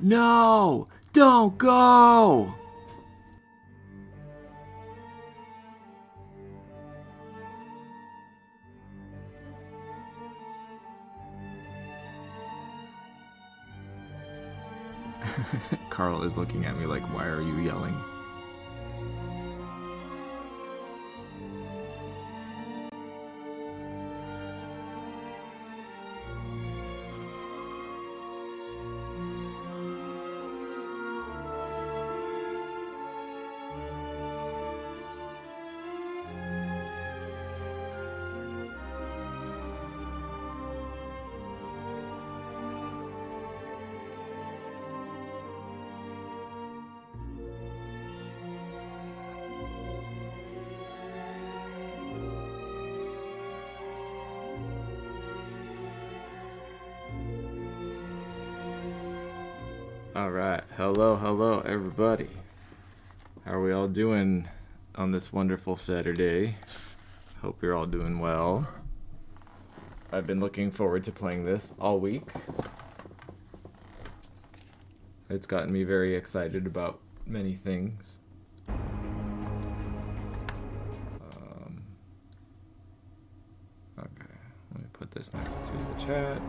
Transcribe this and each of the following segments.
No! Don't go! Carl is looking at me like, why are you yelling? Alright, hello everybody. How are we all doing on this wonderful Saturday? Hope you're all doing well. I've been looking forward to playing this all week. It's gotten me very excited about many things. Okay, let me put this next to the chat.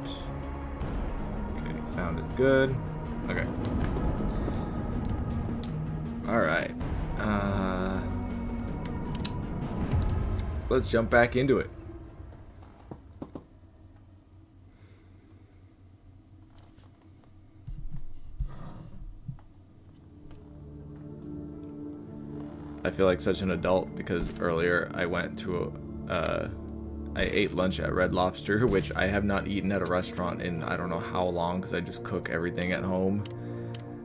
Okay, sound is good. Okay. Alright. Let's jump back into it. I feel like such an adult because earlier I went to I ate lunch at Red Lobster, which I have not eaten at a restaurant in I don't know how long because I just cook everything at home.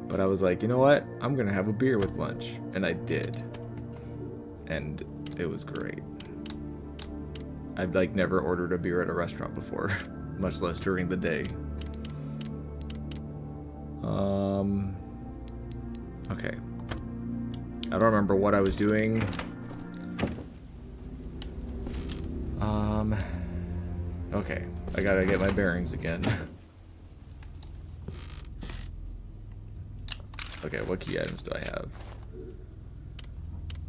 But I was like, you know what? I'm going to have a beer with lunch. And I did. And it was great. I've like never ordered a beer at a restaurant before, much less during the day. Okay. I don't remember what I was doing. Okay, I gotta get my bearings again. Okay, what key items do I have?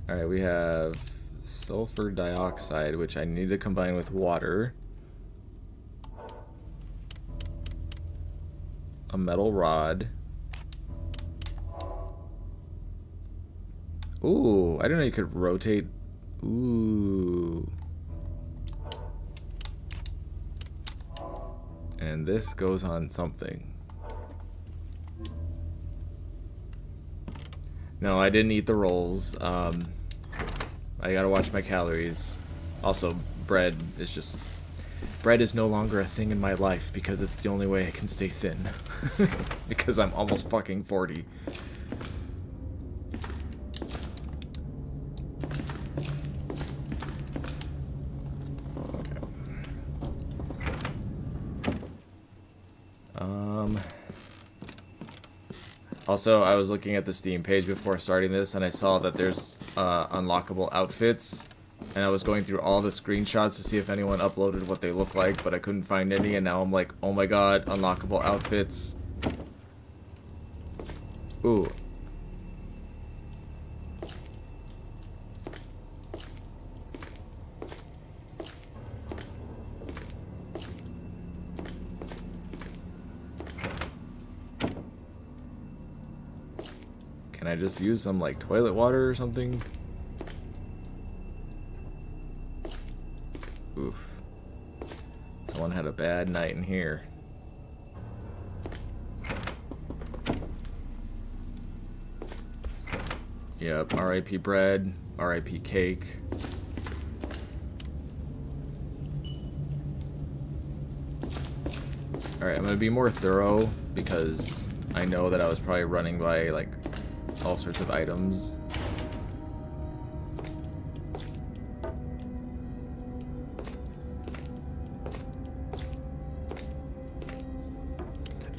Alright, we have sulfur dioxide, which I need to combine with water. A metal rod. Ooh, I didn't know you could rotate. Ooh. And this goes on something. No, I didn't eat the rolls. I gotta watch my calories. Also, bread is no longer a thing in my life because it's the only way I can stay thin. Because I'm almost fucking 40. Also, I was looking at the Steam page before starting this, and I saw that there's unlockable outfits, and I was going through all the screenshots to see if anyone uploaded what they look like, but I couldn't find any, and now I'm like, oh my god, unlockable outfits. Ooh. Can I just use some, like, toilet water or something? Oof. Someone had a bad night in here. Yep, R.I.P. bread, R.I.P. cake. Alright, I'm gonna be more thorough because I know that I was probably running by, like, all sorts of items.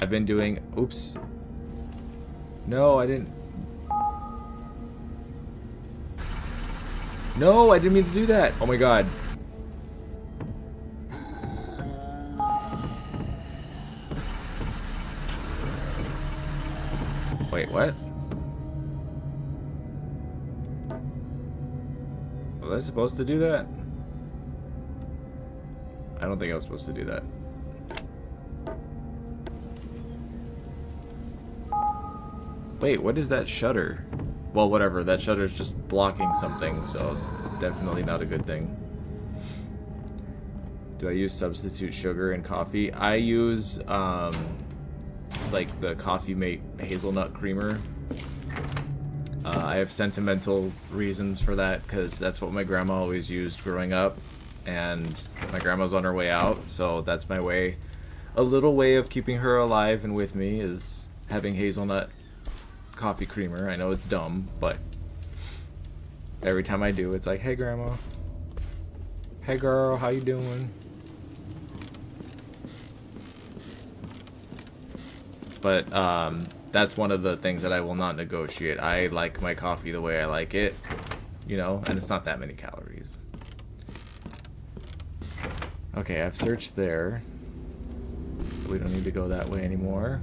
I've been doing... Oops. No, I didn't... No, I didn't mean to do that. Oh my god. Wait, what? Was I supposed to do that? I don't think I was supposed to do that. Wait, what is that shutter? Well, whatever. That shutter is just blocking something, so definitely not a good thing. Do I use substitute sugar in coffee? I use, like the Coffee Mate hazelnut creamer. I have sentimental reasons for that, because that's what my grandma always used growing up, and my grandma's on her way out, so that's my way. A little way of keeping her alive and with me is having hazelnut coffee creamer. I know it's dumb, but every time I do, it's like, hey grandma, hey girl, how you doing? But that's one of the things that I will not negotiate. I like my coffee the way I like it, you know, and it's not that many calories. Okay, I've searched there, so we don't need to go that way anymore.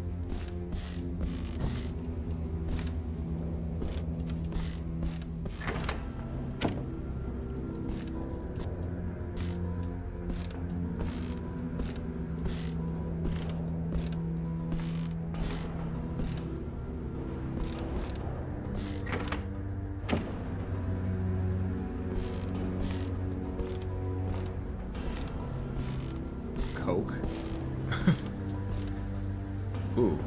Coke. Ooh.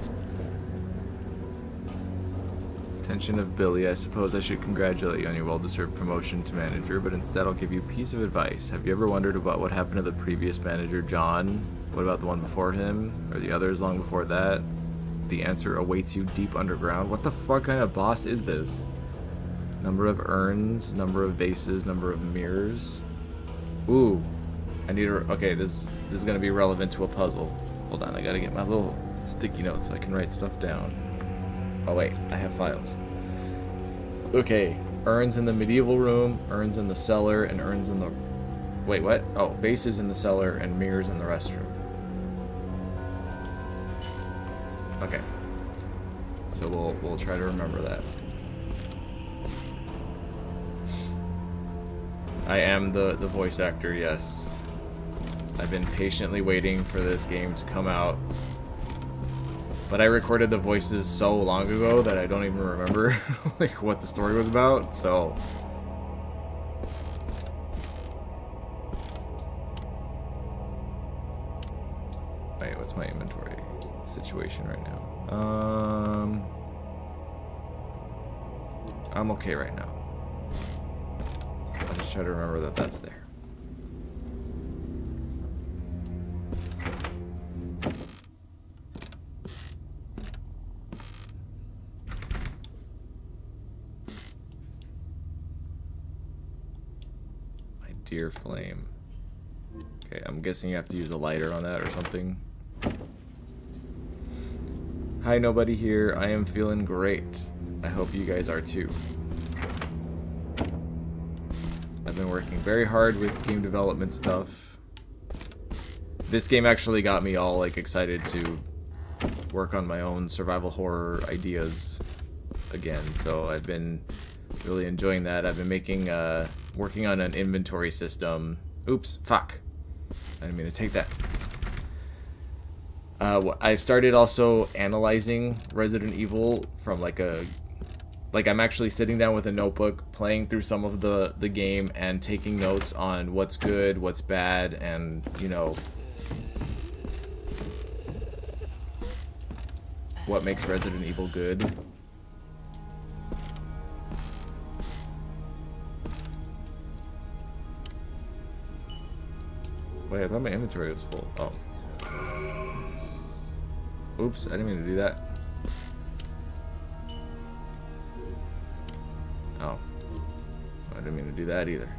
Attention of Billy, I suppose I should congratulate you on your well-deserved promotion to manager, but instead I'll give you a piece of advice. Have you ever wondered about what happened to the previous manager, John? What about the one before him? Or the others long before that? The answer awaits you deep underground. What the fuck kind of boss is this? Number of urns, number of vases, number of mirrors. Ooh. I need to... Okay, this is going to be relevant to a puzzle. Hold on, I got to get my little sticky notes so I can write stuff down. Oh wait, I have files. Okay, urns in the medieval room, urns in the cellar, and urns in the... Wait, what? Oh, vases in the cellar and mirrors in the restroom. Okay. So we'll try to remember that. I am the voice actor, yes. I've been patiently waiting for this game to come out. But I recorded the voices so long ago that I don't even remember like what the story was about, so... Wait, what's my inventory situation right now? I'm okay right now. I'll just try to remember that that's there. Dear flame. Okay, I'm guessing you have to use a lighter on that or something. Hi, nobody here. I am feeling great. I hope you guys are too. I've been working very hard with game development stuff. This game actually got me all like excited to work on my own survival horror ideas again, so I've been really enjoying that. I've been making working on an inventory system. Oops, fuck. I didn't mean to take that. I started also analyzing Resident Evil from like I'm actually sitting down with a notebook, playing through some of the game and taking notes on what's good, what's bad, and, you know, what makes Resident Evil good. Wait, I thought my inventory was full. Oh. Oops, I didn't mean to do that. Oh. I didn't mean to do that either.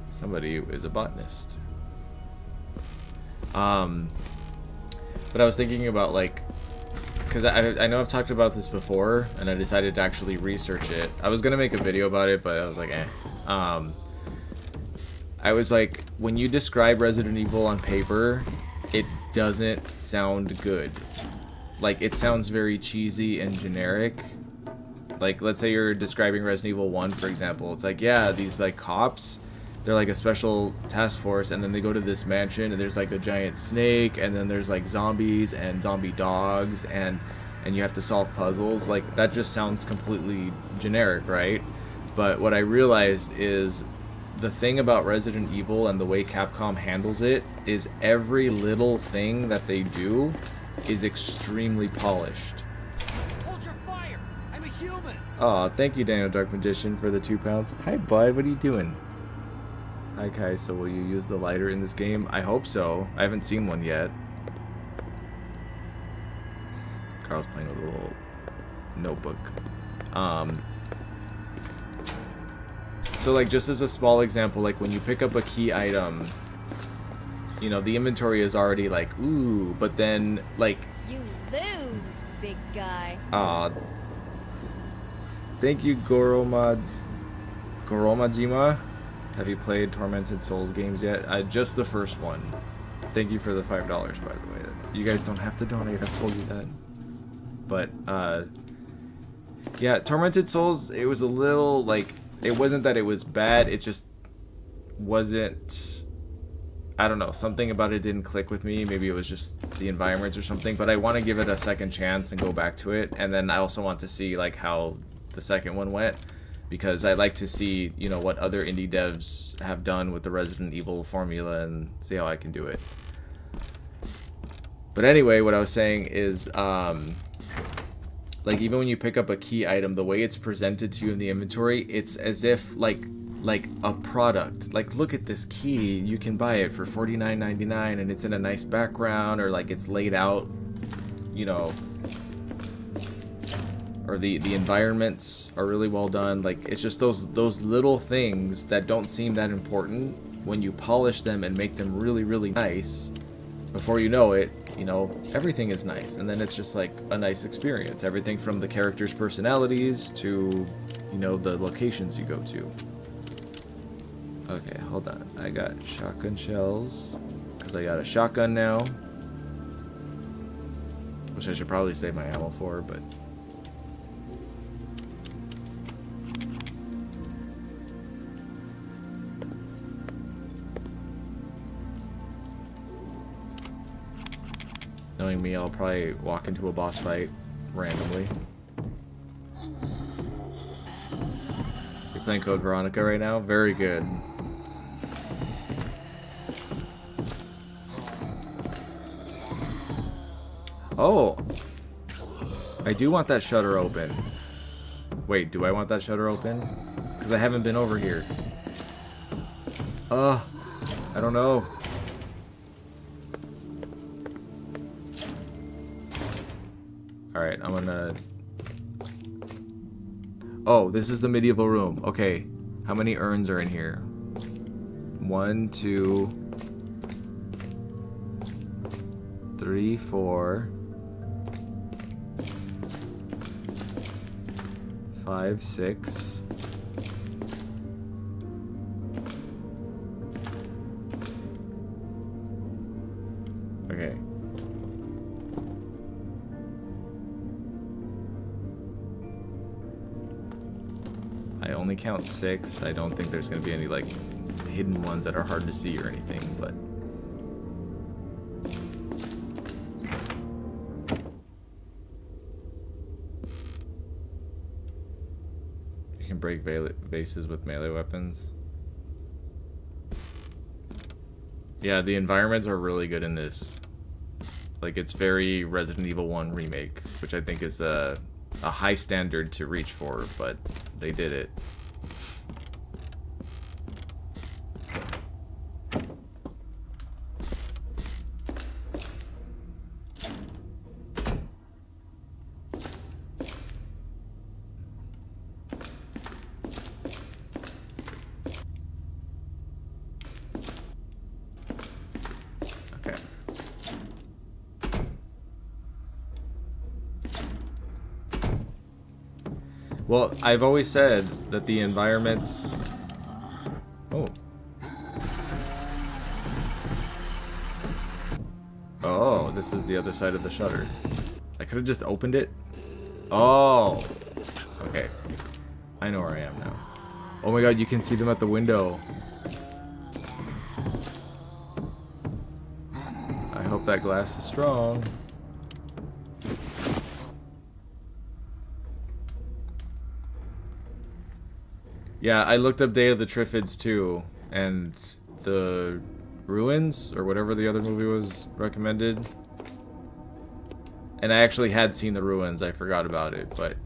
Somebody is a botanist. But I was thinking about, like, because I know I've talked about this before, and I decided to actually research it. I was going to make a video about it, but I was like, eh. I was like, when you describe Resident Evil on paper, doesn't sound good. Like, it sounds very cheesy and generic. Like, let's say you're describing Resident Evil 1, for example. It's like, yeah, these, like, cops, they're, like, a special task force, and then they go to this mansion, and there's, like, a giant snake, and then there's, like, zombies and zombie dogs, and you have to solve puzzles. Like, that just sounds completely generic, right? But what I realized is the thing about Resident Evil and the way Capcom handles it is every little thing that they do is extremely polished. Hold your fire! I'm a human! Aw, thank you, Daniel Dark Magician, for the 2 pounds. Hi, bud. What are you doing? Hi, Kai. So will you use the lighter in this game? I hope so. I haven't seen one yet. Carl's playing with a little notebook. So, like, just as a small example, like, when you pick up a key item, you know, the inventory is already like, ooh, but then, like... You lose, big guy. Aw. Thank you, Goromajima. Have you played Tormented Souls games yet? Just the first one. Thank you for the $5, by the way. You guys don't have to donate, I've told you that. But, yeah, Tormented Souls, it was a little, like... It wasn't that it was bad, it just wasn't, I don't know, something about it didn't click with me. Maybe it was just the environments or something, but I want to give it a second chance and go back to it. And then I also want to see, like, how the second one went, because I like to see, you know, what other indie devs have done with the Resident Evil formula and see how I can do it. But anyway, what I was saying is, like, even when you pick up a key item, the way it's presented to you in the inventory, it's as if, like a product. Like, look at this key, you can buy it for $49.99, and it's in a nice background, or, like, it's laid out, you know, or the environments are really well done. Like, it's just those little things that don't seem that important. When you polish them and make them really, really nice, before you know it, you know, everything is nice, and then it's just like a nice experience. Everything from the characters' personalities to, you know, the locations you go to. Okay, hold on. I got shotgun shells, because I got a shotgun now. Which I should probably save my ammo for, but... Knowing me, I'll probably walk into a boss fight randomly. You're playing Code Veronica right now? Very good. Oh! I do want that shutter open. Wait, do I want that shutter open? Because I haven't been over here. I don't know. Alright, I'm gonna... Oh, this is the medieval room. Okay, how many urns are in here? 1, 2, 3, 4, 5, 6. Okay. I only count 6. I don't think there's going to be any, like, hidden ones that are hard to see or anything, but... You can break vases with melee weapons. Yeah, the environments are really good in this. Like, it's very Resident Evil 1 remake, which I think is a high standard to reach for, but they did it. Well, I've always said that the environments... Oh. Oh, this is the other side of the shutter. I could have just opened it. Oh. Okay. I know where I am now. Oh my god, you can see them at the window. I hope that glass is strong. Yeah, I looked up Day of the Triffids too, and the Ruins, or whatever the other movie was recommended. And I actually had seen the Ruins, I forgot about it, but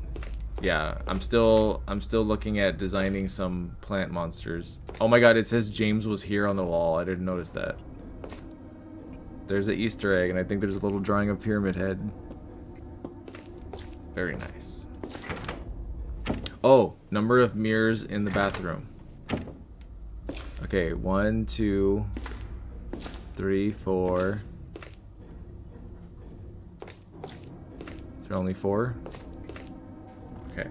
yeah, I'm still looking at designing some plant monsters. Oh my god, it says James was here on the wall. I didn't notice that. There's an Easter egg, and I think there's a little drawing of Pyramid Head. Very nice. Oh, number of mirrors in the bathroom. Okay, 1, 2, 3, 4. Is there only 4? Okay.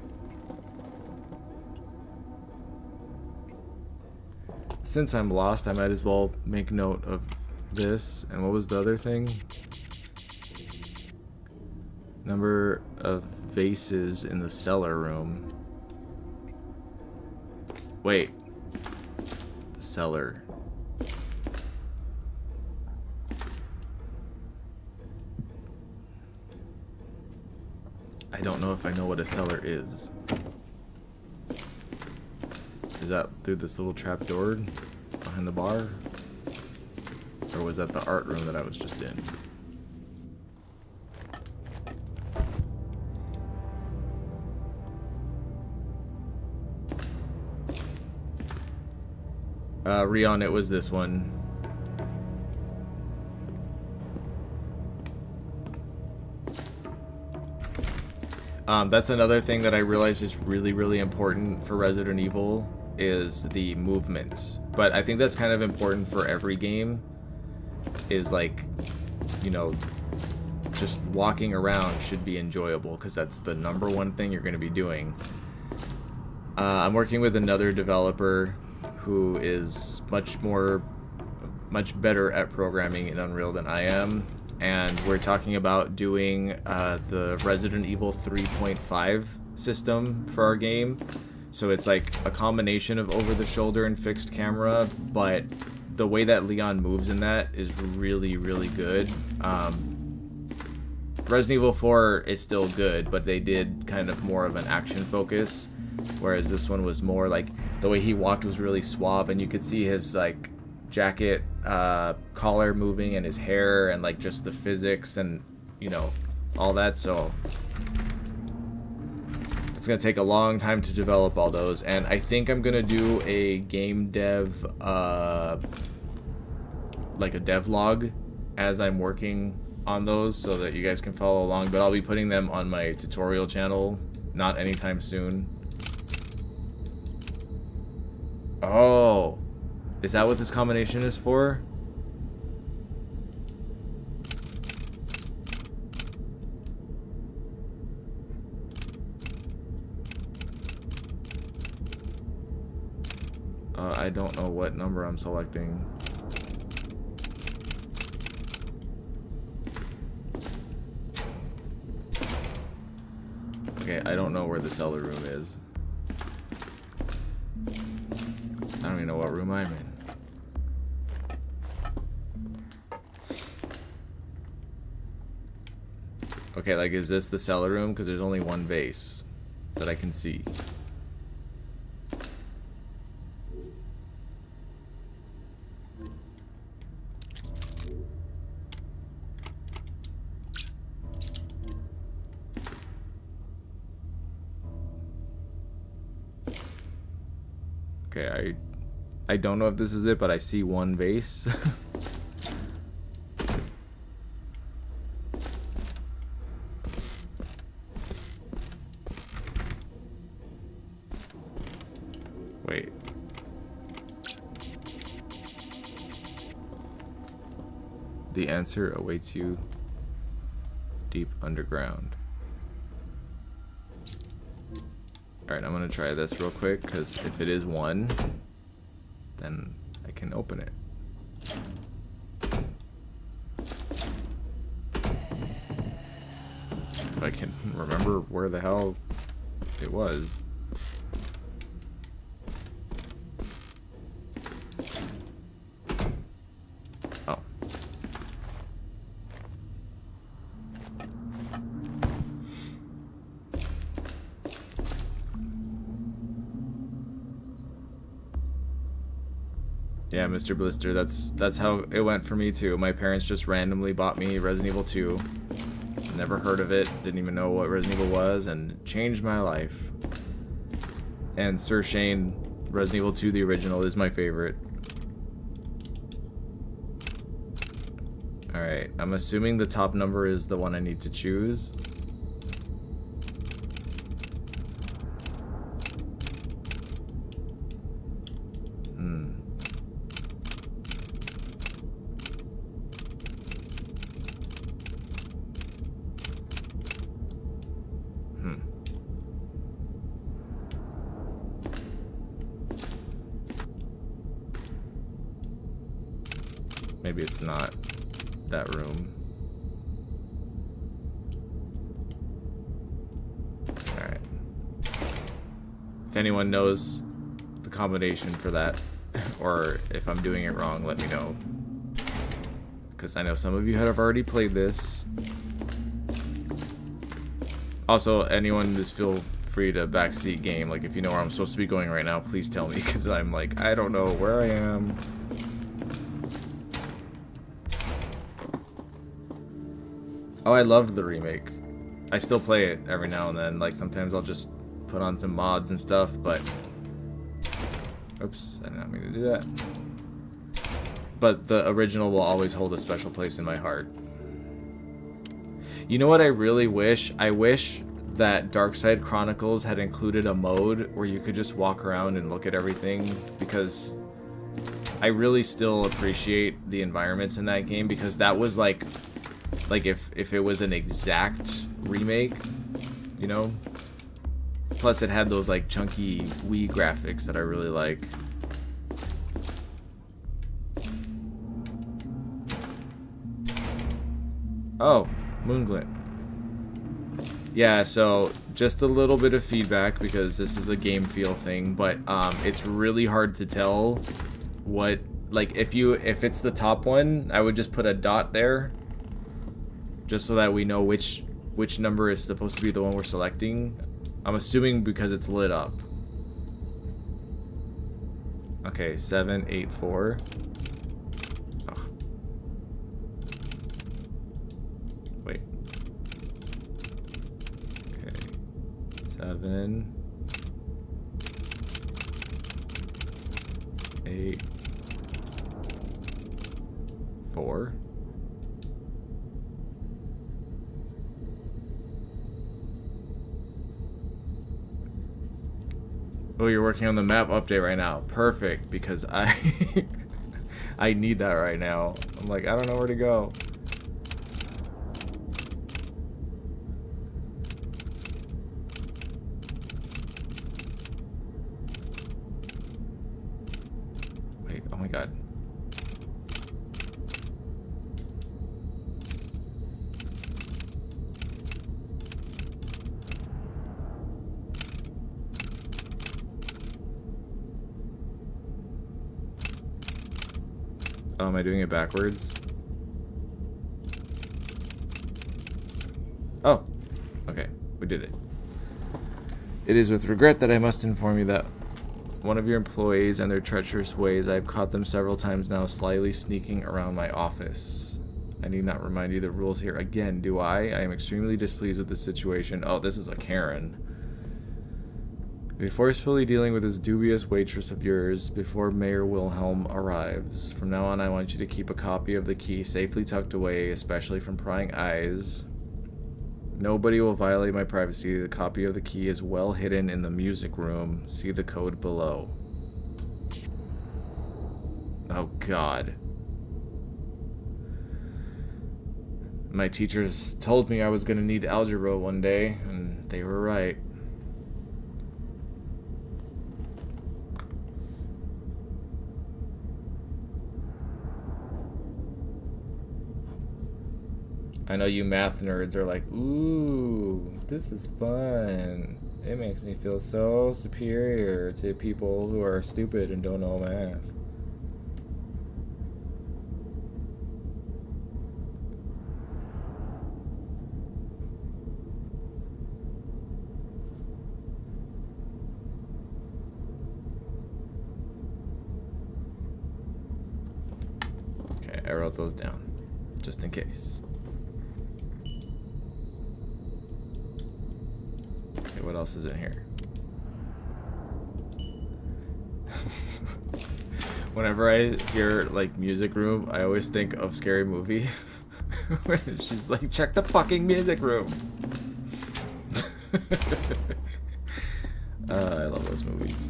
Since I'm lost, I might as well make note of this. And what was the other thing? Number of vases in the cellar room. Wait. The cellar. I don't know if I know what a cellar is. Is that through this little trap door behind the bar? Or was that the art room that I was just in? Rion, it was this one. That's another thing that I realized is really, really important for Resident Evil is the movement. But I think that's kind of important for every game. Is like, you know, just walking around should be enjoyable because that's the #1 thing you're going to be doing. I'm working with another developer who is much better at programming in Unreal than I am, and we're talking about doing the Resident Evil 3.5 system for our game. So it's like a combination of over-the-shoulder and fixed camera, but the way that Leon moves in that is really, really good. Resident Evil 4 is still good, but they did kind of more of an action focus, whereas this one was more like the way he walked was really suave, and you could see his like jacket collar moving and his hair and like just the physics and, you know, all that. So it's gonna take a long time to develop all those, and I think I'm gonna do a game dev like a devlog as I'm working on those so that you guys can follow along, but I'll be putting them on my tutorial channel not anytime soon. Oh, is that what this combination is for? I don't know what number I'm selecting. Okay, I don't know where the cellar room is. I don't even know what room I'm in. Okay, like, is this the cellar room? Because there's only one vase that I can see. Okay, I don't know if this is it, but I see one vase. Wait. The answer awaits you deep underground. Alright, I'm gonna try this real quick, because if it is one, then I can open it. I can remember where the hell it was. Oh. Yeah, Mr. Blister, that's how it went for me too. My parents just randomly bought me Resident Evil 2. Never heard of it, didn't even know what Resident Evil was, and changed my life. And Sir Shane, Resident Evil 2, the original, is my favorite. Alright, I'm assuming the top number is the one I need to choose. Maybe it's not that room. Alright. If anyone knows the combination for that, or if I'm doing it wrong, let me know. Because I know some of you have already played this. Also, anyone just feel free to backseat game. Like, if you know where I'm supposed to be going right now, please tell me, because I'm like, I don't know where I am. Oh, I loved the remake. I still play it every now and then. Like, sometimes I'll just put on some mods and stuff, but... Oops, I did not mean to do that. But the original will always hold a special place in my heart. You know what I really wish? I wish that Darkside Chronicles had included a mode where you could just walk around and look at everything, because I really still appreciate the environments in that game, because that was like if it was an exact remake, you know? Plus it had those like chunky Wii graphics that I really like. Oh, Moonglint. Yeah, so just a little bit of feedback, because this is a game feel thing, but it's really hard to tell what, like, if it's the top one, I would just put a dot there, just so that we know which number is supposed to be the one we're selecting. I'm assuming because it's lit up. Okay, 784. Ugh. Wait. Okay. 7, 8, 4. Oh, you're working on the map update right now. Perfect, because I I need that right now. I'm like, I don't know where to go. Wait, oh my god. Oh, am I doing it backwards? Oh, okay, we did it. It is with regret that I must inform you that one of your employees and their treacherous ways, I've caught them several times now slyly sneaking around my office. I need not remind you the rules here again, do I? I am extremely displeased with this situation. Oh, this is a Karen. Be forcefully dealing with this dubious waitress of yours before Mayor Wilhelm arrives. From now on, I want you to keep a copy of the key safely tucked away, especially from prying eyes. Nobody will violate my privacy. The copy of the key is well hidden in the music room. See the code below. Oh, God. My teachers told me I was going to need algebra one day, and they were right. I know you math nerds are like, ooh, this is fun. It makes me feel so superior to people who are stupid and don't know math. Okay, I wrote those down, just in case. Okay, what else is in here? Whenever I hear like music room, I always think of Scary Movie. She's like, check the fucking music room. I love those movies.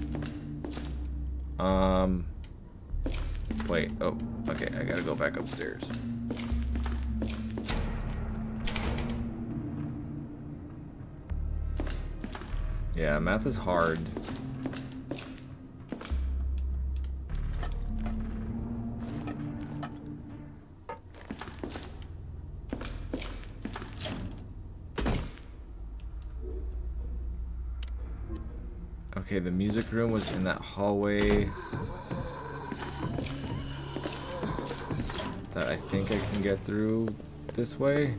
Wait, oh, okay, I gotta go back upstairs. Yeah, math is hard. Okay, the music room was in that hallway that I think I can get through this way.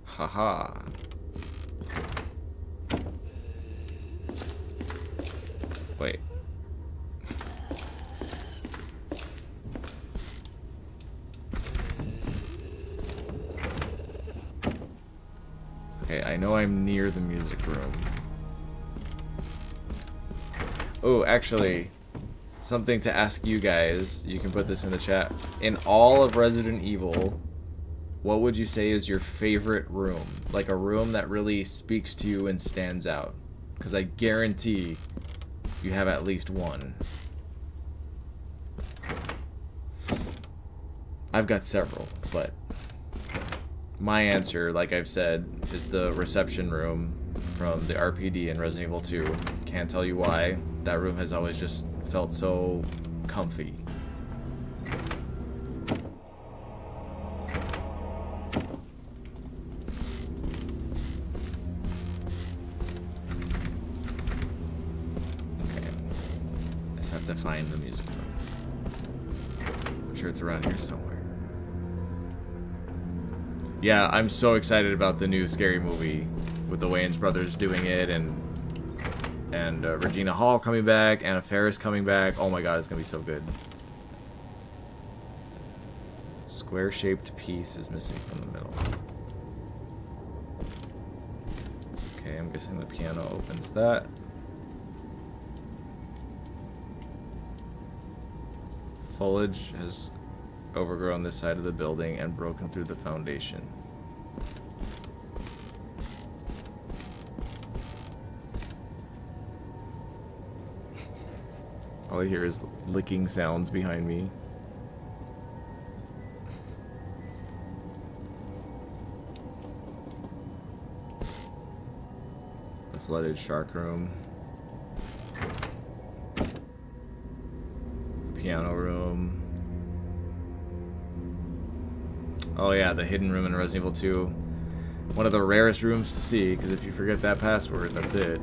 Haha. Wait. Okay, I know I'm near the music room. Oh, actually, something to ask you guys. You can put this in the chat. In all of Resident Evil, what would you say is your favorite room? Like a room that really speaks to you and stands out? Because I guarantee you have at least one. I've got several, but my answer, like I've said, is the reception room from the RPD in Resident Evil 2. Can't tell you why. That room has always just felt so comfy. Okay. I just have to find the music room. I'm sure it's around here somewhere. Yeah, I'm so excited about the new Scary Movie with the Wayans brothers doing it, and Regina Hall coming back, Anna Faris coming back. Oh my god, it's gonna be so good. Square-shaped piece is missing from the middle. Okay, I'm guessing the piano opens that. Foliage has overgrown this side of the building and broken through the foundation. All I hear is licking sounds behind me. The flooded shark room. The piano room. Oh yeah, the hidden room in Resident Evil 2. One of the rarest rooms to see, because if you forget that password, that's it.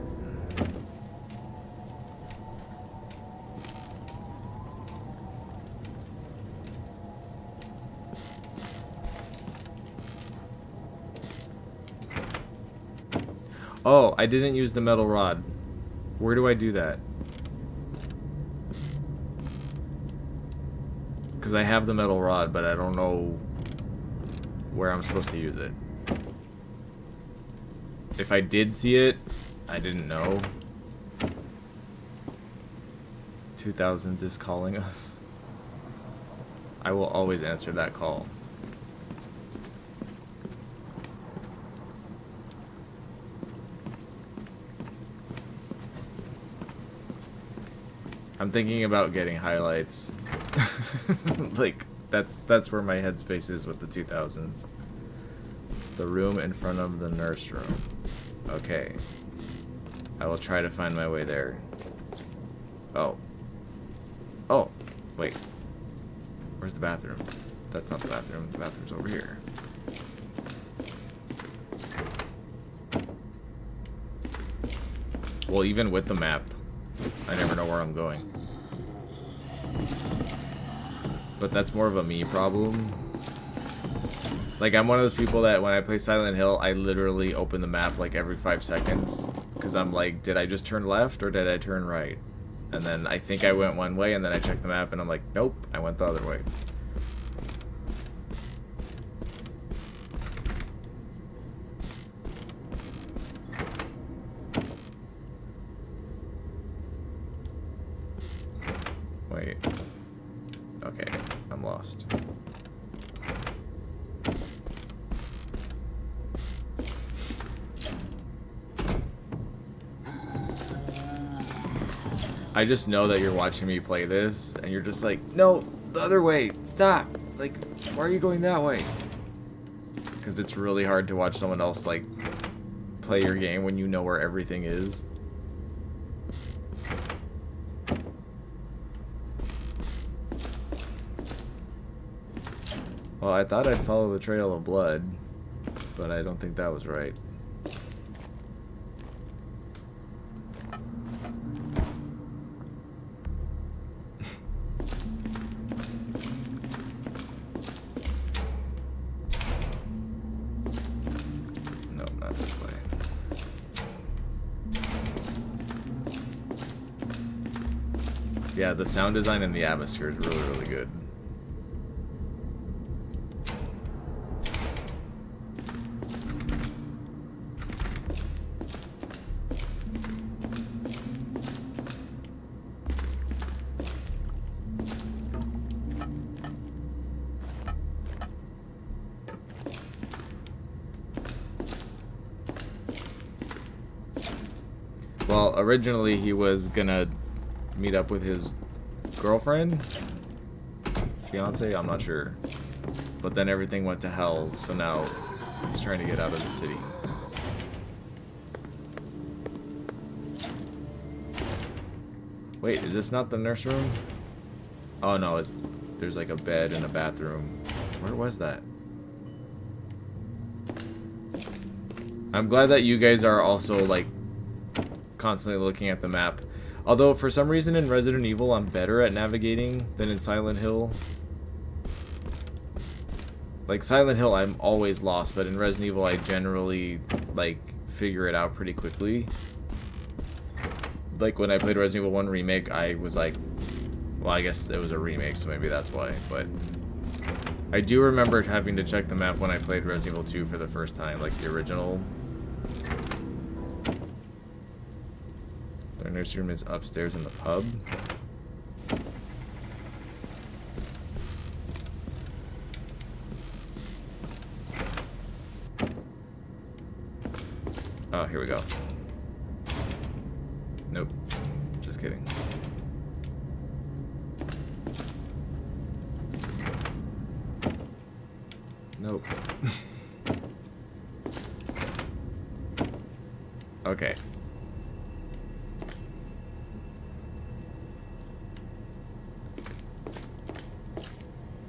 Oh, I didn't use the metal rod. Where do I do that? Because I have the metal rod, but I don't know where I'm supposed to use it. If I did see it, I didn't know. 2000s is calling us. I will always answer that call. I'm thinking about getting highlights. Like, that's where my headspace is with the 2000s. The room in front of the nurse room. Okay. I will try to find my way there. Oh. Oh, wait. Where's the bathroom? That's not the bathroom. The bathroom's over here. Well, even with the map, I never know where I'm going. But that's more of a me problem. Like, I'm one of those people that when I play Silent Hill, I literally open the map like every 5 seconds. Because I'm like, did I just turn left or did I turn right? And then I think I went one way and then I check the map and I'm like, nope, I went the other way. Wait. Okay, I'm lost. I just know that you're watching me play this, and you're just like, no, the other way, stop. Like, why are you going that way? Because it's really hard to watch someone else, like, play your game when you know where everything is. Well, I thought I'd follow the trail of blood, but I don't think that was right. Nope, not this way. Yeah, the sound design and the atmosphere is really, really good. Well, originally he was gonna meet up with his girlfriend? Fiance? I'm not sure. But then everything went to hell, so now he's trying to get out of the city. Wait, is this not the nurse room? Oh no, there's like a bed and a bathroom. Where was that? I'm glad that you guys are also like constantly looking at the map. Although for some reason in Resident Evil I'm better at navigating than in Silent Hill. Like Silent Hill I'm always lost, but in Resident Evil I generally like figure it out pretty quickly. Like when I played Resident Evil 1 Remake, I was like, well, I guess it was a remake, so maybe that's why, but I do remember having to check the map when I played Resident Evil 2 for the first time, like the original. Their nursery room is upstairs in the pub. Oh, here we go. Nope. Just kidding. Nope. Okay.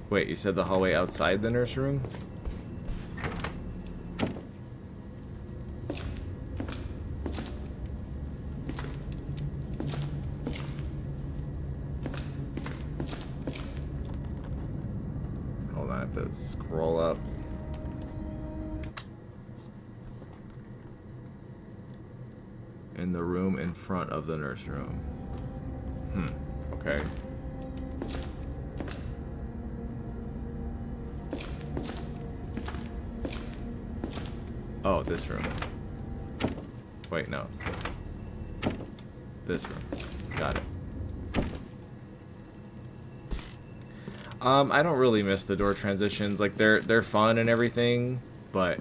Wait, you said the hallway outside the nurse room? Hold on, I have to scroll up. In the room in front of the nurse room. Okay. Oh, this room. Wait, no. This room. Got it. I don't really miss the door transitions. Like they're fun and everything, but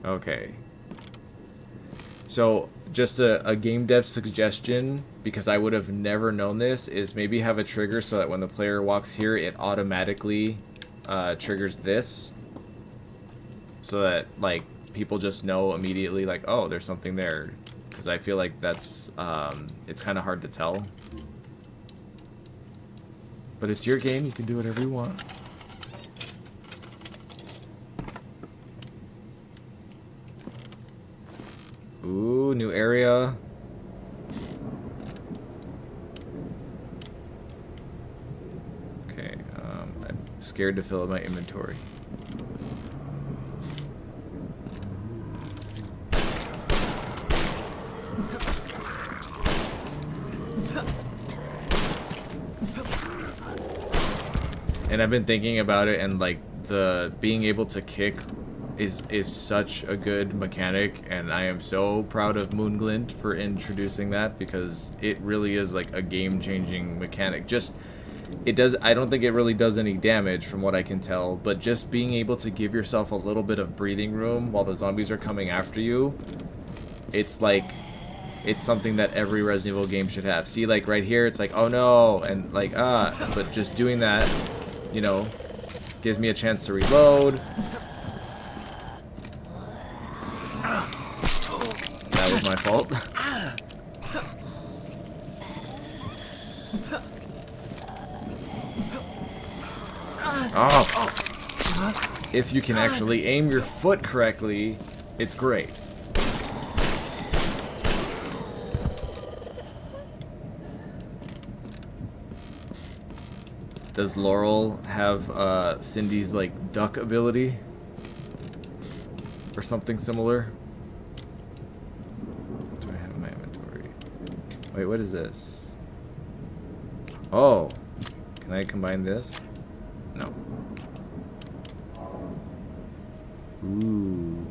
okay. So just a game dev suggestion, because I would have never known this, is maybe have a trigger so that when the player walks here, it automatically triggers this, so that like people just know immediately, like, oh, there's something there. because I feel like that's it's kind of hard to tell. But it's your game, you can do whatever you want. Ooh, new area. Okay, I'm scared to fill up my inventory. And I've been thinking about it, and like the being able to kick is such a good mechanic, and I am so proud of Moonglint for introducing that, because it really is like a game-changing mechanic. Just I don't think it really does any damage from what I can tell, but just being able to give yourself a little bit of breathing room while the zombies are coming after you, it's like it's something that every Resident Evil game should have. See, like right here, it's like, oh no, and like but just doing that, you know, gives me a chance to reload. That was my fault. Oh. If you can actually aim your foot correctly, it's great. Does Laurel have Cindy's like duck ability? Or something similar? What do I have in my inventory? Wait, what is this? Oh. Can I combine this? No. Ooh.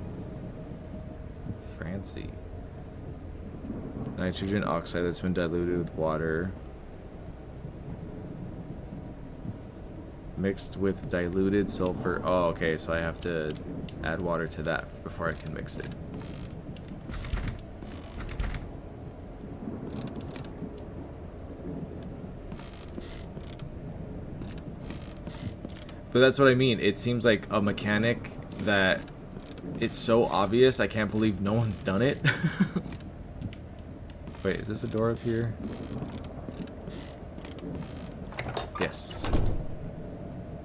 Fancy. Nitrogen oxide that's been diluted with water. Mixed with diluted sulfur. Oh, okay, so I have to add water to that before I can mix it. But that's what I mean. It seems like a mechanic that it's so obvious. I can't believe no one's done it. Wait, is this a door up here? Yes.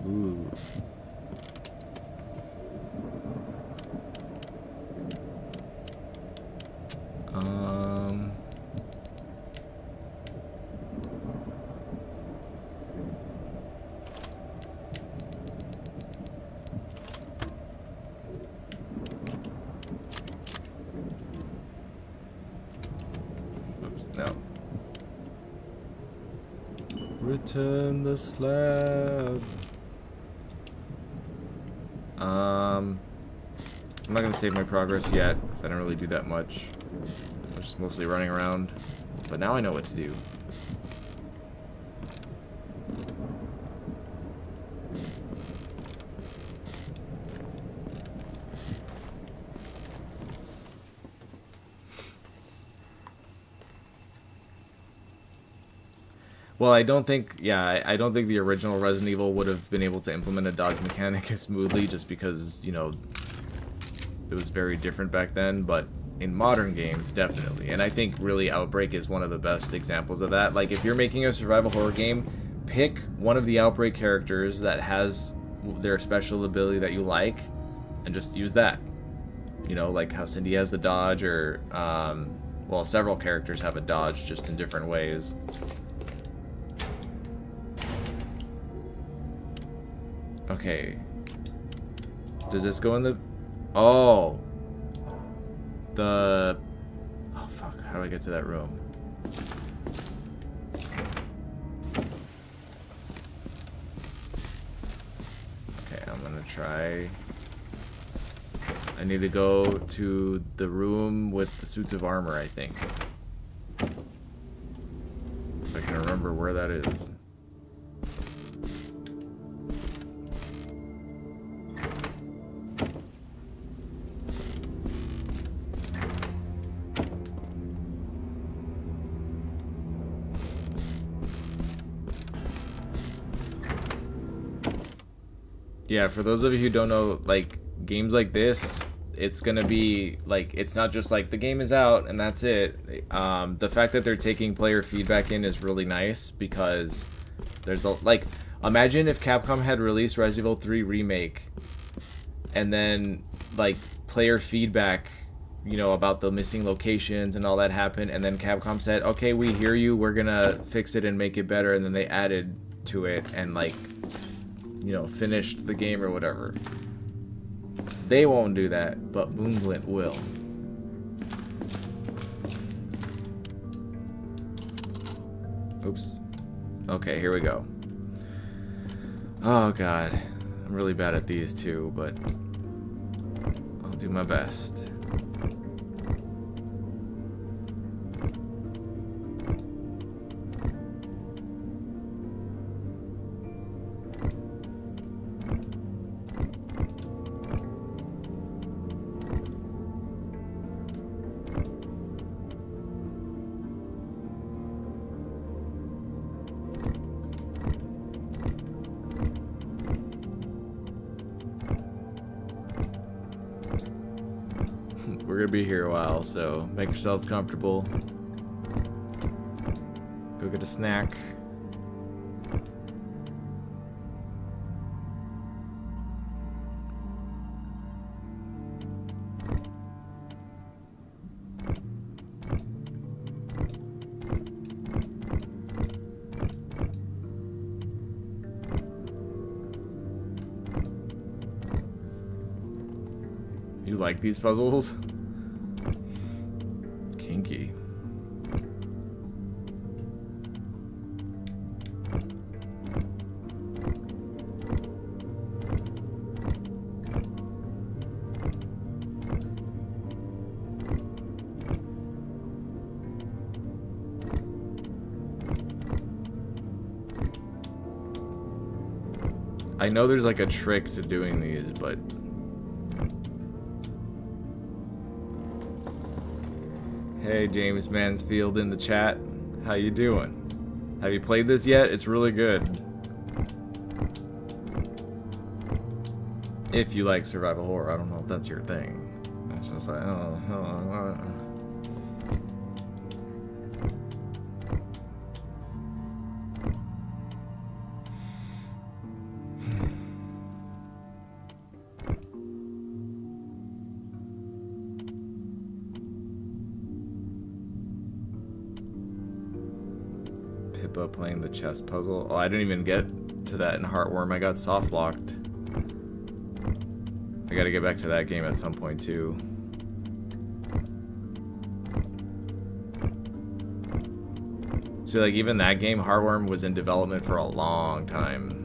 Ooh. Oops, no. Return the slab. I'm not gonna save my progress yet, because I don't really do that much. I'm just mostly running around. But now I know what to do. Well, I don't think, yeah, I don't think the original Resident Evil would have been able to implement a dodge mechanic as smoothly, just because, you know, it was very different back then, but in modern games, definitely. And I think really Outbreak is one of the best examples of that. Like, if you're making a survival horror game, pick one of the Outbreak characters that has their special ability that you like, and just use that. You know, like how Cindy has the dodge, or, well, several characters have a dodge, just in different ways. Okay. Does this go in the... Oh. Oh, fuck. How do I get to that room? Okay, I'm gonna try... I need to go to the room with the suits of armor, I think. If I can remember where that is. Yeah, for those of you who don't know, like, games like this, it's gonna be like, it's not just like the game is out and that's it. The fact that they're taking player feedback in is really nice, because there's a, like, imagine if Capcom had released Resident Evil 3 Remake and then like player feedback, you know, about the missing locations and all that happened, and then Capcom said, okay, we hear you, we're gonna fix it and make it better, and then they added to it and like, you know, finished the game or whatever. They won't do that, but Moonglint will. Oops. Okay, here we go. Oh god, I'm really bad at these two, but I'll do my best. We're gonna be here a while, so make yourselves comfortable. Go get a snack. You like these puzzles? Kinky. I know there's like a trick to doing these, but hey, James Mansfield in the chat. How you doing? Have you played this yet? It's really good. If you like survival horror, I don't know if that's your thing. It's just like, oh. Pippa playing the chess puzzle. Oh, I didn't even get to that in Heartworm. I got soft locked. I gotta get back to that game at some point too. So like even that game, Heartworm, was in development for a long time.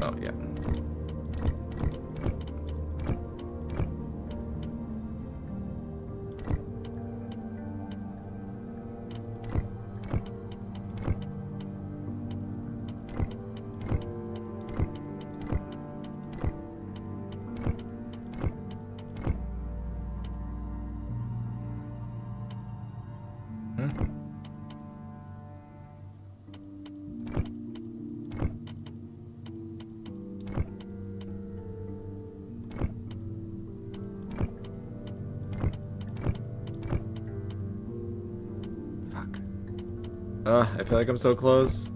Oh, yeah. I feel like I'm so close.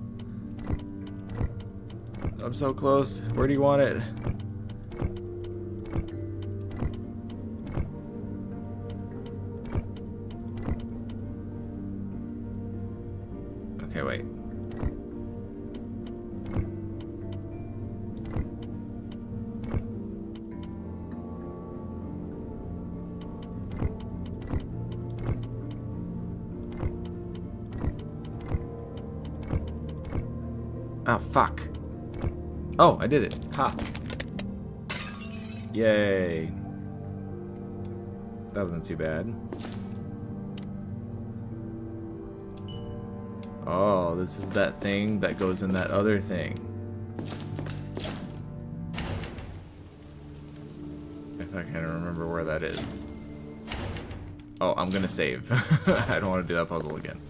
I'm so close. Where do you want it? Okay, wait. Oh, fuck. Oh, I did it. Ha. Yay. That wasn't too bad. Oh, this is that thing that goes in that other thing. If I can remember where that is. Oh, I'm gonna save. I don't want to do that puzzle again.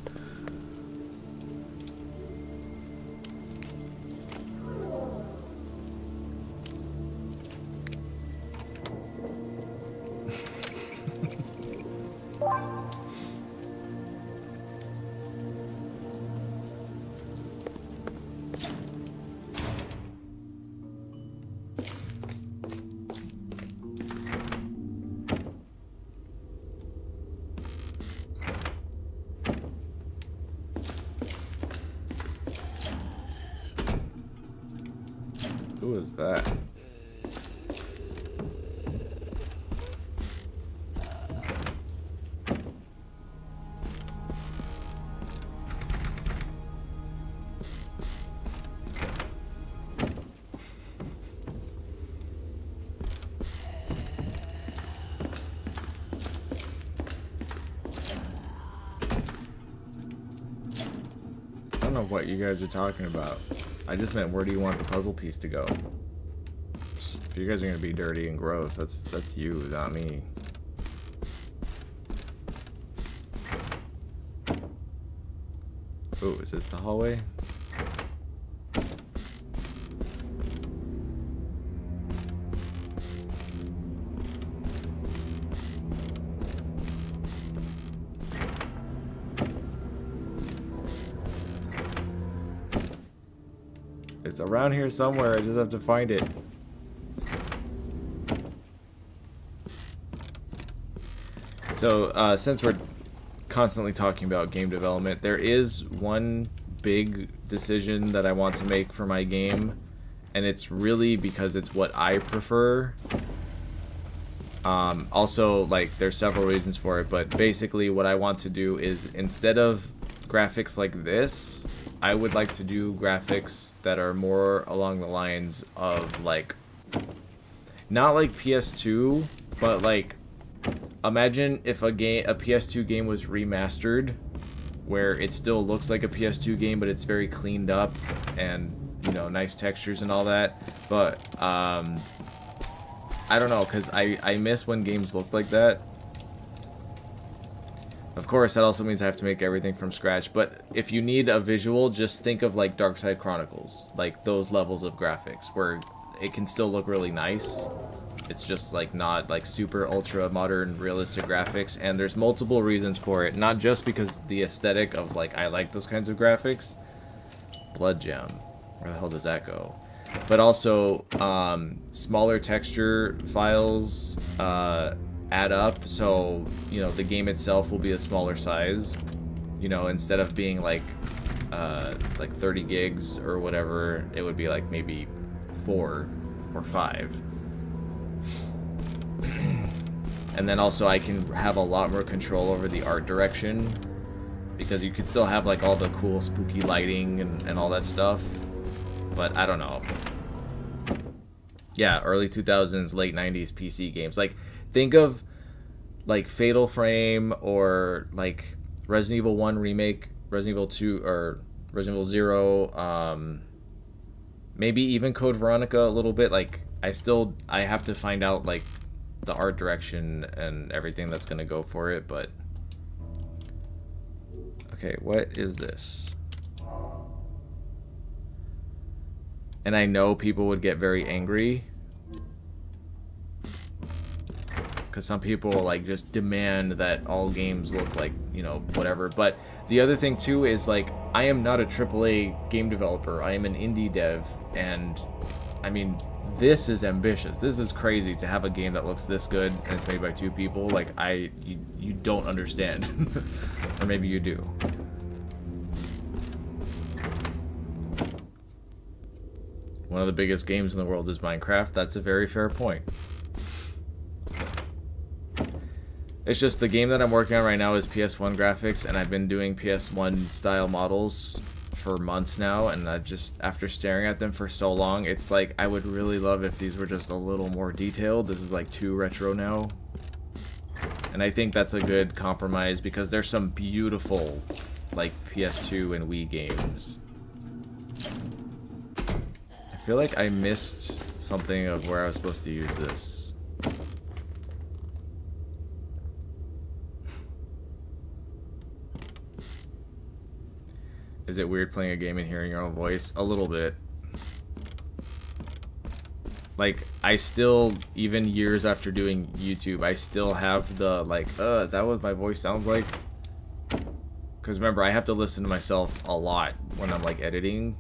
Who is that? I don't know what you guys are talking about. I just meant, where do you want the puzzle piece to go? If you guys are gonna be dirty and gross, that's you, not me. Ooh, is this the hallway? It's around here somewhere, I just have to find it. So, since we're constantly talking about game development, there is one big decision that I want to make for my game, and it's really because it's what I prefer. Also, like, there's several reasons for it, but basically what I want to do is, instead of graphics like this, I would like to do graphics that are more along the lines of, like, not like PS2, but like, imagine if a PS2 game was remastered, where it still looks like a PS2 game, but it's very cleaned up and, you know, nice textures and all that. But I don't know, because I miss when games look like that. Of course, that also means I have to make everything from scratch, but if you need a visual, just think of like Dark Side Chronicles, like those levels of graphics, where it can still look really nice. It's just like not like super ultra modern realistic graphics, and there's multiple reasons for it, not just because the aesthetic of like, I like those kinds of graphics. Blood Gem, where the hell does that go? But also, smaller texture files, add up, so, you know, the game itself will be a smaller size, you know, instead of being like 30 gigs or whatever, it would be like maybe 4 or 5. And then also I can have a lot more control over the art direction, because you could still have like all the cool spooky lighting and all that stuff, but I don't know. Yeah, early 2000s, late 90s PC games, like, think of like Fatal Frame, or like Resident Evil 1 remake, Resident Evil 2, or Resident Evil 0, maybe even Code Veronica a little bit. Like, I have to find out like the art direction and everything that's gonna go for it, but okay, what is this? And I know people would get very angry, because some people like just demand that all games look like, you know, whatever. But the other thing too is, like, I am not a AAA game developer. I am an indie dev, and I mean, this is ambitious. This is crazy to have a game that looks this good and it's made by 2 people. Like, you don't understand. Or maybe you do. One of the biggest games in the world is Minecraft. That's a very fair point. It's just the game that I'm working on right now is PS1 graphics, and I've been doing PS1 style models for months now, and I just, after staring at them for so long, it's like, I would really love if these were just a little more detailed. This is like too retro now. And I think that's a good compromise, because there's some beautiful like PS2 and Wii games. I feel like I missed something of where I was supposed to use this. Is it weird playing a game and hearing your own voice? A little bit. Like, I still, even years after doing YouTube, I still have the, like, is that what my voice sounds like? Because remember, I have to listen to myself a lot when I'm, like, editing.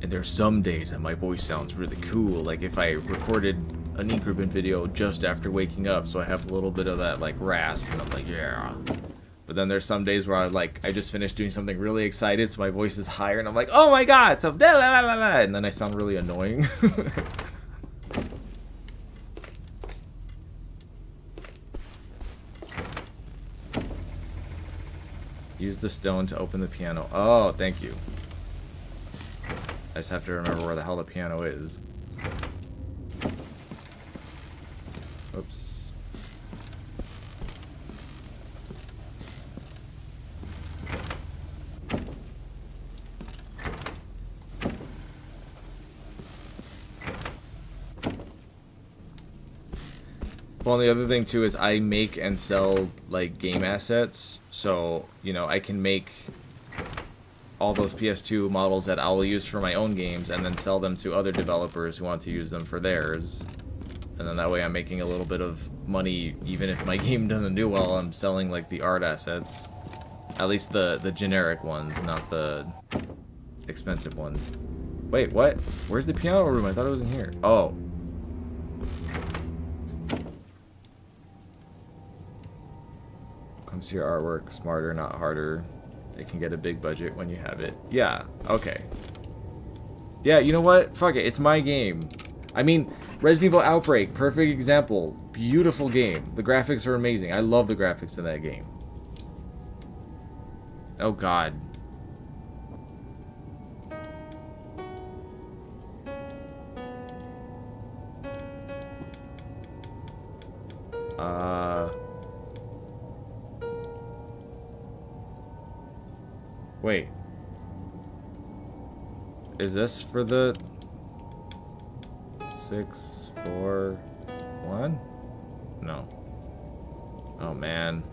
And there's some days that my voice sounds really cool. Like, if I recorded an increment video just after waking up, so I have a little bit of that, like, rasp, and I'm like, yeah. But then there's some days where I just finished doing something really excited, so my voice is higher, and I'm like, oh my god, so blah, blah, blah, blah, and then I sound really annoying. Use the stone to open the piano. Oh, thank you. I just have to remember where the hell the piano is. Oops. Well, and the other thing too is I make and sell like game assets, so you know I can make all those PS2 models that I'll use for my own games and then sell them to other developers who want to use them for theirs, and then that way I'm making a little bit of money even if my game doesn't do well. I'm selling like the art assets, at least the generic ones, not the expensive ones. Wait, what? Where's the piano room? I thought it was in here. Oh. Comes to your artwork, smarter, not harder. It can get a big budget when you have it. Yeah, okay. Yeah, you know what? Fuck it, it's my game. I mean, Resident Evil Outbreak, perfect example. Beautiful game. The graphics are amazing. I love the graphics in that game. Oh god. Wait. Is this for the 6, 4, 1? No. Oh man.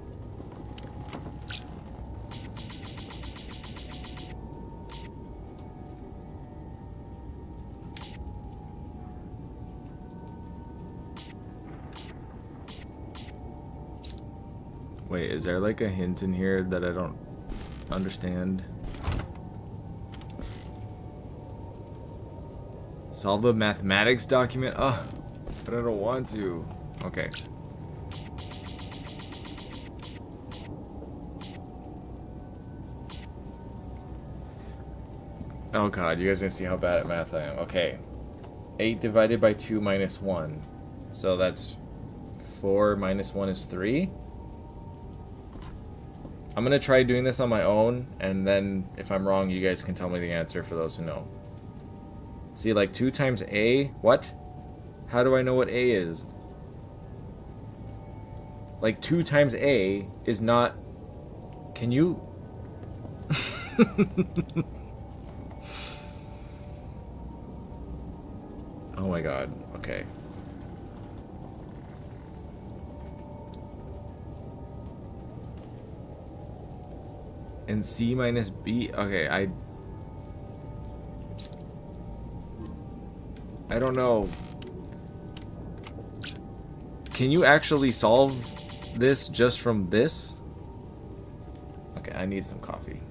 Wait, is there like a hint in here that I don't understand? Solve the mathematics document? Ugh, but I don't want to. Okay. Oh god, you guys are gonna see how bad at math I am. Okay. 8 divided by 2 minus 1. So that's 4 minus 1 is 3. I'm gonna try doing this on my own, and then if I'm wrong, you guys can tell me the answer for those who know. See, like 2 times A? What? How do I know what A is? Like 2 times A is not... Can you... Oh my god, okay. And C minus B, okay, I don't know. Can you actually solve this just from this? Okay, I need some coffee.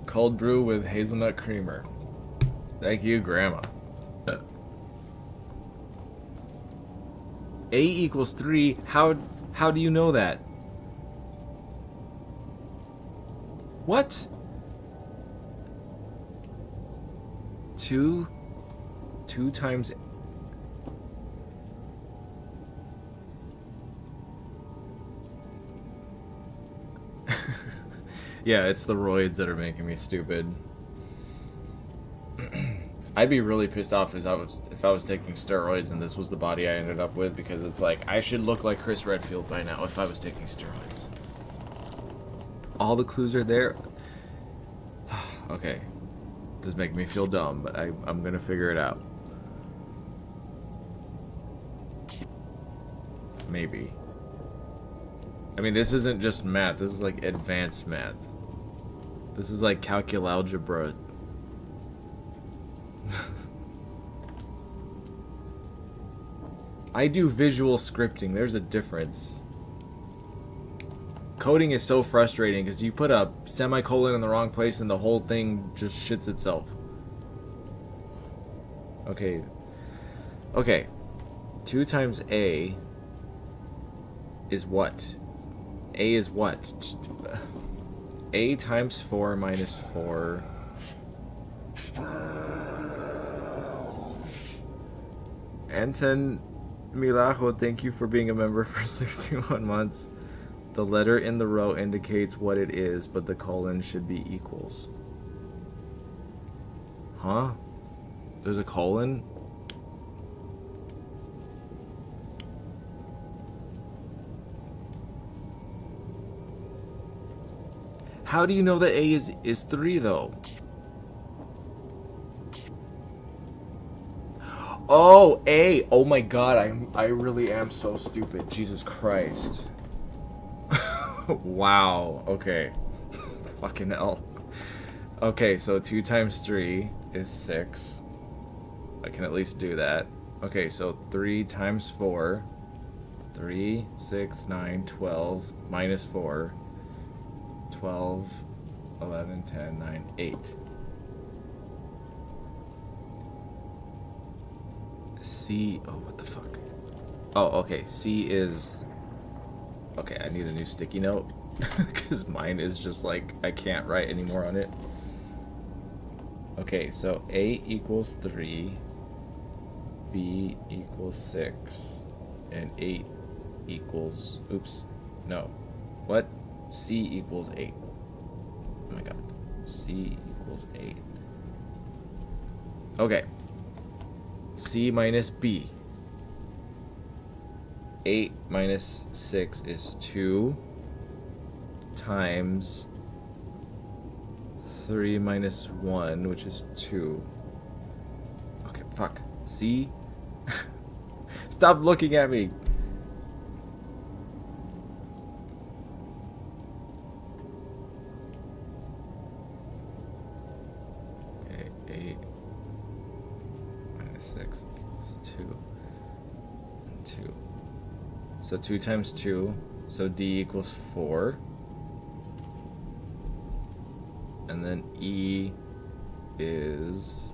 Cold brew with hazelnut creamer. Thank you, Grandma. A equals 3. How do you know that? What? 2 times... Yeah, it's the roids that are making me stupid. I'd be really pissed off if I was taking steroids and this was the body I ended up with, because it's like, I should look like Chris Redfield by now if I was taking steroids. All the clues are there. Okay. This is making me feel dumb, but I'm gonna figure it out. Maybe. I mean, this isn't just math. This is like advanced math. This is like algebra. I do visual scripting. There's a difference. Coding is so frustrating because you put a semicolon in the wrong place and the whole thing just shits itself. Okay. Okay. 2 times A is what? A is what? A times 4 minus 4. Anton Milajo, thank you for being a member for 61 months. The letter in the row indicates what it is, but the colon should be equals. Huh? There's a colon? How do you know that A is 3 though? Oh, A. Oh my god, I really am so stupid. Jesus Christ. Wow. Okay. Fucking hell. Okay, so 2 times 3 is 6. I can at least do that. Okay, so 3 times 4. 3, 6, 9, 12, minus 4. 12, 11, 10, 9, 8. C, oh, what the fuck? Oh, okay, C is... Okay, I need a new sticky note, because mine is just like, I can't write anymore on it. Okay, so A equals 3, B equals 6, and 8 equals, oops, no, what? C equals 8. Oh my god. C equals 8. Okay. C minus B. 8 minus 6 is 2 times 3 minus 1, which is 2. Okay, fuck. C? Stop looking at me! Okay, 8 minus 6 equals 2. And 2. So 2 times 2, so D equals 4. And then E is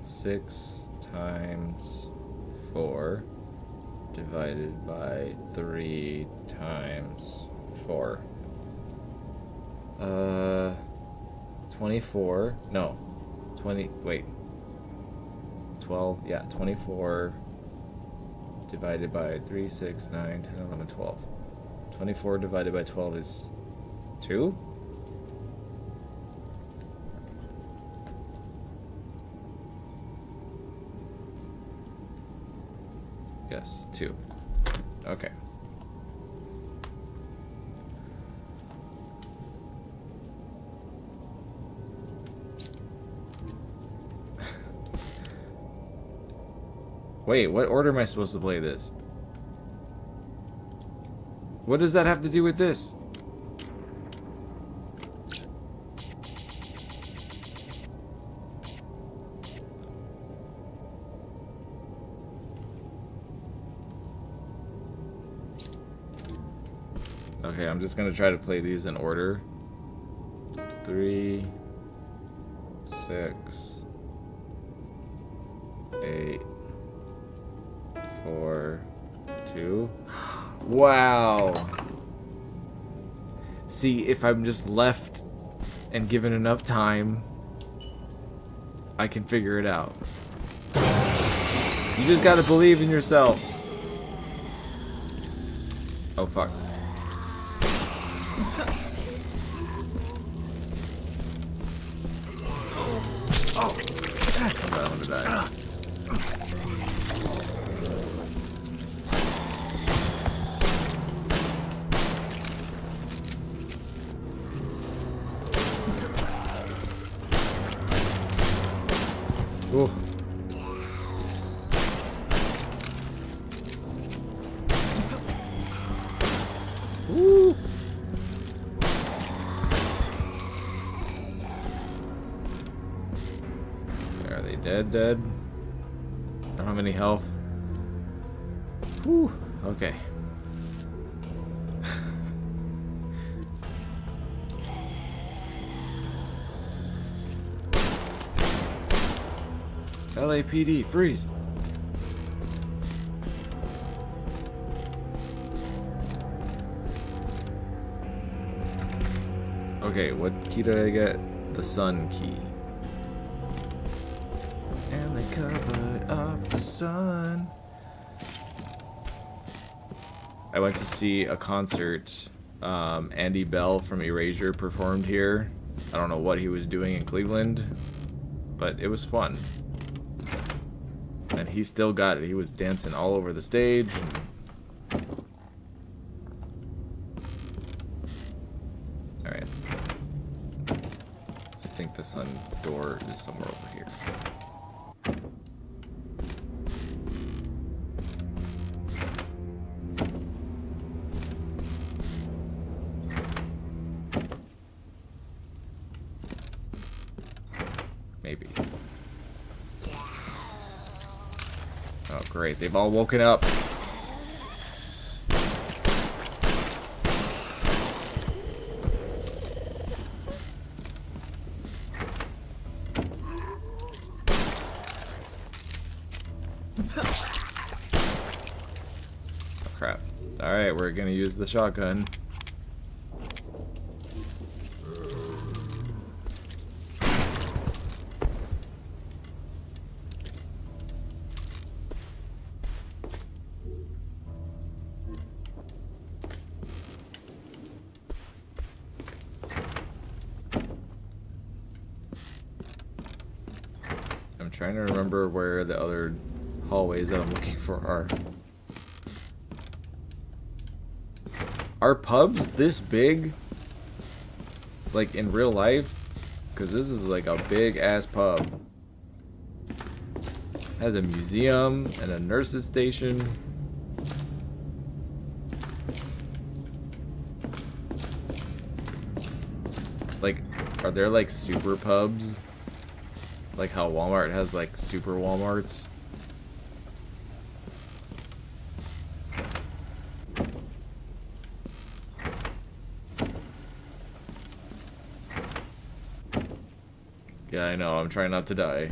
6 times 4 divided by 3 times 4. 24, no, 20, wait, 12, yeah, 24 divided by 3, 6, 9, 10, 11, 12. 24 divided by 12 is 2? Yes, 2. Okay. Wait, what order am I supposed to play this? What does that have to do with this? Okay, I'm just gonna try to play these in order. 3, 6, 8, 4, 2. Wow. See, if I'm just left and given enough time, I can figure it out. You just gotta believe in yourself. Oh, fuck. Oh! I'm gonna die. Oh. they dead? Dead? I don't have any health. Whew. Okay. LAPD, freeze. Okay, what key did I get? The sun key. And they covered up the sun. I went to see a concert. Andy Bell from Erasure performed here. I don't know what he was doing in Cleveland, but it was fun. And he still got it. He was dancing all over the stage. Alright. I think the sun door is somewhere over here. Maybe. Oh, great. They've all woken up. Oh, crap. Alright, we're gonna use the shotgun. I'm trying to remember where the other hallways that I'm looking for are. Are pubs this big? Like in real life? Because this is like a big ass pub. Has a museum and a nurse's station. Like, are there like super pubs? Like how Walmart has like super Walmarts. Yeah, I know. I'm trying not to die.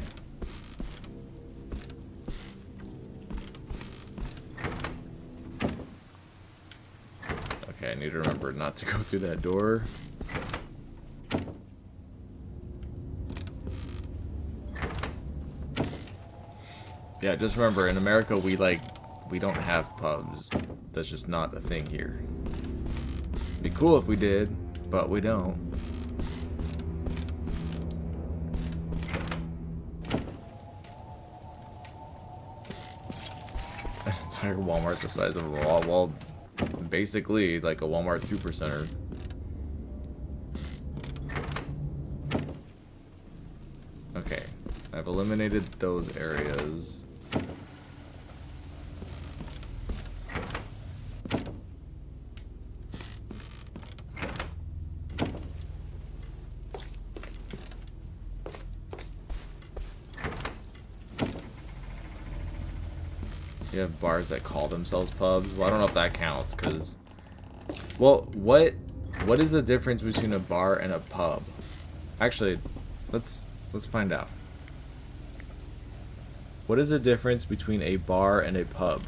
Okay, I need to remember not to go through that door. Yeah, just remember, in America, we don't have pubs. That's just not a thing here. It'd be cool if we did, but we don't. An entire Walmart the size of a wall. Well, basically, like a Walmart Supercenter. Okay, I've eliminated those areas. You have bars that call themselves pubs. Well, I don't know if that counts, because... Well, what is the difference between a bar and a pub? Actually, let's find out. What is the difference between a bar and a pub?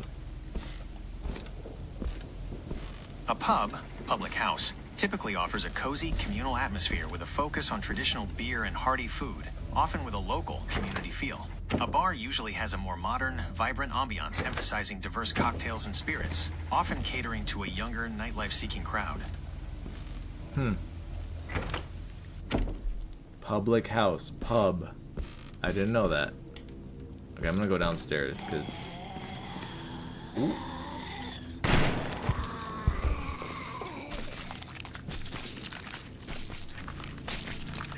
A pub, public house, typically offers a cozy, communal atmosphere with a focus on traditional beer and hearty food, often with a local community feel. A bar usually has a more modern, vibrant ambiance emphasizing diverse cocktails and spirits, often catering to a younger, nightlife-seeking crowd. Public house, pub. I didn't know that. Okay, I'm gonna go downstairs, because... Ooh.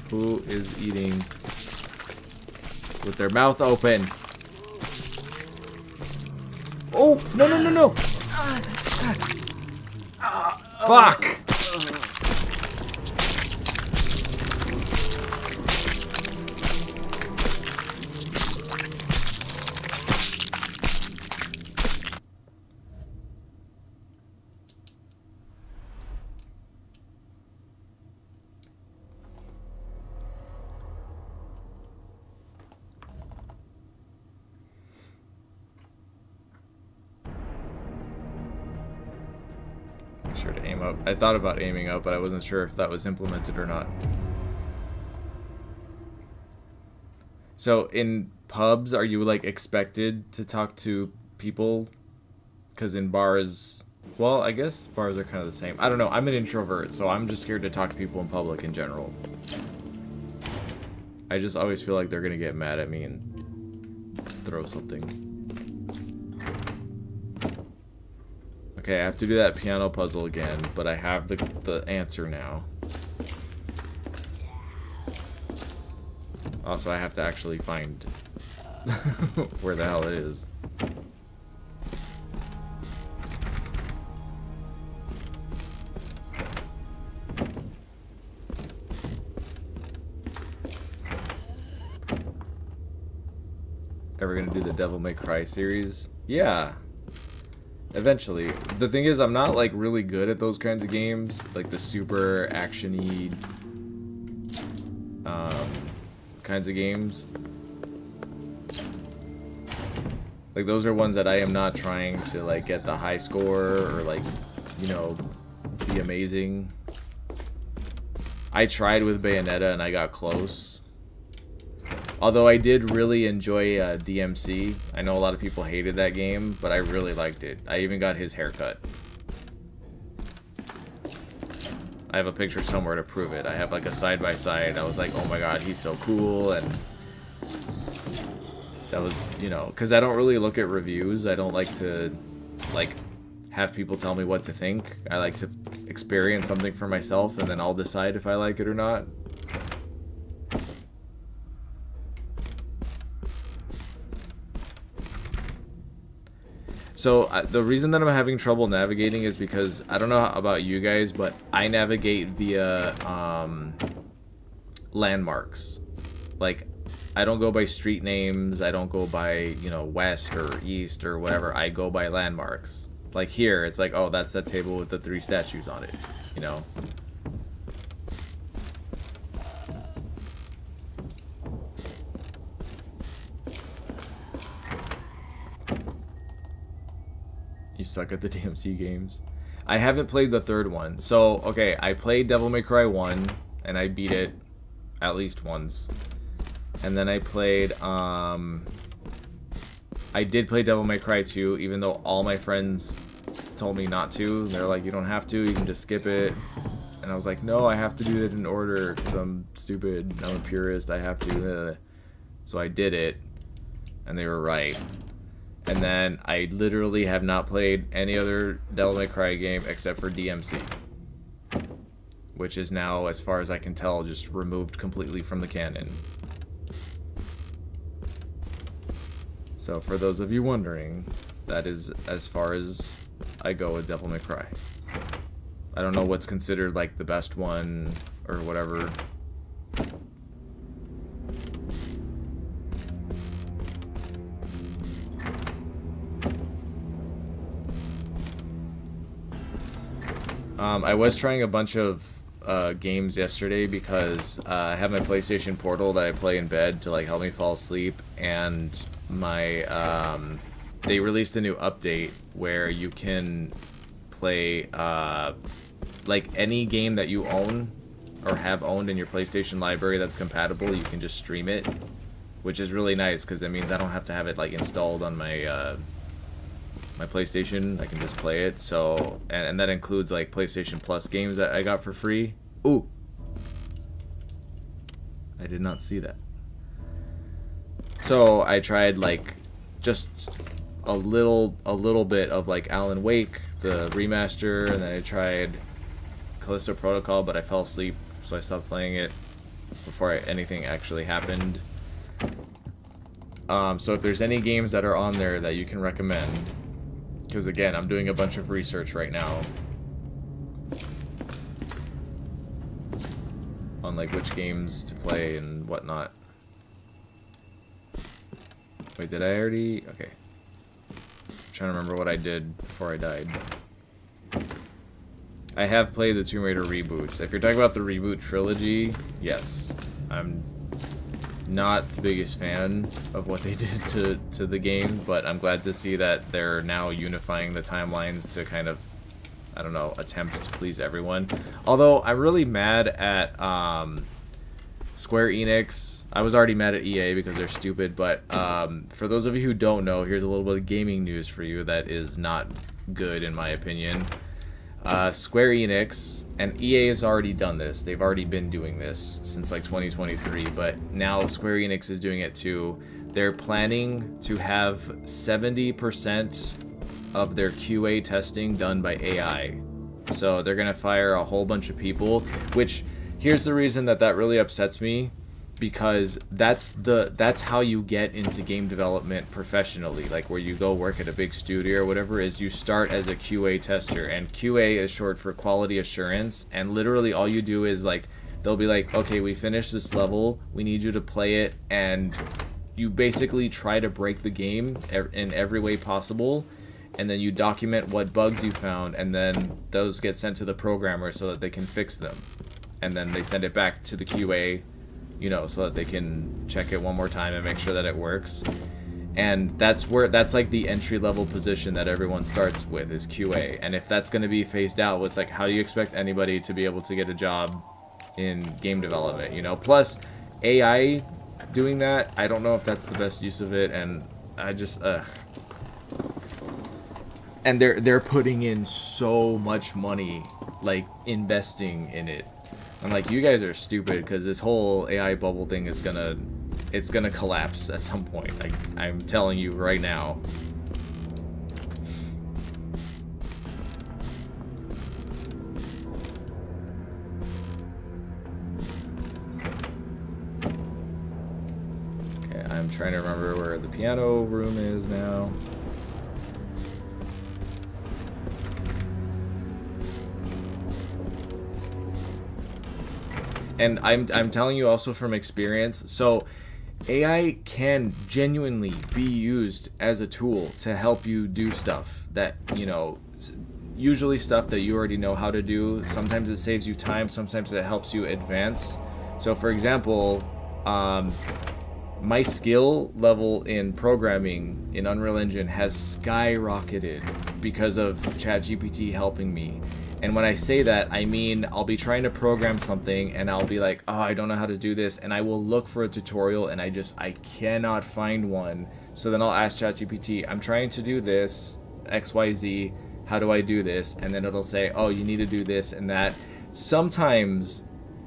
Who is eating with their mouth open? Oh, no, no, no, no! Fuck! sure to aim up. I thought about aiming up, but I wasn't sure if that was implemented or not. So in pubs, are you like expected to talk to people? Because in bars, well, I guess bars are kind of the same. I don't know. I'm an introvert, so I'm just scared to talk to people in public in general. I just always feel like they're gonna get mad at me and throw something. Okay, I have to do that piano puzzle again, but I have the answer now. Also, I have to actually find where the hell it is. Ever gonna do the Devil May Cry series? Yeah. Eventually. The thing is, I'm not like really good at those kinds of games, like the super action-y kinds of games. Like those are ones that I am not trying to like get the high score or like, you know, be amazing. I tried with Bayonetta and I got close. Although I did really enjoy DMC. I know a lot of people hated that game, but I really liked it. I even got his haircut. I have a picture somewhere to prove it. I have like a side-by-side. I was like, oh my god, he's so cool. And that was, you know, because I don't really look at reviews. I don't like to, like, have people tell me what to think. I like to experience something for myself, and then I'll decide if I like it or not. So the reason that I'm having trouble navigating is because I don't know about you guys, but I navigate via landmarks. Like, I don't go by street names. I don't go by, you know, west or east or whatever. I go by landmarks. Like here, it's like, oh, that's that table with the 3 statues on it, you know. You suck at the DMC games. I haven't played the 3rd one. So, okay, I played Devil May Cry 1, and I beat it at least once. And then I played, I did play Devil May Cry 2, even though all my friends told me not to. They're like, you don't have to, you can just skip it. And I was like, no, I have to do it in order, because I'm stupid, I'm a purist, I have to. So I did it, and they were right. And then I literally have not played any other Devil May Cry game except for DMC. Which is now, as far as I can tell, just removed completely from the canon. So for those of you wondering, that is as far as I go with Devil May Cry. I don't know what's considered like the best one or whatever. I was trying a bunch of games yesterday because I have my PlayStation Portal that I play in bed to like help me fall asleep, and my they released a new update where you can play like any game that you own or have owned in your PlayStation library that's compatible. You can just stream it, which is really nice because it means I don't have to have it like installed on my my PlayStation. I can just play it. So and that includes like PlayStation Plus games that I got for free. Ooh, I did not see that. So I tried like just a little bit of like Alan Wake, the remaster, and then I tried Callisto Protocol, but I fell asleep, so I stopped playing it before anything actually happened. So if there's any games that are on there that you can recommend, because again, I'm doing a bunch of research right now on like which games to play and whatnot. Wait, did I already? Okay. I'm trying to remember what I did before I died. I have played the Tomb Raider reboots. If you're talking about the reboot trilogy, yes. I'm not the biggest fan of what they did to the game, but I'm glad to see that they're now unifying the timelines to kind of I don't know, attempt to please everyone. Although I'm really mad at Square Enix. I was already mad at EA because they're stupid, but for those of you who don't know, here's a little bit of gaming news for you that is not good in my opinion. Square Enix and EA has already done this. They've already been doing this since like 2023, but now Square Enix is doing it too. They're planning to have 70% of their QA testing done by AI. So they're gonna fire a whole bunch of people, which here's the reason that really upsets me, because that's how you get into game development professionally, like where you go work at a big studio or whatever, is you start as a QA tester, and QA is short for quality assurance, and literally all you do is like they'll be like, okay, we finished this level, we need you to play it, and you basically try to break the game in every way possible, and then you document what bugs you found, and then those get sent to the programmer so that they can fix them, and then they send it back to the QA, you know, so that they can check it one more time and make sure that it works. And that's like the entry level position that everyone starts with, is QA. And if that's going to be phased out, it's like, how do you expect anybody to be able to get a job in game development, you know? Plus AI doing that, I don't know if that's the best use of it, and I just and they're putting in so much money, like investing in it. I'm like, you guys are stupid, because this whole AI bubble thing is it's gonna collapse at some point. Like, I'm telling you right now. Okay, I'm trying to remember where the piano room is now. And I'm telling you also from experience, so AI can genuinely be used as a tool to help you do stuff that, you know, usually stuff that you already know how to do. Sometimes it saves you time, sometimes it helps you advance. So for example, my skill level in programming in Unreal Engine has skyrocketed because of ChatGPT helping me. And when I say that, I mean I'll be trying to program something and I'll be like, oh, I don't know how to do this, and I will look for a tutorial and I cannot find one. So then I'll ask ChatGPT, I'm trying to do this, XYZ, how do I do this? And then it'll say, oh, you need to do this and that. Sometimes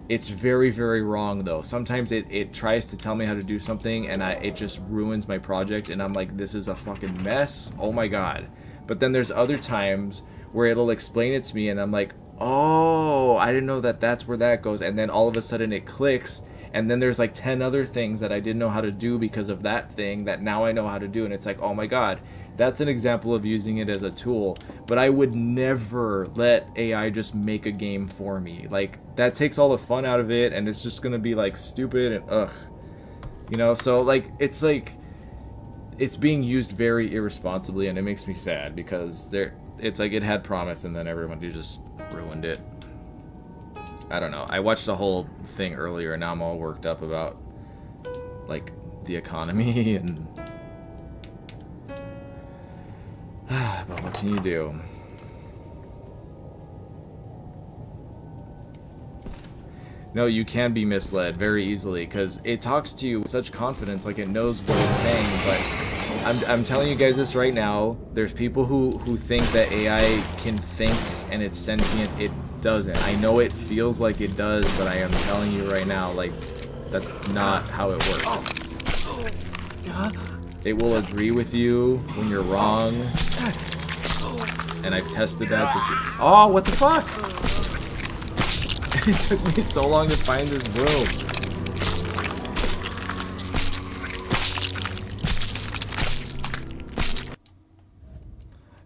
it's very, very wrong though. Sometimes it tries to tell me how to do something and it just ruins my project, and I'm like, this is a fucking mess, oh my god. But then there's other times where it'll explain it to me and I'm like, oh, I didn't know that that's where that goes, and then all of a sudden it clicks, and then there's like 10 other things that I didn't know how to do because of that thing that now I know how to do, and it's like, oh my god, that's an example of using it as a tool. But I would never let AI just make a game for me. Like, that takes all the fun out of it, and it's just gonna be like stupid and ugh, you know. So like it's being used very irresponsibly, and it makes me sad because it's like it had promise and then everyone just ruined it. I don't know. I watched the whole thing earlier and now I'm all worked up about like the economy and but what can you do? No, you can be misled very easily because it talks to you with such confidence, like it knows what it's saying. But I'm telling you guys this right now, there's people who think that AI can think and it's sentient. It doesn't. I know it feels like it does, but I am telling you right now, like, that's not how it works. It will agree with you when you're wrong, and I've tested that to see. Oh, what the fuck? It took me so long to find this room.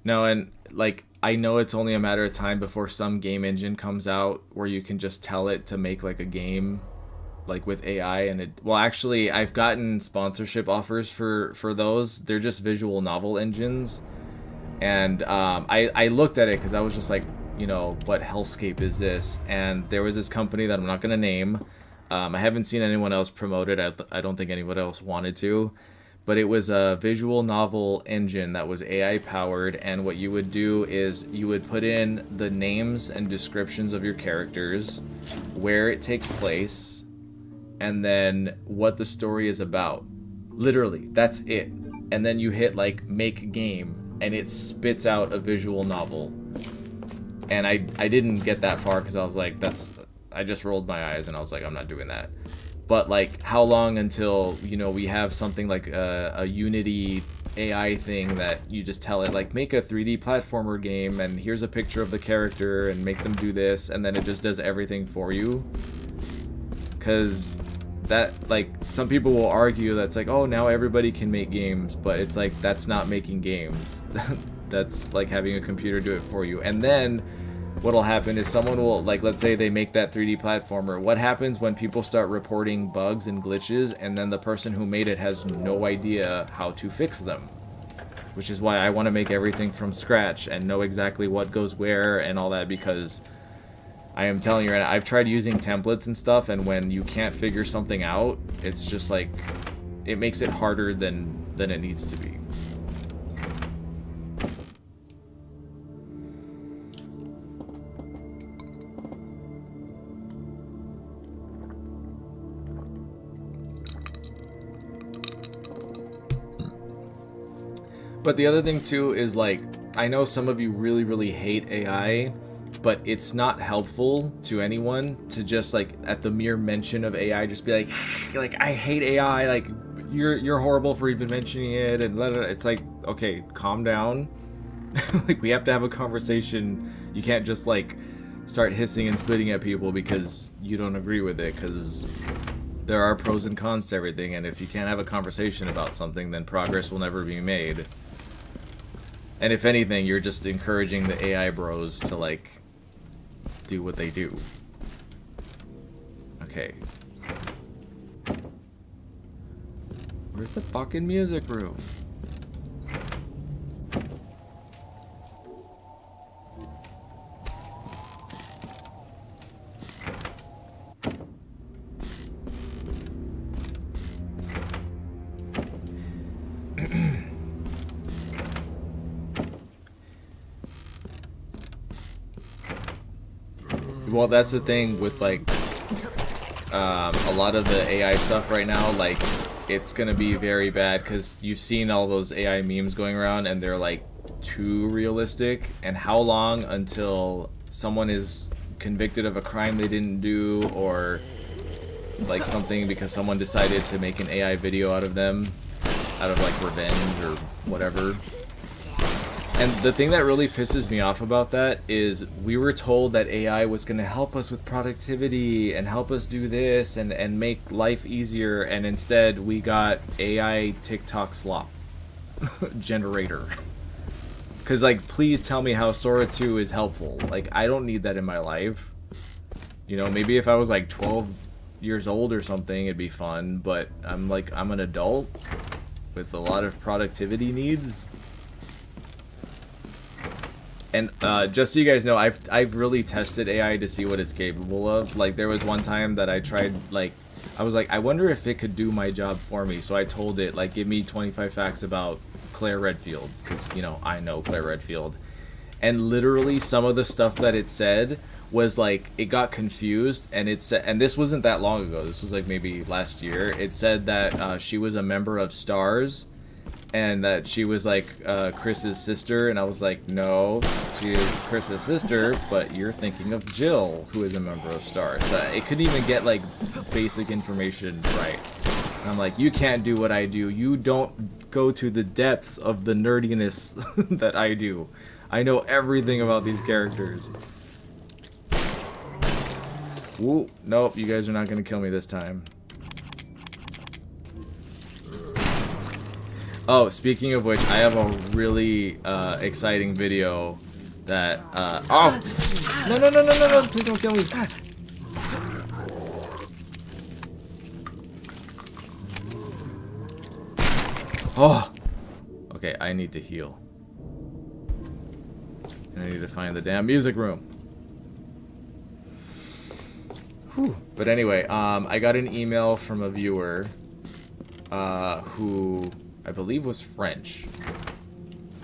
No, and like, I know it's only a matter of time before some game engine comes out where you can just tell it to make like a game like with AI, and it, well, actually I've gotten sponsorship offers for those. They're just visual novel engines, and I looked at it because I was just like, you know, what hellscape is this? And there was this company that I'm not gonna name. I haven't seen anyone else promote it. I don't think anyone else wanted to, but it was a visual novel engine that was AI powered, and what you would do is you would put in the names and descriptions of your characters, where it takes place, and then what the story is about. Literally, that's it. And then you hit like make game, and it spits out a visual novel. And I didn't get that far because I was like, I just rolled my eyes and I was like, I'm not doing that. But like, how long until, you know, we have something like a Unity AI thing that you just tell it like, make a 3D platformer game and here's a picture of the character and make them do this, and then it just does everything for you? Because that, like, some people will argue that's like, oh, now everybody can make games, but it's like, that's not making games. That's like having a computer do it for you. And then what'll happen is someone will, like, let's say they make that 3D platformer. What happens when people start reporting bugs and glitches, and then the person who made it has no idea how to fix them? Which is why I want to make everything from scratch and know exactly what goes where and all that, because I am telling you right now, I've tried using templates and stuff, and when you can't figure something out, it's just like, it makes it harder than it needs to be. But the other thing too is, like, I know some of you really, really hate AI, but it's not helpful to anyone to just, like, at the mere mention of AI, just be like I hate AI, like, you're horrible for even mentioning it, and it's like, okay, calm down. Like, we have to have a conversation. You can't just, like, start hissing and spitting at people because you don't agree with it, because there are pros and cons to everything, and if you can't have a conversation about something, then progress will never be made. And if anything, you're just encouraging the AI bros to, like, do what they do. Okay. Where's the fucking music room? Well, that's the thing with, like, a lot of the AI stuff right now. Like, it's gonna be very bad because you've seen all those AI memes going around, and they're, like, too realistic. And how long until someone is convicted of a crime they didn't do, or, like, something because someone decided to make an AI video out of them, out of, like, revenge or whatever? And the thing that really pisses me off about that is we were told that AI was going to help us with productivity and help us do this and make life easier, and instead we got AI TikTok slop generator. Because, like, please tell me how Sora 2 is helpful. Like, I don't need that in my life. You know, maybe if I was, like, 12 years old or something, it'd be fun, but I'm an adult with a lot of productivity needs. And just so you guys know, I've really tested AI to see what it's capable of. Like, there was one time that I tried, like, I was like, I wonder if it could do my job for me. So I told it, like, give me 25 facts about Claire Redfield, because, you know, I know Claire Redfield. And literally some of the stuff that it said was, like, it got confused, and it said, and this wasn't that long ago, this was, like, maybe last year. It said that she was a member of STARS, and that she was, like, Chris's sister, and I was like, no, she is Chris's sister, but you're thinking of Jill, who is a member of STARS. It couldn't even get, like, basic information right. And I'm like, you can't do what I do. You don't go to the depths of the nerdiness that I do. I know everything about these characters. Ooh, nope, you guys are not gonna kill me this time. Oh, speaking of which, I have a really exciting video that oh, no, please don't kill me. Oh, okay, I need to heal, and I need to find the damn music room. Whew. But anyway, I got an email from a viewer who I believe was French.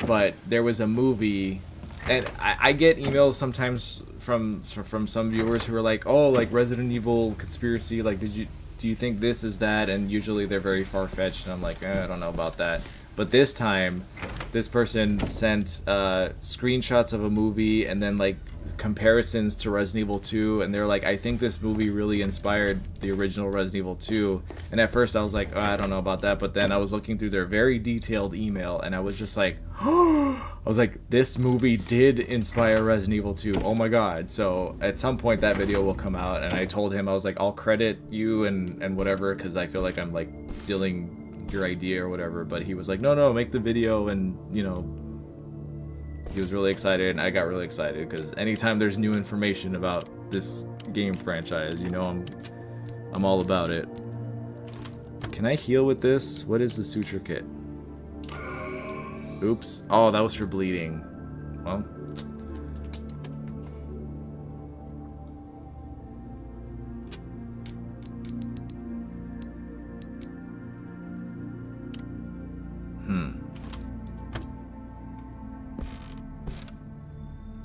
But there was a movie, and I get emails sometimes from some viewers who are like, oh, like Resident Evil conspiracy, like do you think this is that? And usually they're very far-fetched, and I'm like, I don't know about that. But this time, this person sent screenshots of a movie and then like comparisons to Resident Evil 2, and they're like, I think this movie really inspired the original Resident Evil 2. And at first I was like, oh, I don't know about that, but then I was looking through their very detailed email, and I was just like, I was like, this movie did inspire Resident Evil 2. Oh my god. So at some point that video will come out, and I told him, I was like, I'll credit you and whatever, because I feel like I'm like stealing your idea or whatever. But he was like, no, make the video. And you know, he was really excited, and I got really excited, because anytime there's new information about this game franchise, you know, I'm all about it. Can I heal with this? What is the suture kit? Oops. Oh, that was for bleeding. Well,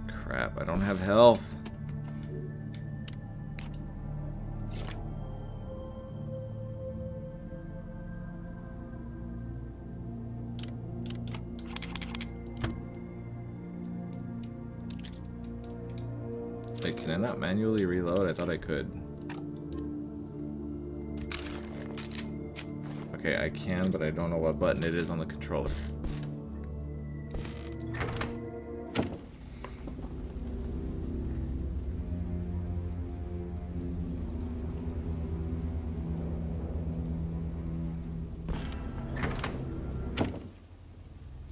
crap, I don't have health. Wait, can I not manually reload? I thought I could. Okay, I can, but I don't know what button it is on the controller.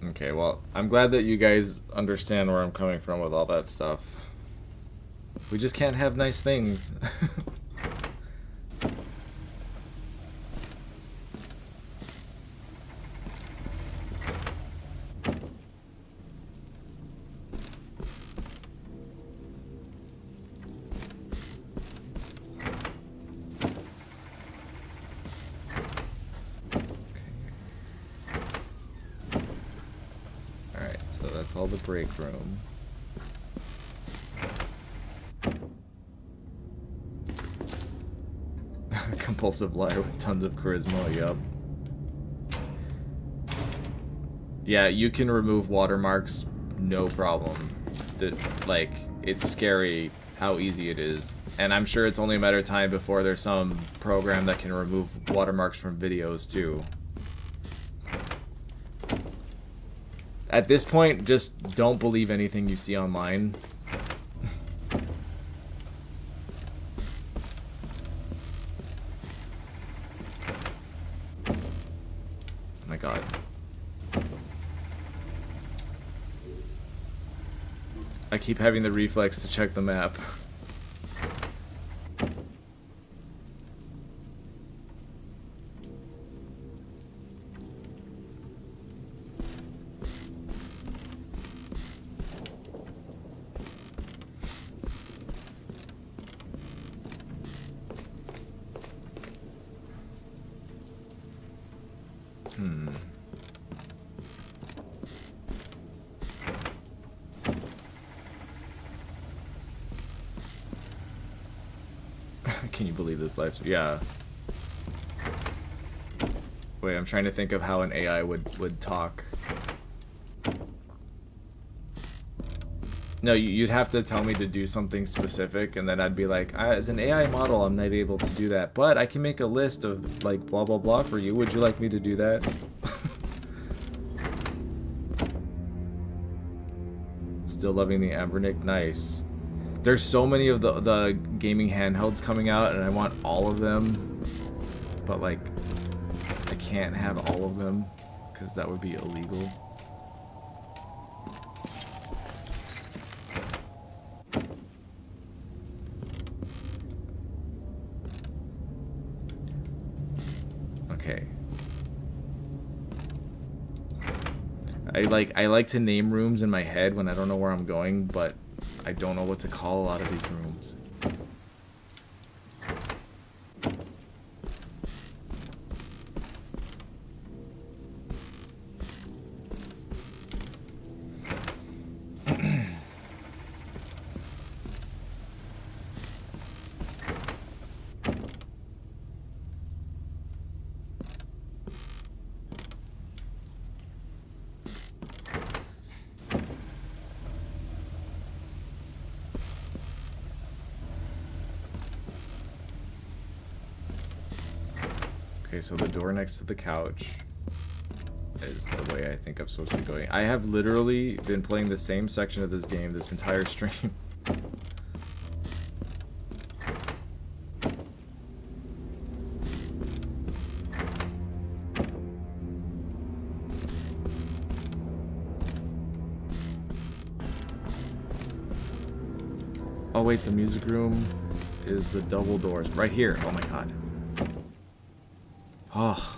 Okay, well, I'm glad that you guys understand where I'm coming from with all that stuff. We just can't have nice things. Alright, so that's all the break room. Compulsive liar with tons of charisma, yup. Yeah, you can remove watermarks, no problem. Like, it's scary how easy it is. And I'm sure it's only a matter of time before there's some program that can remove watermarks from videos, too. At this point, just don't believe anything you see online. Oh my god. I keep having the reflex to check the map. Can you believe this life? Yeah. Wait, I'm trying to think of how an AI would talk. No, you'd have to tell me to do something specific, and then I'd be like, as an AI model, I'm not able to do that, but I can make a list of, like, blah blah blah for you. Would you like me to do that? Still loving the Algebraic. Nice. There's so many of the gaming handhelds coming out, and I want all of them, but like, I can't have all of them because that would be illegal. Okay. I like to name rooms in my head when I don't know where I'm going, but I don't know what to call a lot of these rooms. Okay, so the door next to the couch is the way I think I'm supposed to be going. I have literally been playing the same section of this game this entire stream. Oh wait, the music room is the double doors. Right here. Oh my god. Oh.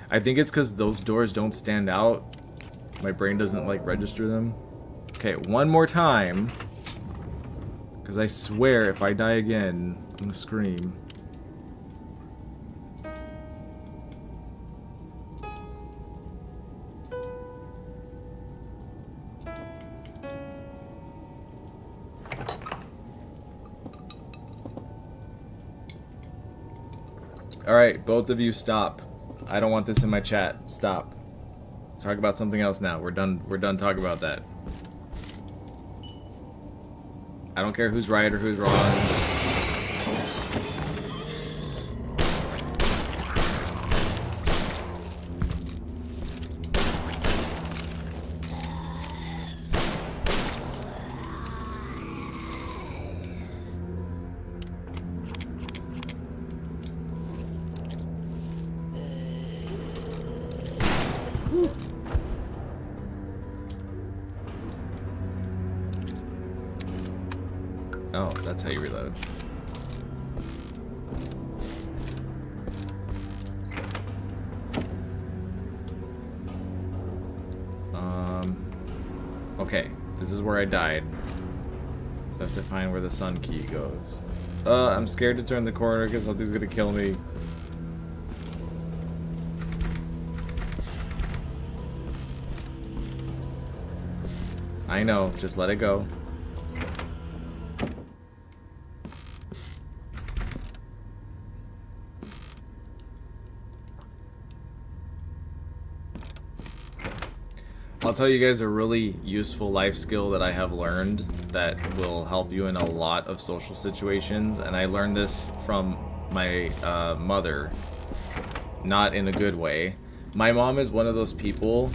I think it's because those doors don't stand out. My brain doesn't like register them. Okay, one more time. Because I swear if I die again, I'm gonna scream. Alright, both of you stop. I don't want this in my chat. Stop. Let's talk about something else now. We're done talking about that. I don't care who's right or who's wrong. Oh, that's how you reload. Okay, this is where I died. I have to find where the sun key goes. I'm scared to turn the corner because something's gonna kill me. I know, just let it go. I'll tell you guys a really useful life skill that I have learned that will help you in a lot of social situations, and I learned this from my mother, not in a good way. My mom is one of those people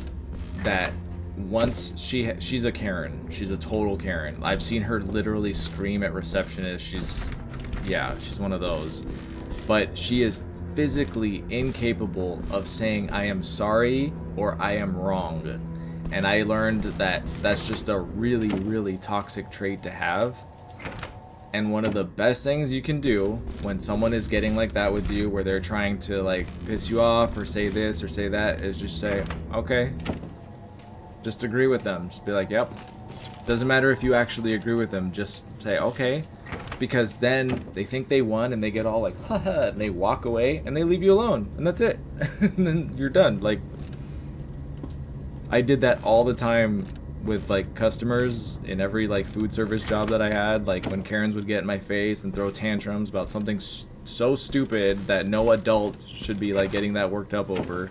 that once she's a Karen. She's a total Karen. I've seen her literally scream at receptionists. She's one of those. But she is physically incapable of saying I am sorry or I am wrong. And I learned that that's just a really, really toxic trait to have. And one of the best things you can do when someone is getting like that with you, where they're trying to like piss you off or say this or say that, is just say, okay. Just agree with them. Just be like, yep. Doesn't matter if you actually agree with them. Just say, okay. Because then they think they won and they get all like, haha, and they walk away and they leave you alone. And that's it. And then you're done. Like, I did that all the time with like customers in every like food service job that I had. Like when Karens would get in my face and throw tantrums about something so stupid that no adult should be like getting that worked up over,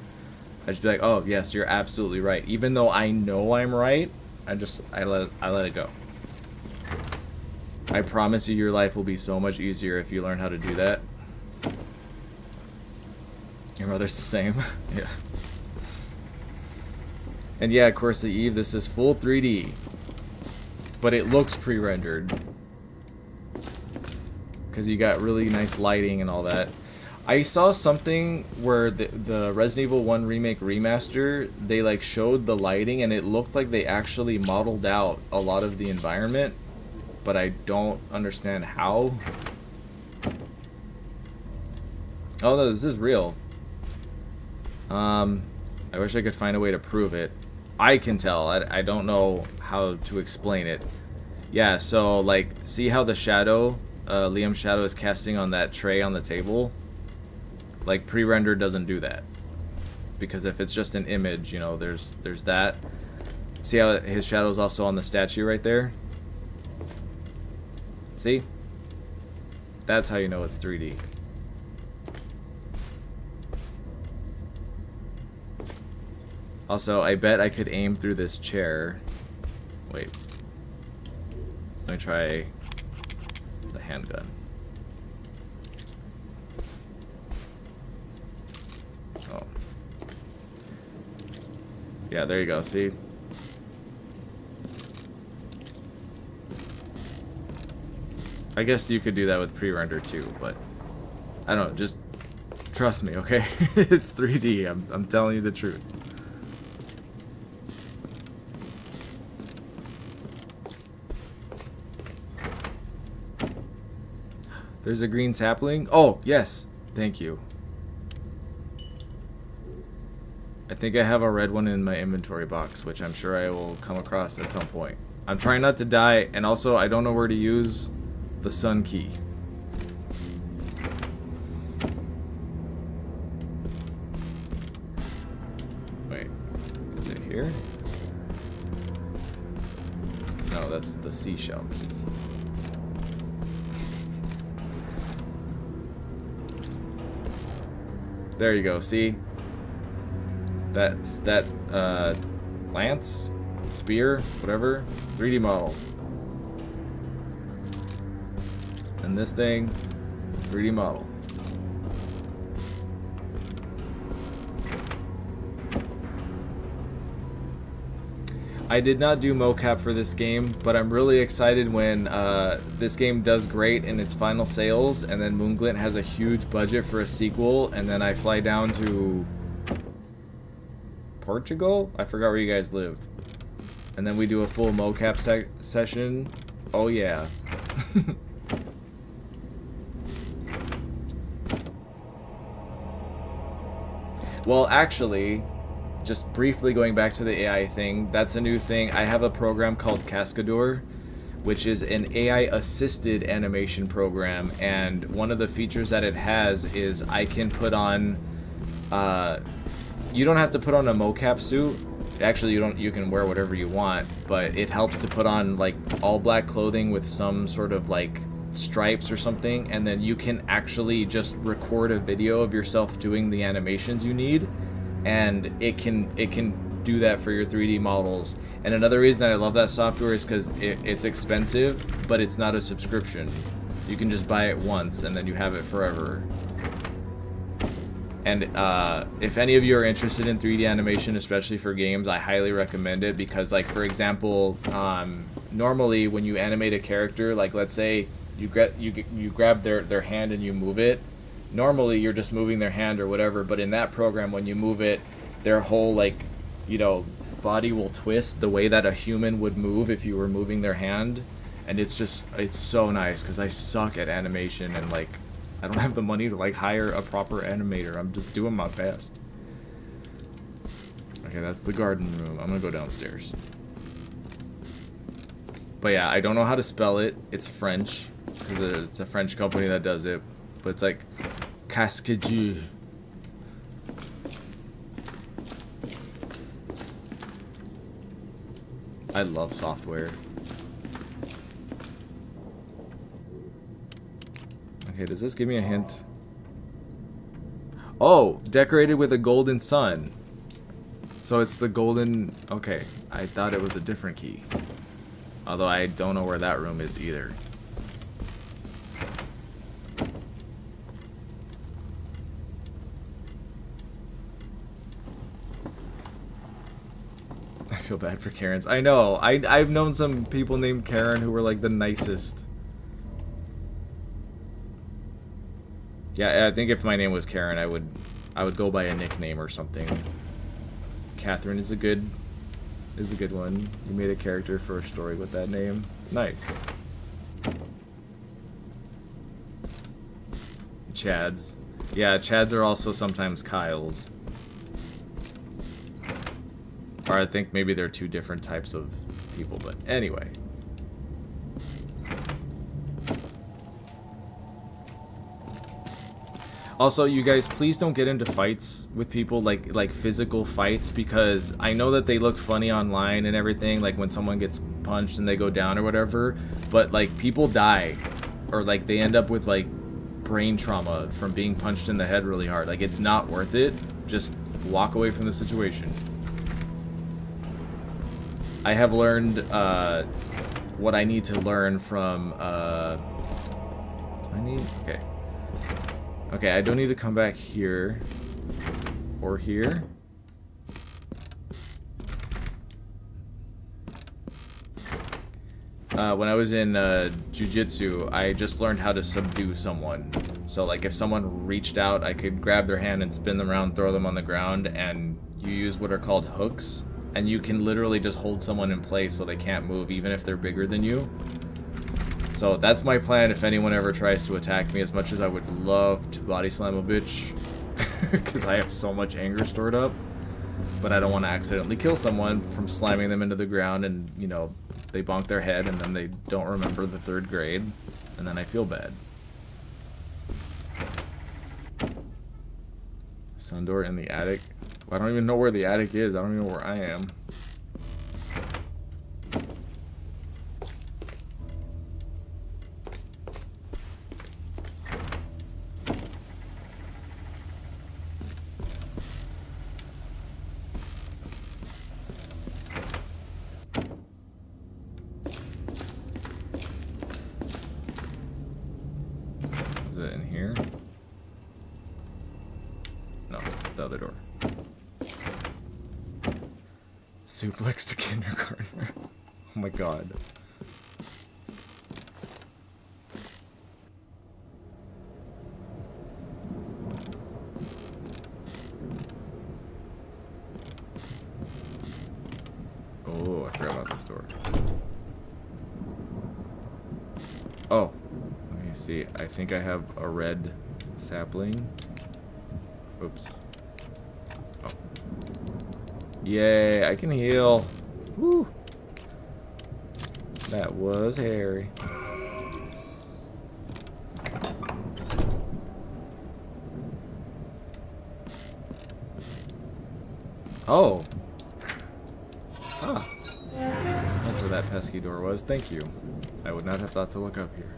I'd just be like, oh yes, you're absolutely right. Even though I know I'm right, I let it go. I promise you your life will be so much easier if you learn how to do that. Your mother's the same. Yeah. And yeah, of course, the Eve, this is full 3D. But it looks pre-rendered. Because you got really nice lighting and all that. I saw something where the Resident Evil 1 Remake Remaster, they like showed the lighting and it looked like they actually modeled out a lot of the environment. But I don't understand how. Oh no, this is real. I wish I could find a way to prove it. I can tell. I don't know how to explain it. Yeah, so like, see how the shadow, Liam's shadow is casting on that tray on the table? Like, pre-render doesn't do that. Because if it's just an image, you know, there's that. See how his shadow is also on the statue right there? See? That's how you know it's 3D. Also, I bet I could aim through this chair. Wait. Let me try the handgun. Yeah, there you go. See? I guess you could do that with pre-render too, but I don't know. Just trust me, okay? It's 3D. I'm telling you the truth. There's a green sapling. Oh, yes. Thank you. I think I have a red one in my inventory box, which I'm sure I will come across at some point. I'm trying not to die, and also I don't know where to use the sun key. Wait, is it here? No, that's the seashell key. There you go, see? That's that lance, spear, whatever, 3D model. And this thing, 3D model. I did not do mocap for this game, but I'm really excited when this game does great in its final sales, and then Moonglint has a huge budget for a sequel, and then I fly down to Portugal? I forgot where you guys lived. And then we do a full mocap session. Oh yeah. Well, actually, just briefly going back to the AI thing, that's a new thing. I have a program called Cascador, which is an AI-assisted animation program, and one of the features that it has is I can put on, you don't have to put on a mocap suit. Actually, you can wear whatever you want, but it helps to put on like all black clothing with some sort of like stripes or something, and then you can actually just record a video of yourself doing the animations you need, and it can do that for your 3D models. And another reason that I love that software is because it's expensive, but it's not a subscription. You can just buy it once and then you have it forever. And if any of you are interested in 3D animation, especially for games, I highly recommend it, because like, for example, normally when you animate a character, like let's say you grab their hand and you move it, normally you're just moving their hand or whatever, but in that program, when you move it, their whole like, you know, body will twist the way that a human would move if you were moving their hand. And it's so nice, because I suck at animation, and like I don't have the money to like hire a proper animator. I'm just doing my best. Okay, that's the garden room. I'm gonna go downstairs. But yeah, I don't know how to spell it. It's French, because it's a French company that does it. But it's like Cascadeur. I love software. Okay, does this give me a hint? Oh, decorated with a golden sun. So it's the golden... Okay, I thought it was a different key. Although I don't know where that room is either. I feel bad for Karens. I know. I've known some people named Karen who were like the nicest. Yeah, I think if my name was Karen, I would go by a nickname or something. Catherine is a good one. You made a character for a story with that name. Nice. Chads. Yeah, Chads are also sometimes Kyles. Or I think maybe they're two different types of people, but anyway. Also, you guys, please don't get into fights with people, like physical fights, because I know that they look funny online and everything, like when someone gets punched and they go down or whatever, but like people die, or like they end up with like brain trauma from being punched in the head really hard. Like, it's not worth it. Just walk away from the situation. I have learned what I need to learn from Okay, I don't need to come back here or here. when I was in jiu-jitsu, I just learned how to subdue someone. So like if someone reached out, I could grab their hand and spin them around, throw them on the ground, and you use what are called hooks, and you can literally just hold someone in place so they can't move even if they're bigger than you. So that's my plan if anyone ever tries to attack me, as much as I would love to body slam a bitch because I have so much anger stored up. But I don't want to accidentally kill someone from slamming them into the ground and, you know, they bonk their head and then they don't remember the 3rd grade and then I feel bad. Sundoor in the attic. I don't even know where the attic is. I don't even know where I am. Is it in here? No, the other door. Suplex to kindergartner. Oh my god. Oh, I forgot about this door. Oh, let me see. I think I have a red sapling. Oops. Oh. Yay, I can heal. Woo. That was hairy. Oh. Ah. That's where that pesky door was. Thank you. I would not have thought to look up here.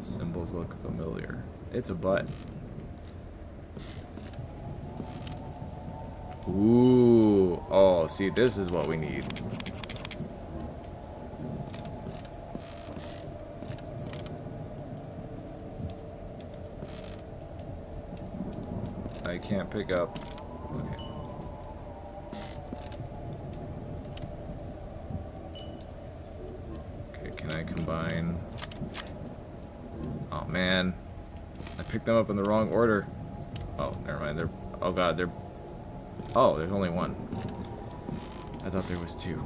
Symbols look familiar. It's a butt. Ooh. Oh, see, this is what we need. I can't pick up. Okay. Okay, can I combine? Oh man, I picked them up in the wrong order. Oh, never mind. They're. Oh god, they're. Oh, there's only one. I thought there was 2.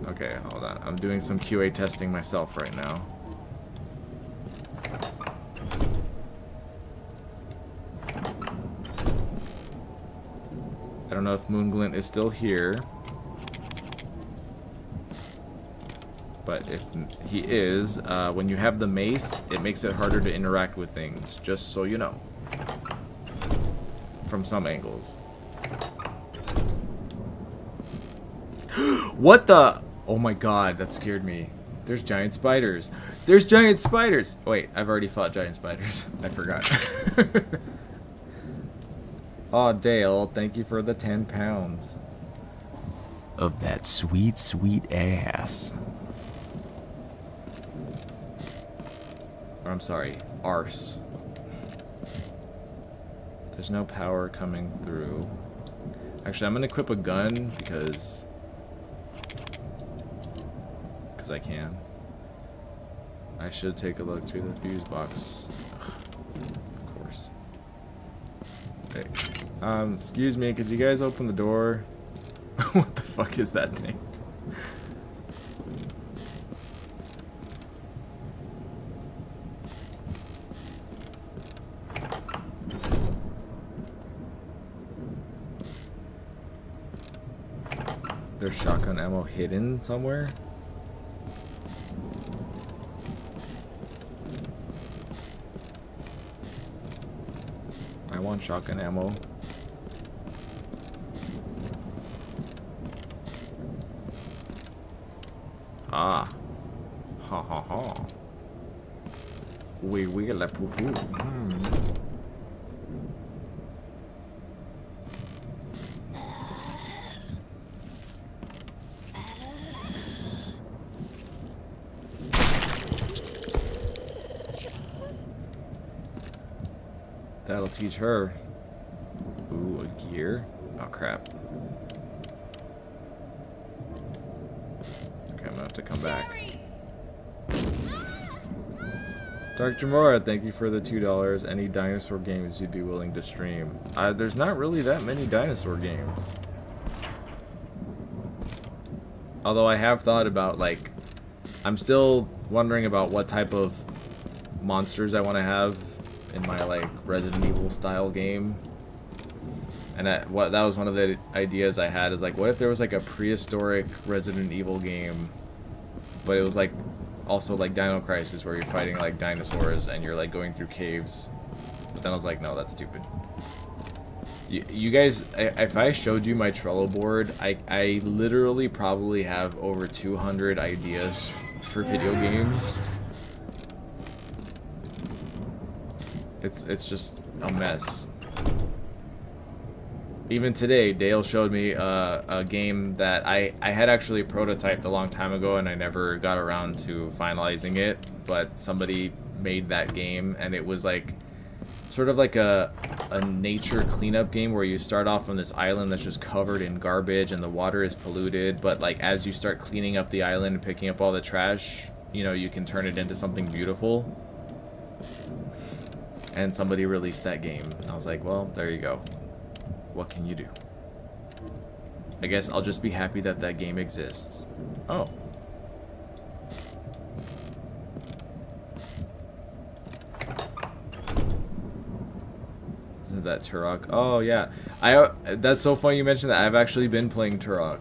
Okay, hold on. I'm doing some QA testing myself right now. I don't know if Moonglint is still here. But if he is, when you have the mace, it makes it harder to interact with things, just so you know. From some angles. What the? Oh my god, that scared me. There's giant spiders. There's giant spiders! Wait, I've already fought giant spiders. I forgot. Aw, Dale, thank you for the 10 pounds. Of that sweet, sweet ass. Or I'm sorry, arse. There's no power coming through. Actually, I'm gonna equip a gun because I can. I should take a look to the fuse box. Of course. Okay. Excuse me, could you guys open the door? What the fuck is that thing? There's shotgun ammo hidden somewhere? I want shotgun ammo. Ah. Ha ha ha. We la poo poo. That'll teach her. Ooh, a gear? Oh, crap. Okay, I'm gonna have to come back. Dark Jamora, thank you for the $2. Any dinosaur games you'd be willing to stream? There's not really that many dinosaur games. Although I have thought about, like, I'm still wondering about what type of monsters I want to have in my, like, Resident Evil style game. And that was one of the ideas I had, is like, what if there was like a prehistoric Resident Evil game, but it was like also like Dino Crisis, where you're fighting like dinosaurs and you're like going through caves. But then I was like, no, that's stupid. You guys, if I showed you my Trello board, I literally probably have over 200 ideas for video games. It's just a mess. Even today, Dale showed me a game that I had actually prototyped a long time ago, and I never got around to finalizing it, but somebody made that game, and it was like sort of like a nature cleanup game where you start off on this island that's just covered in garbage and the water is polluted, but like as you start cleaning up the island and picking up all the trash, you know, you can turn it into something beautiful. And somebody released that game. And I was like, well, there you go. What can you do? I guess I'll just be happy that that game exists. Oh. Isn't that Turok? Oh, yeah. That's so funny you mentioned that. I've actually been playing Turok.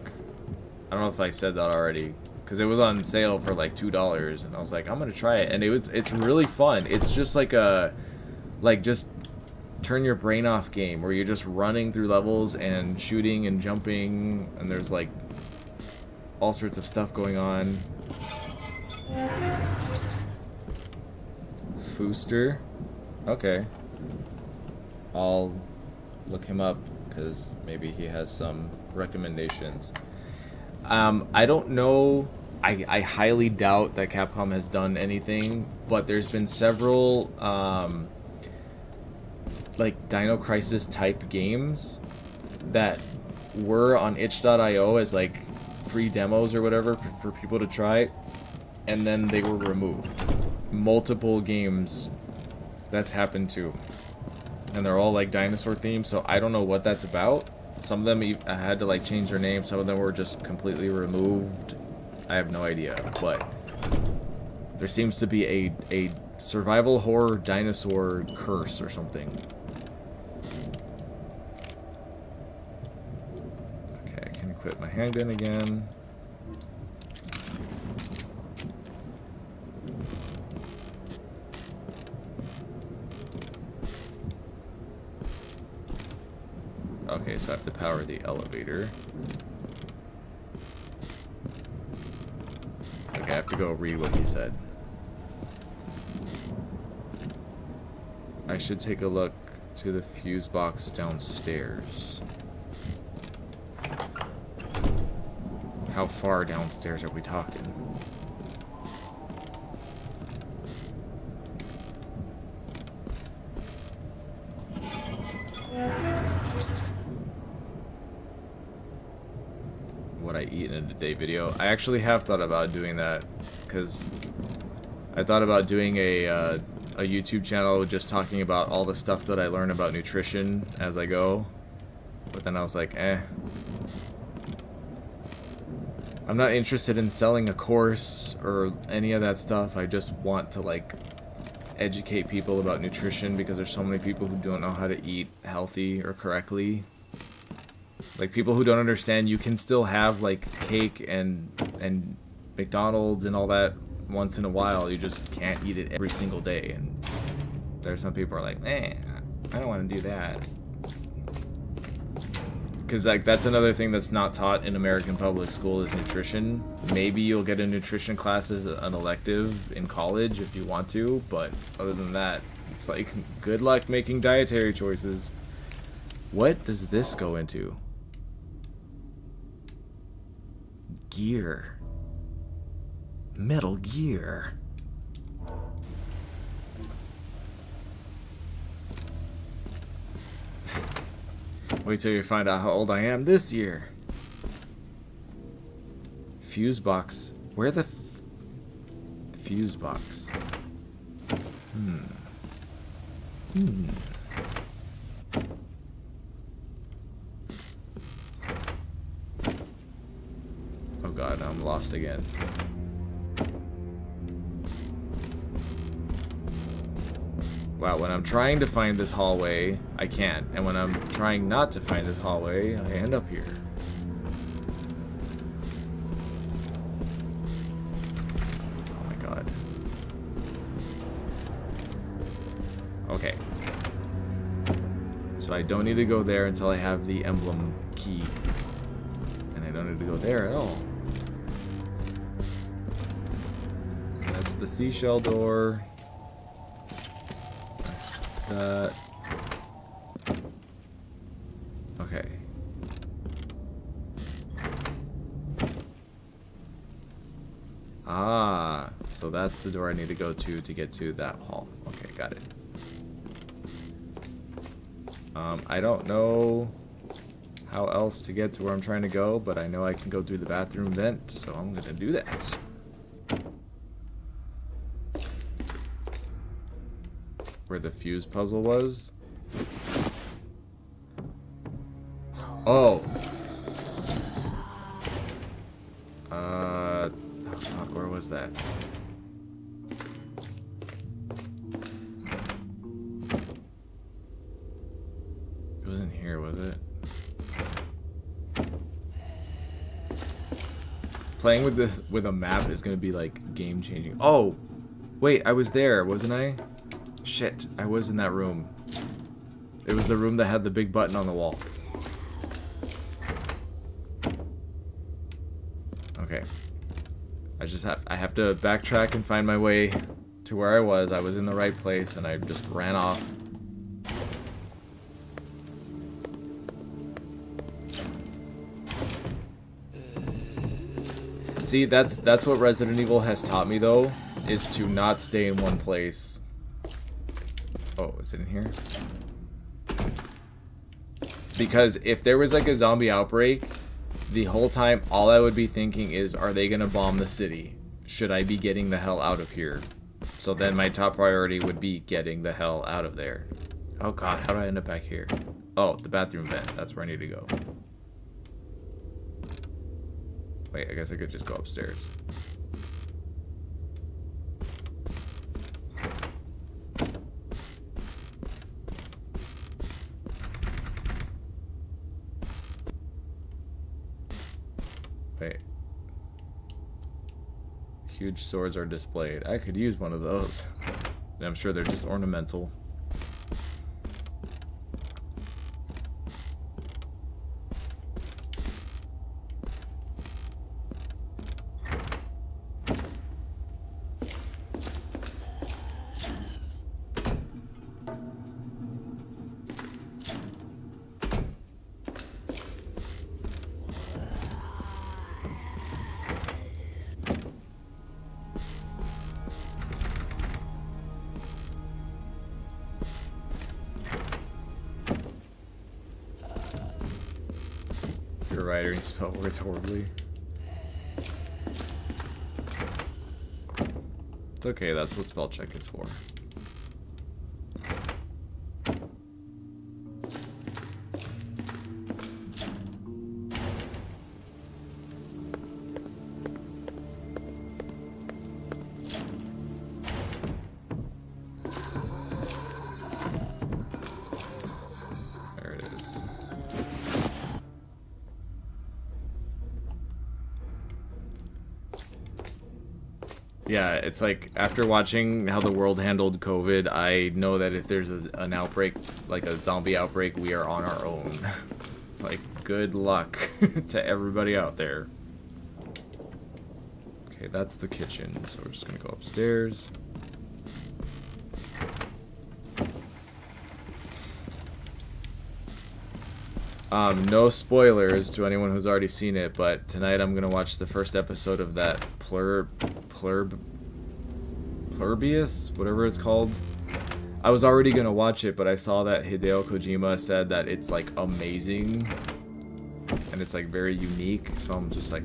I don't know if I said that already. Because it was on sale for like $2. And I was like, I'm going to try it. And it's really fun. It's just like a... just turn your brain off game where you're just running through levels and shooting and jumping, and there's like all sorts of stuff going on. Fooster, okay, I'll look him up because maybe he has some recommendations. I don't know, I highly doubt that Capcom has done anything, but there's been several like Dino Crisis type games that were on itch.io as like free demos or whatever for people to try, and then they were removed. Multiple games that's happened to, and they're all like dinosaur themed, so I don't know what that's about. Some of them I had to like change their name, some of them were just completely removed. I have no idea, but there seems to be a survival horror dinosaur curse or something. Equip my handgun again. Okay, so I have to power the elevator. Okay, I have to go read what he said. I should take a look to the fuse box downstairs. How far downstairs are we talking? What I eat in a day video. I actually have thought about doing that, because I thought about doing a YouTube channel just talking about all the stuff that I learn about nutrition as I go. But then I was like, I'm not interested in selling a course or any of that stuff. I just want to like educate people about nutrition, because there's so many people who don't know how to eat healthy or correctly. Like people who don't understand you can still have like cake and McDonald's and all that once in a while. You just can't eat it every single day. And there's some people who are like, I don't want to do that. Because like that's another thing that's not taught in American public school is nutrition. Maybe you'll get a nutrition class as an elective in college if you want to, but other than that, it's like good luck making dietary choices. What does this go into? Gear. Metal Gear. Wait till you find out how old I am this year. Fuse box. Where the fuse box? Oh god, I'm lost again. Wow, when I'm trying to find this hallway, I can't. And when I'm trying not to find this hallway, I end up here. Oh my god. Okay. So I don't need to go there until I have the emblem key. And I don't need to go there at all. That's the seashell door. That. Okay. Ah, so that's the door I need to go to get to that hall. Okay, got it. I don't know how else to get to where I'm trying to go, but I know I can go through the bathroom vent, so I'm gonna do that. Where the fuse puzzle was. Oh. Fuck, where was that? It wasn't here, was it? Playing with this with a map is gonna be like game changing. Oh, wait, I was there, wasn't I? Shit, I was in that room. It was the room that had the big button on the wall. Okay. I have to backtrack and find my way to where I was. I was in the right place and I just ran off. See, that's what Resident Evil has taught me though, is to not stay in one place. Oh, is it in here? Because if there was like a zombie outbreak, the whole time all I would be thinking is, are they gonna bomb the city? Should I be getting the hell out of here? So then my top priority would be getting the hell out of there. Oh god, how do I end up back here? Oh, the bathroom vent. That's where I need to go. Wait, I guess I could just go upstairs. Wait. Huge swords are displayed. I could use one of those. I'm sure they're just ornamental. You're right, or you spell words horribly. It's okay, that's what spell check is for. There it is. Yeah, it's like after watching how the world handled COVID, I know that if there's an outbreak, like a zombie outbreak, we are on our own. It's like, good luck to everybody out there. Okay, that's the kitchen, so we're just gonna go upstairs. No spoilers to anyone who's already seen it, but tonight I'm gonna watch the first episode of that Plurbius, whatever it's called. I was already gonna watch it, but I saw that Hideo Kojima said that it's like amazing and it's like very unique, so I'm just like,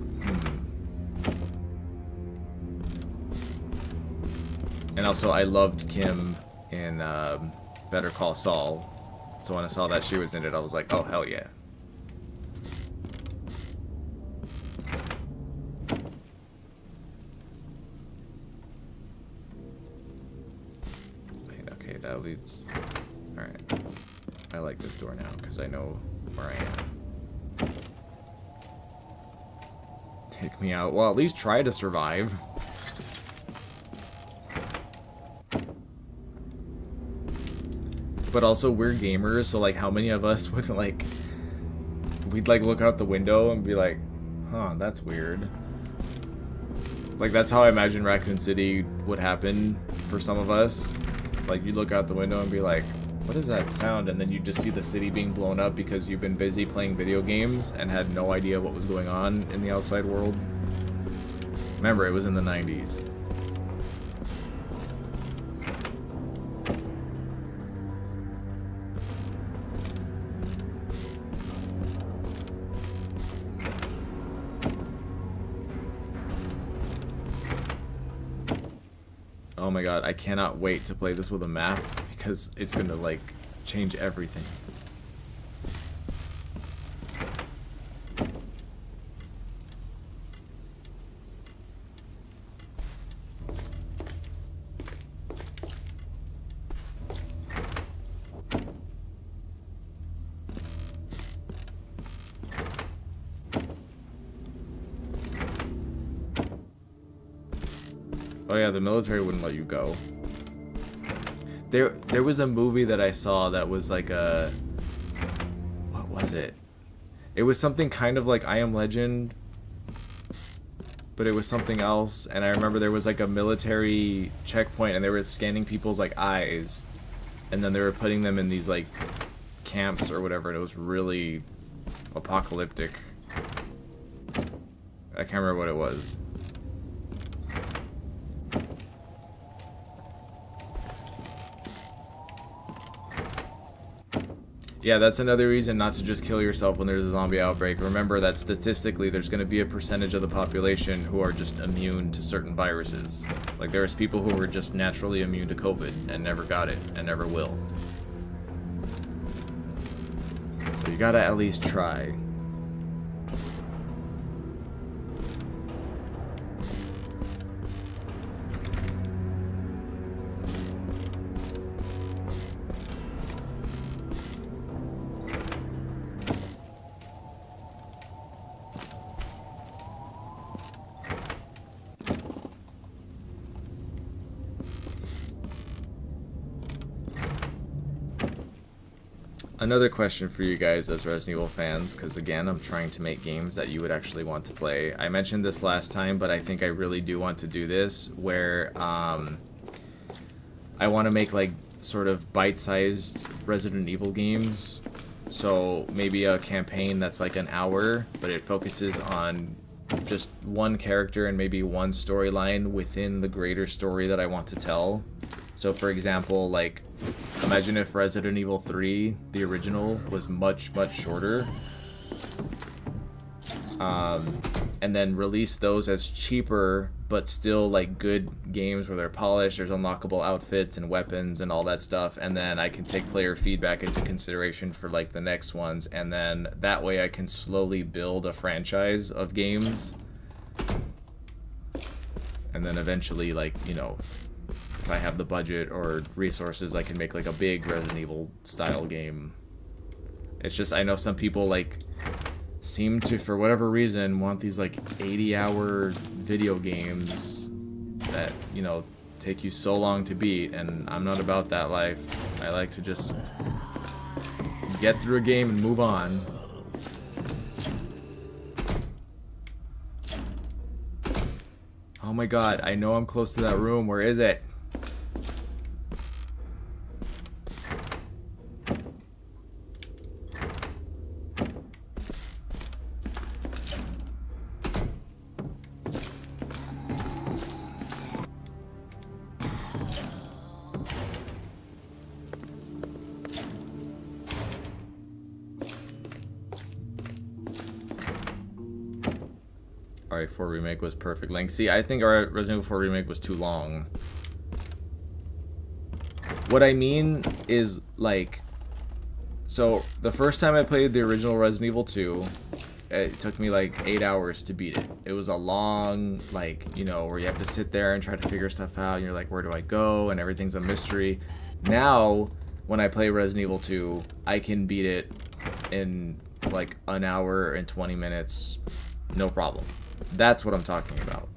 And also, I loved Kim in Better Call Saul, so when I saw that she was in it, I was like, oh, hell yeah. Wait, okay, that leads... Alright. I like this door now, because I know where I am. Take me out. Well, at least try to survive. But also, we're gamers, so like, how many of us would like... We'd like look out the window and be like, huh, that's weird. Like, that's how I imagine Raccoon City would happen for some of us. Like, you look out the window and be like, what is that sound? And then you just see the city being blown up because you've been busy playing video games and had no idea what was going on in the outside world. Remember, it was in the 90s. Oh my god, I cannot wait to play this with a map because it's gonna like change everything. Oh yeah, the military wouldn't let you go. There was a movie that I saw that was like a... What was it? It was something kind of like I Am Legend, but it was something else, and I remember there was like a military checkpoint and they were scanning people's like eyes, and then they were putting them in these like camps or whatever, and it was really apocalyptic. I can't remember what it was. Yeah, that's another reason not to just kill yourself when there's a zombie outbreak. Remember that statistically there's going to be a percentage of the population who are just immune to certain viruses. Like there's people who were just naturally immune to COVID and never got it and never will. So you gotta at least try. Another question for you guys as Resident Evil fans, because again, I'm trying to make games that you would actually want to play. I mentioned this last time, but I think I really do want to do this, where I want to make like sort of bite-sized Resident Evil games. So maybe a campaign that's like an hour, but it focuses on just one character and maybe one storyline within the greater story that I want to tell. So for example, like, imagine if Resident Evil 3, the original, was much, much shorter. And then release those as cheaper, but still like good games where they're polished, there's unlockable outfits and weapons and all that stuff, and then I can take player feedback into consideration for like the next ones, and then that way I can slowly build a franchise of games. And then eventually, like, you know, if I have the budget or resources, I can make like a big Resident Evil style game. It's just, I know some people like seem to, for whatever reason, want these like 80-hour video games that, you know, take you so long to beat, and I'm not about that life. I like to just get through a game and move on. Oh my god, I know I'm close to that room. Where is it? RE4 Remake was perfect length. See, I think our Resident Evil 4 Remake was too long. What I mean is, like, so the first time I played the original Resident Evil 2, it took me like 8 hours to beat it. It was a long, like, you know, where you have to sit there and try to figure stuff out, and you're like, where do I go? And everything's a mystery. Now, when I play Resident Evil 2, I can beat it in like an hour and 20 minutes, no problem. That's what I'm talking about.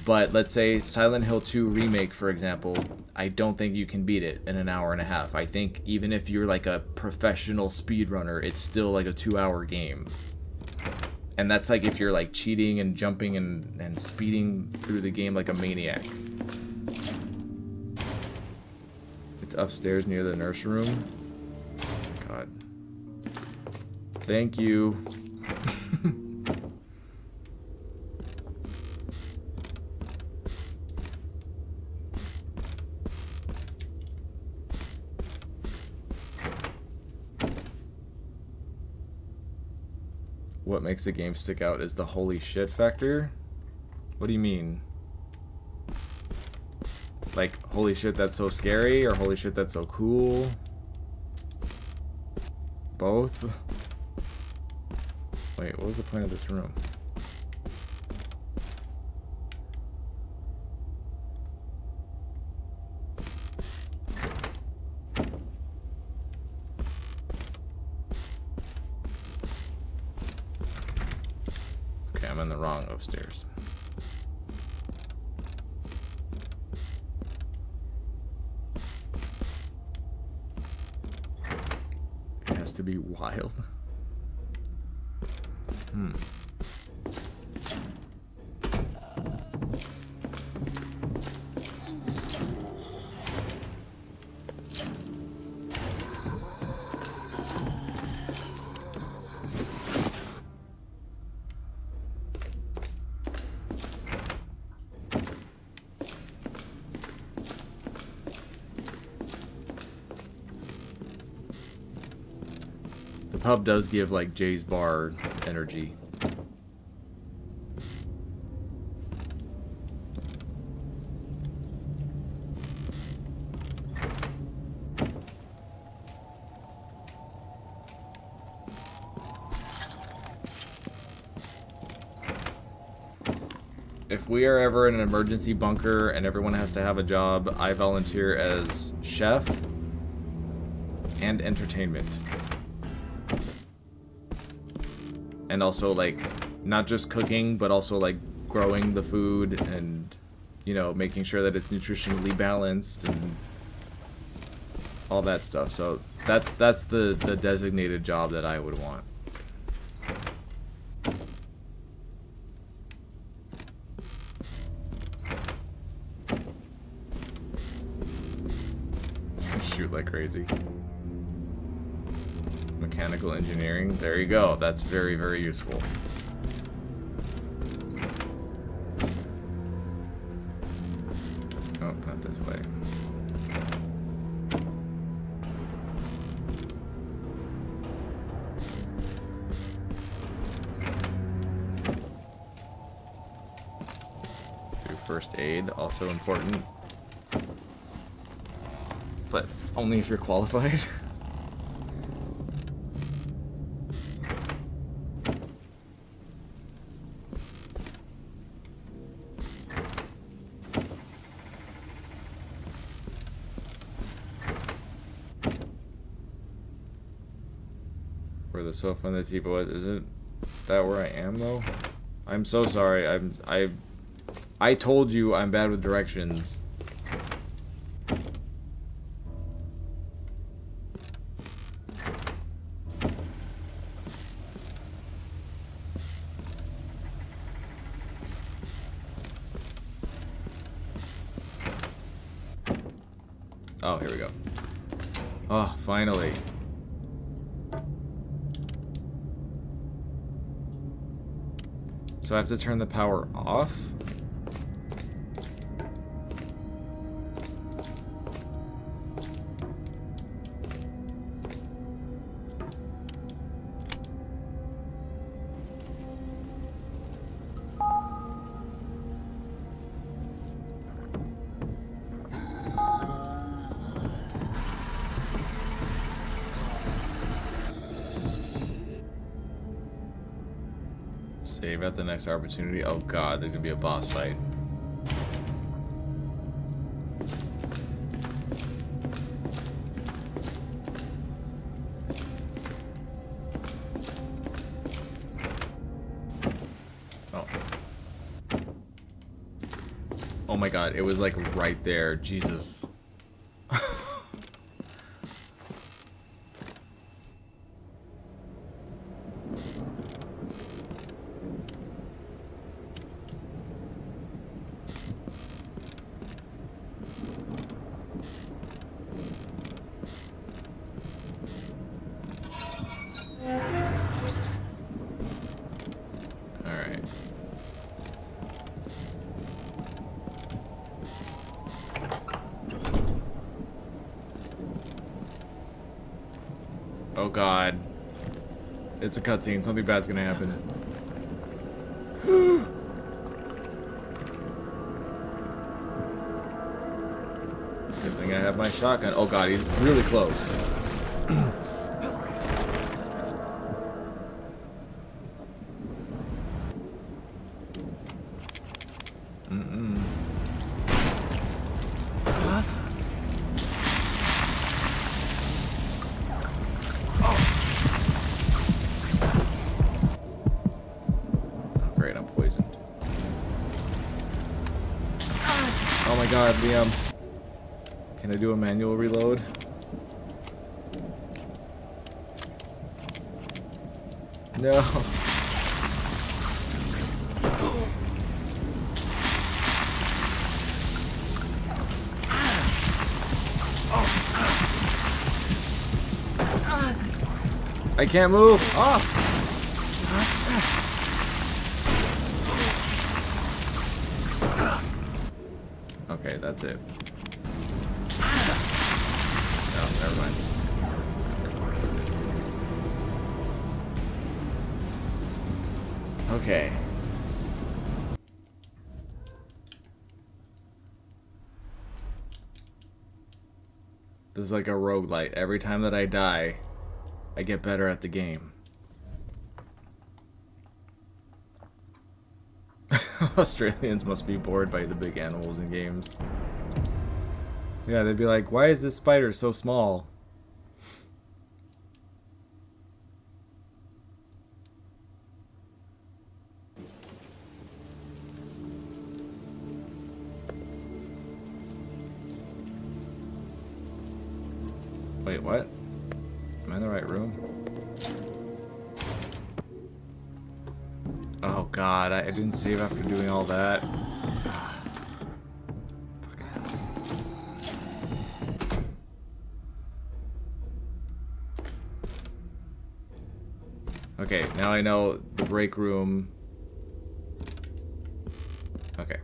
But let's say Silent Hill 2 Remake, for example, I don't think you can beat it in an hour and a half. I think even if you're like a professional speedrunner, it's still like a 2-hour game. And that's like if you're like cheating and jumping and speeding through the game like a maniac. It's upstairs near the nurse room. God. Thank you. What makes a game stick out is the holy shit factor? What do you mean? Like, holy shit, that's so scary, or holy shit, that's so cool? Both? Wait, what was the point of this room? Okay, I'm in the wrong upstairs. It has to be wild. The pub does give like Jay's bar energy. If we are ever in an emergency bunker and everyone has to have a job, I volunteer as chef and entertainment. And also, like, not just cooking, but also, like, growing the food and, you know, making sure that it's nutritionally balanced and all that stuff. So that's the designated job that I would want. Shoot like crazy. Mechanical engineering. There you go. That's very, very useful. Oh, not this way. Do first aid, also important. But only if you're qualified. Where the sofa and the teapot was. Isn't that where I am though? I'm so sorry. I told you I'm bad with directions. Oh, here we go. Oh, finally. So I have to turn the power off? Save at the next opportunity. Oh god, there's gonna be a boss fight. Oh. Oh my god, it was like right there. Jesus. Alright. Oh god. It's a cutscene. Something bad's gonna happen. Good thing I have my shotgun. Oh god, he's really close. Great, I'm poisoned. Oh my god, Liam. Can I do a manual reload? No. I can't move. Ah. Okay, that's it. No, never mind. Okay. This is like a roguelite. Every time that I die, I get better at the game. Australians must be bored by the big animals in games. Yeah, they'd be like, why is this spider so small? Wait, what? Am I in the right room? Oh god, I didn't save after doing all that. Okay, now I know the break room. Okay.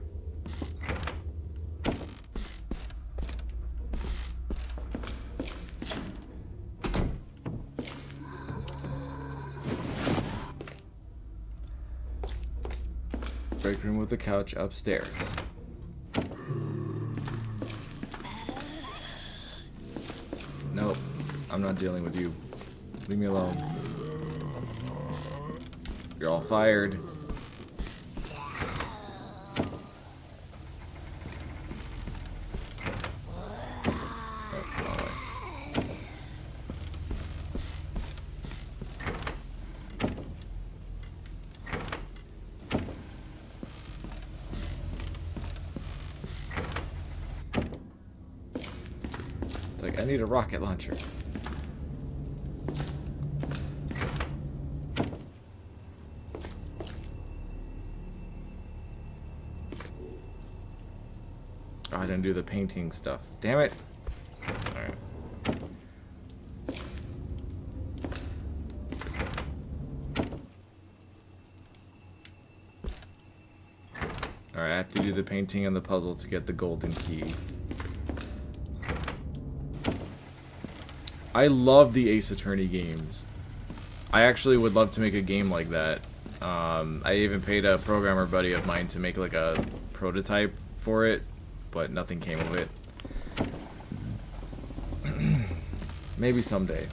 Break room with the couch upstairs. Nope, I'm not dealing with you. Leave me alone. You're all fired. Oh, wrong way. It's like, I need a rocket launcher. Oh, I didn't do the painting stuff. Damn it. Alright. Alright, I have to do the painting and the puzzle to get the golden key. I love the Ace Attorney games. I actually would love to make a game like that. I even paid a programmer buddy of mine to make like a prototype for it, but nothing came of it. Maybe someday.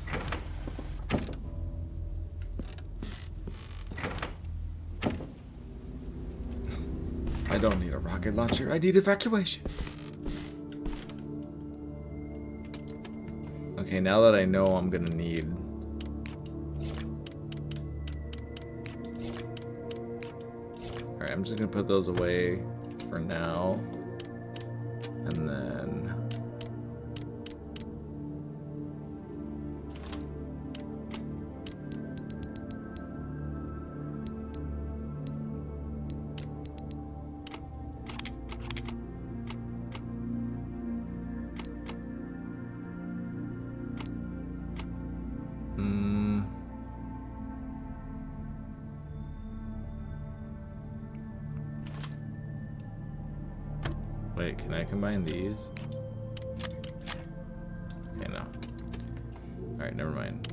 I don't need a rocket launcher. I need evacuation. Okay, now that I know I'm gonna need... Alright, I'm just gonna put those away for now. And then... Wait, can I combine these? Okay, no. Alright, never mind.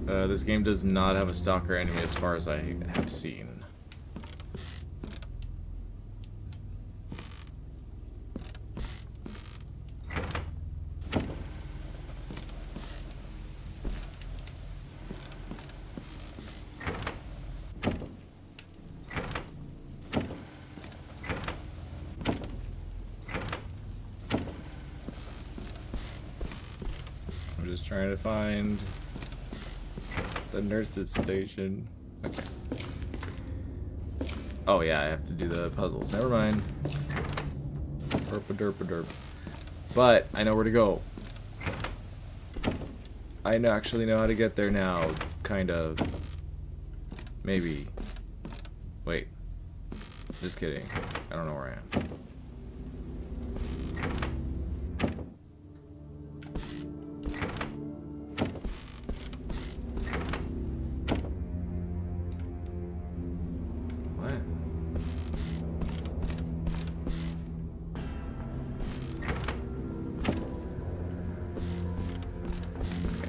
This game does not have a stalker enemy as far as I have seen. I'm just trying to find the nurse's station. Okay. Oh yeah, I have to do the puzzles. Never mind. Derpa derpa derp. But I know where to go. I actually know how to get there now. Kind of. Maybe. Wait. Just kidding. I don't know where I am.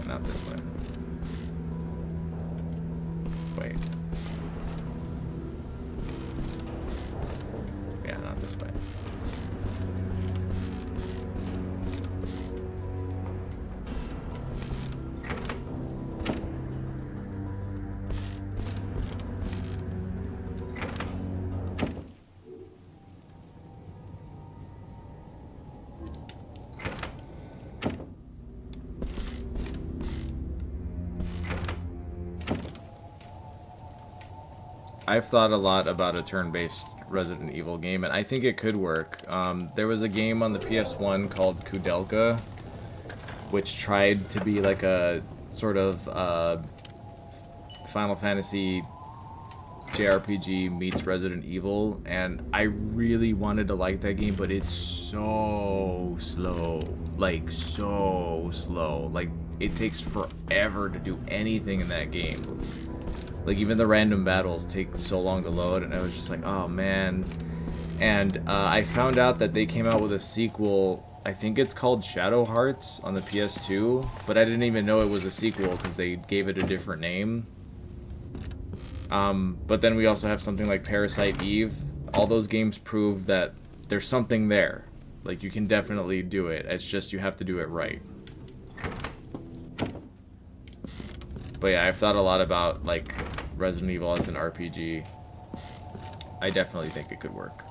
Not this way. Wait. Yeah, not this way. I've thought a lot about a turn-based Resident Evil game, and I think it could work. There was a game on the PS1 called Kudelka, which tried to be like a sort of Final Fantasy JRPG meets Resident Evil, and I really wanted to like that game, but it's so slow. Like, so slow. Like, it takes forever to do anything in that game. Like, even the random battles take so long to load, and I was just like, oh man. And I found out that they came out with a sequel. I think it's called Shadow Hearts on the PS2, but I didn't even know it was a sequel because they gave it a different name. But then we also have something like Parasite Eve. All those games prove that there's something there. Like, you can definitely do it. It's just you have to do it right. But yeah, I've thought a lot about, like, Resident Evil as an RPG. I definitely think it could work.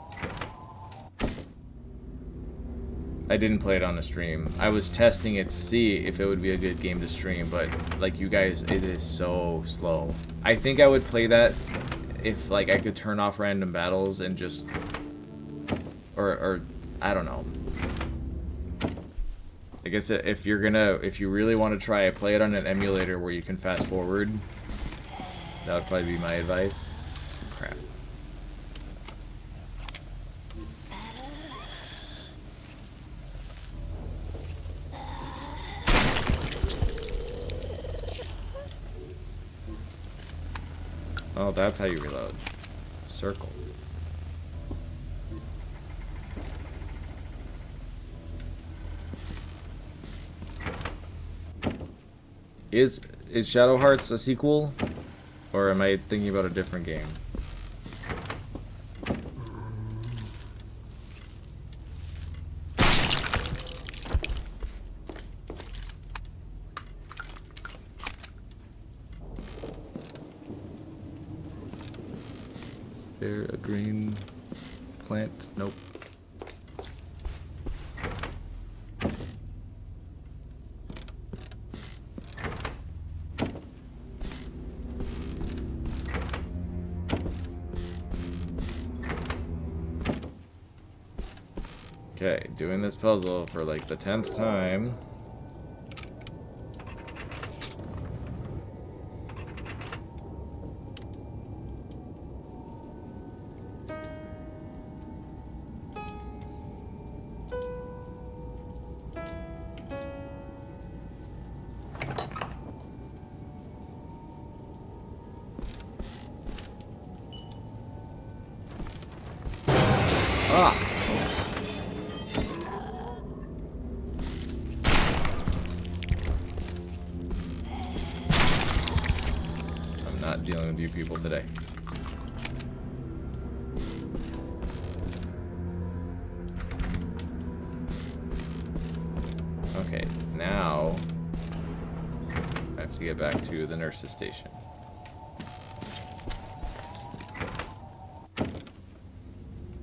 I didn't play it on a stream. I was testing it to see if it would be a good game to stream, but, like, you guys, it is so slow. I think I would play that if, like, I could turn off random battles and just... Or I don't know. I guess if you really want to try it, play it on an emulator where you can fast forward. That would probably be my advice. Crap. Oh, that's how you reload. Circle. Is Shadow Hearts a sequel? Or am I thinking about a different game? there a green plant? Nope. Okay, doing this puzzle for like the 10th time. Ah! I'm not dealing with you people today. Okay, now I have to get back to the nurse's station.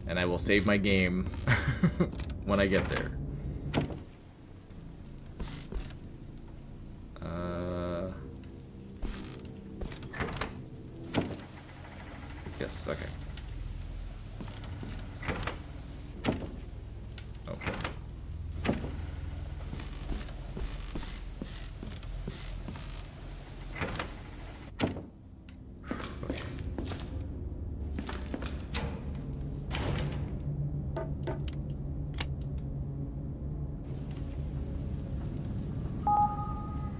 And I will save my game when I get there. Yes, okay. Okay. Okay.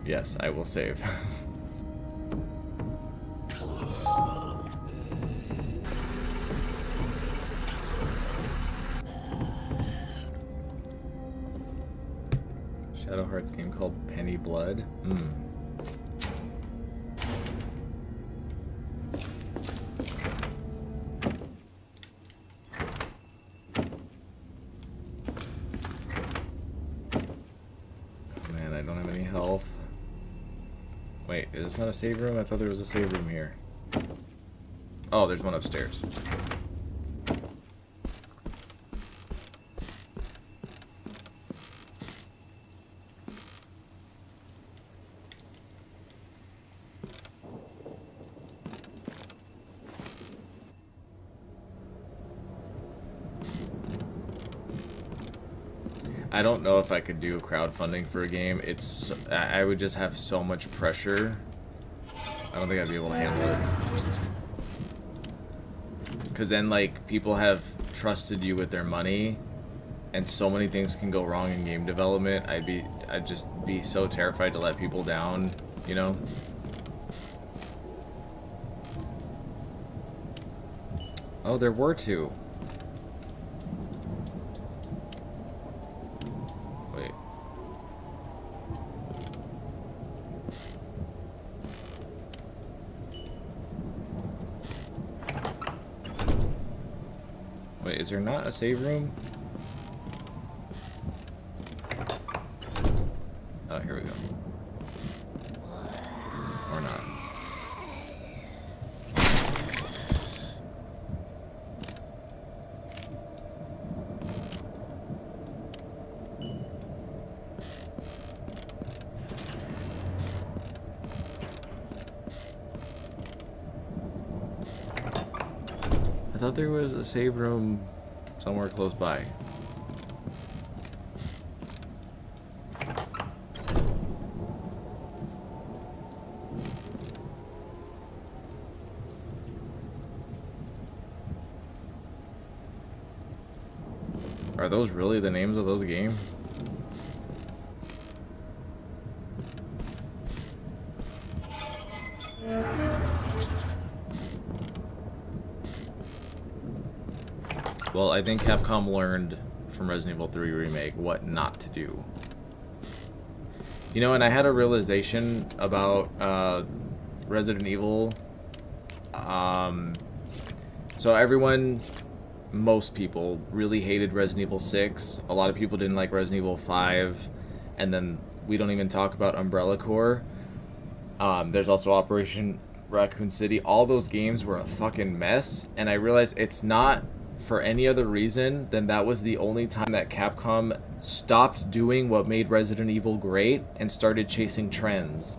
Yes, I will save. Shadow Hearts game called Penny Blood. Oh man, I don't have any health. Wait, is this not a save room? I thought there was a save room here. Oh, there's one upstairs. I don't know if I could do crowdfunding for a game. I would just have so much pressure. I don't think I'd be able to handle it. Because then, like, people have trusted you with their money, and so many things can go wrong in game development. I'd just be so terrified to let people down, you know? Oh, there were two. Wait. Wait, is there not a save room? Oh, here we go. Or not. I thought there was a save room somewhere close by. Are those really the names of those games? Well, I think Capcom learned from Resident Evil 3 Remake what not to do. You know, and I had a realization about Resident Evil. So everyone, most people, really hated Resident Evil 6. A lot of people didn't like Resident Evil 5. And then we don't even talk about Umbrella Corps. There's also Operation Raccoon City, all those games were a fucking mess, and I realized it's not for any other reason than that was the only time that Capcom stopped doing what made Resident Evil great and started chasing trends.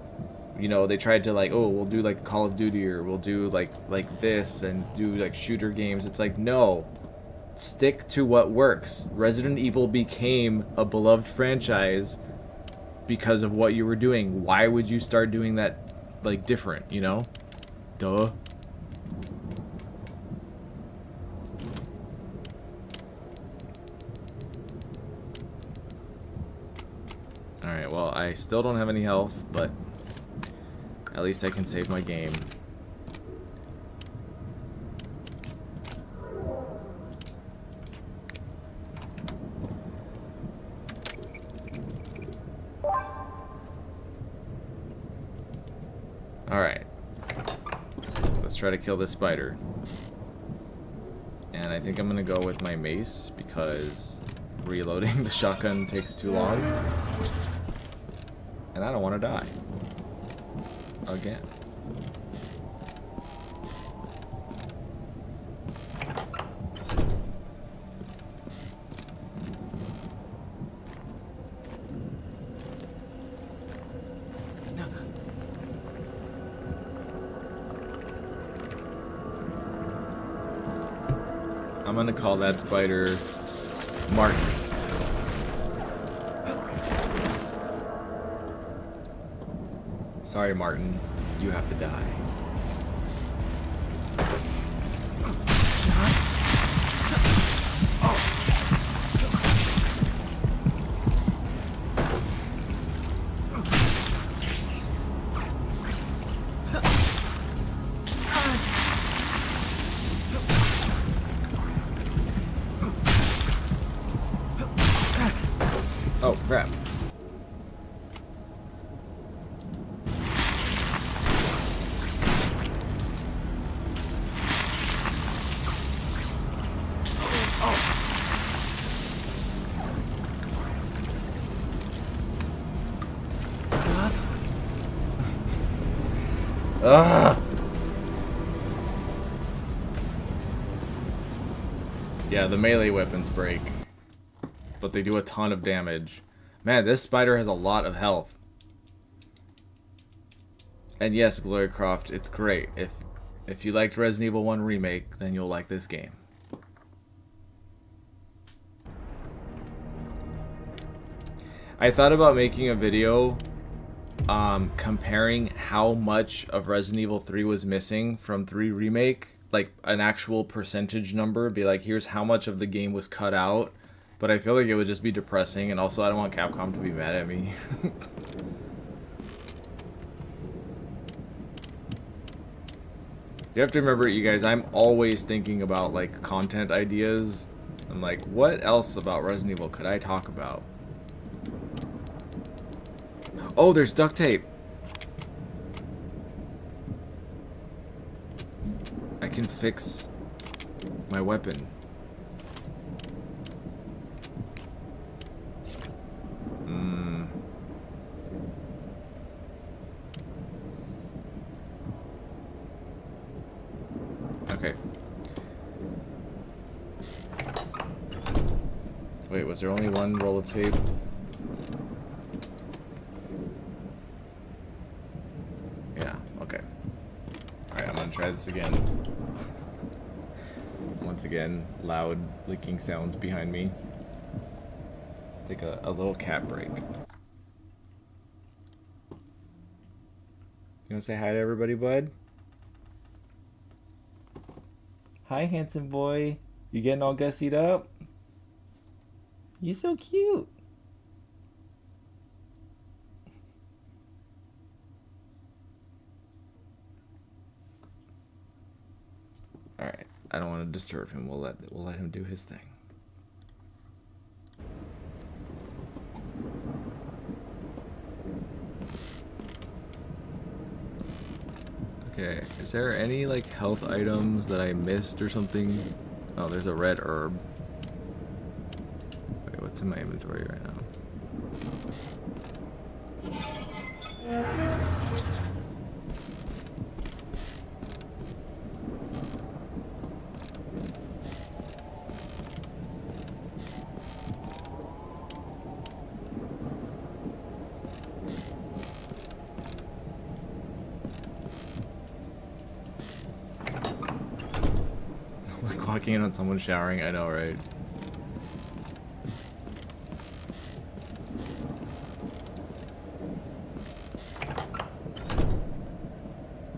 You know, they tried to like, oh, we'll do like Call of Duty, or we'll do like this and do like shooter games. It's like, no, stick to what works. Resident Evil became a beloved franchise because of what you were doing. Why would you start doing that like different, you know? Duh. Alright, well, I still don't have any health, but at least I can save my game. Alright. Let's try to kill this spider. And I think I'm gonna go with my mace because reloading the shotgun takes too long. And I don't want to die. Again. I'm gonna call that spider Martin. Sorry, Martin. You have to die. Oh, crap. Ugh. Yeah, the melee weapons break, but they do a ton of damage. Man, this spider has a lot of health. And yes, Glory Croft, it's great. If you liked Resident Evil 1 Remake, then you'll like this game. I thought about making a video comparing how much of Resident Evil 3 was missing from 3 Remake, like an actual percentage number, be like, here's how much of the game was cut out, but I feel like it would just be depressing, and also I don't want Capcom to be mad at me. You have to remember, you guys, I'm always thinking about like content ideas. I'm like, what else about Resident Evil could I talk about? Oh, there's duct tape. I can fix my weapon. Okay. Wait, was there only one roll of tape? Yeah, okay. Alright, I'm gonna try this again. Once again, loud leaking sounds behind me. Let's take a little cat break. You wanna say hi to everybody, bud? Hi, handsome boy. You getting all gussied up? You so cute. All right, I don't want to disturb him. We'll let him do his thing. Okay, is there any like health items that I missed or something? Oh, there's a red herb. Wait, what's in my inventory right now? walking in on someone showering. I know, right?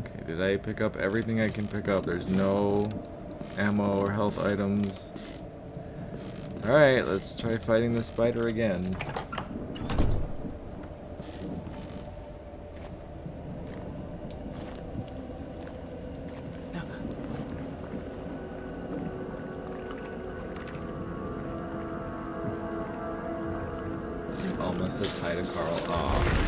Okay, did I pick up everything I can pick up? There's no ammo or health items. Alright, let's try fighting the spider again. Almost says hi to Carl. Aw.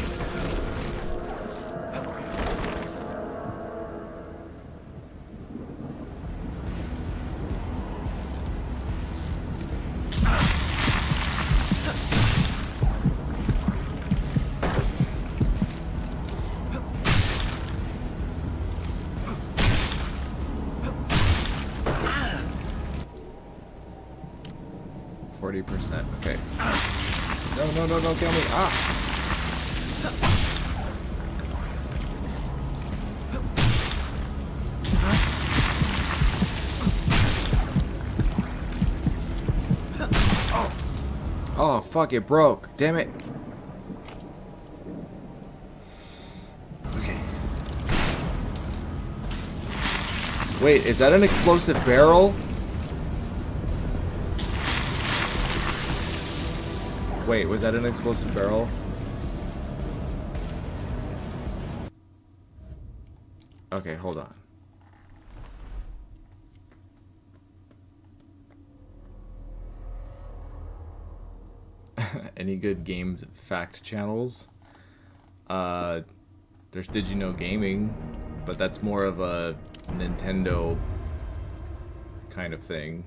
40%. Okay. No, no, no, don't kill me. Ah! Oh, fuck, it broke. Damn it. Okay. Wait, is that an explosive barrel? Wait, was that an explosive barrel? Okay, hold on. Any good game fact channels? There's Did You Know Gaming, but that's more of a Nintendo kind of thing.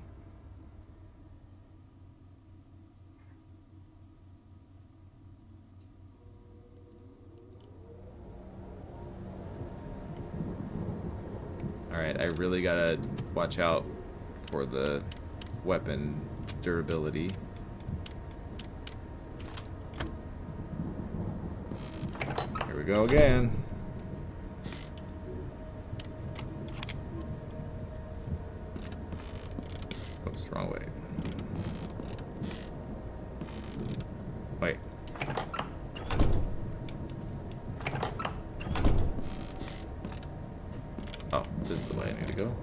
Alright, I really gotta watch out for the weapon durability. Here we go again. Oops, wrong way. Wait. Oh, this is the way I need to go.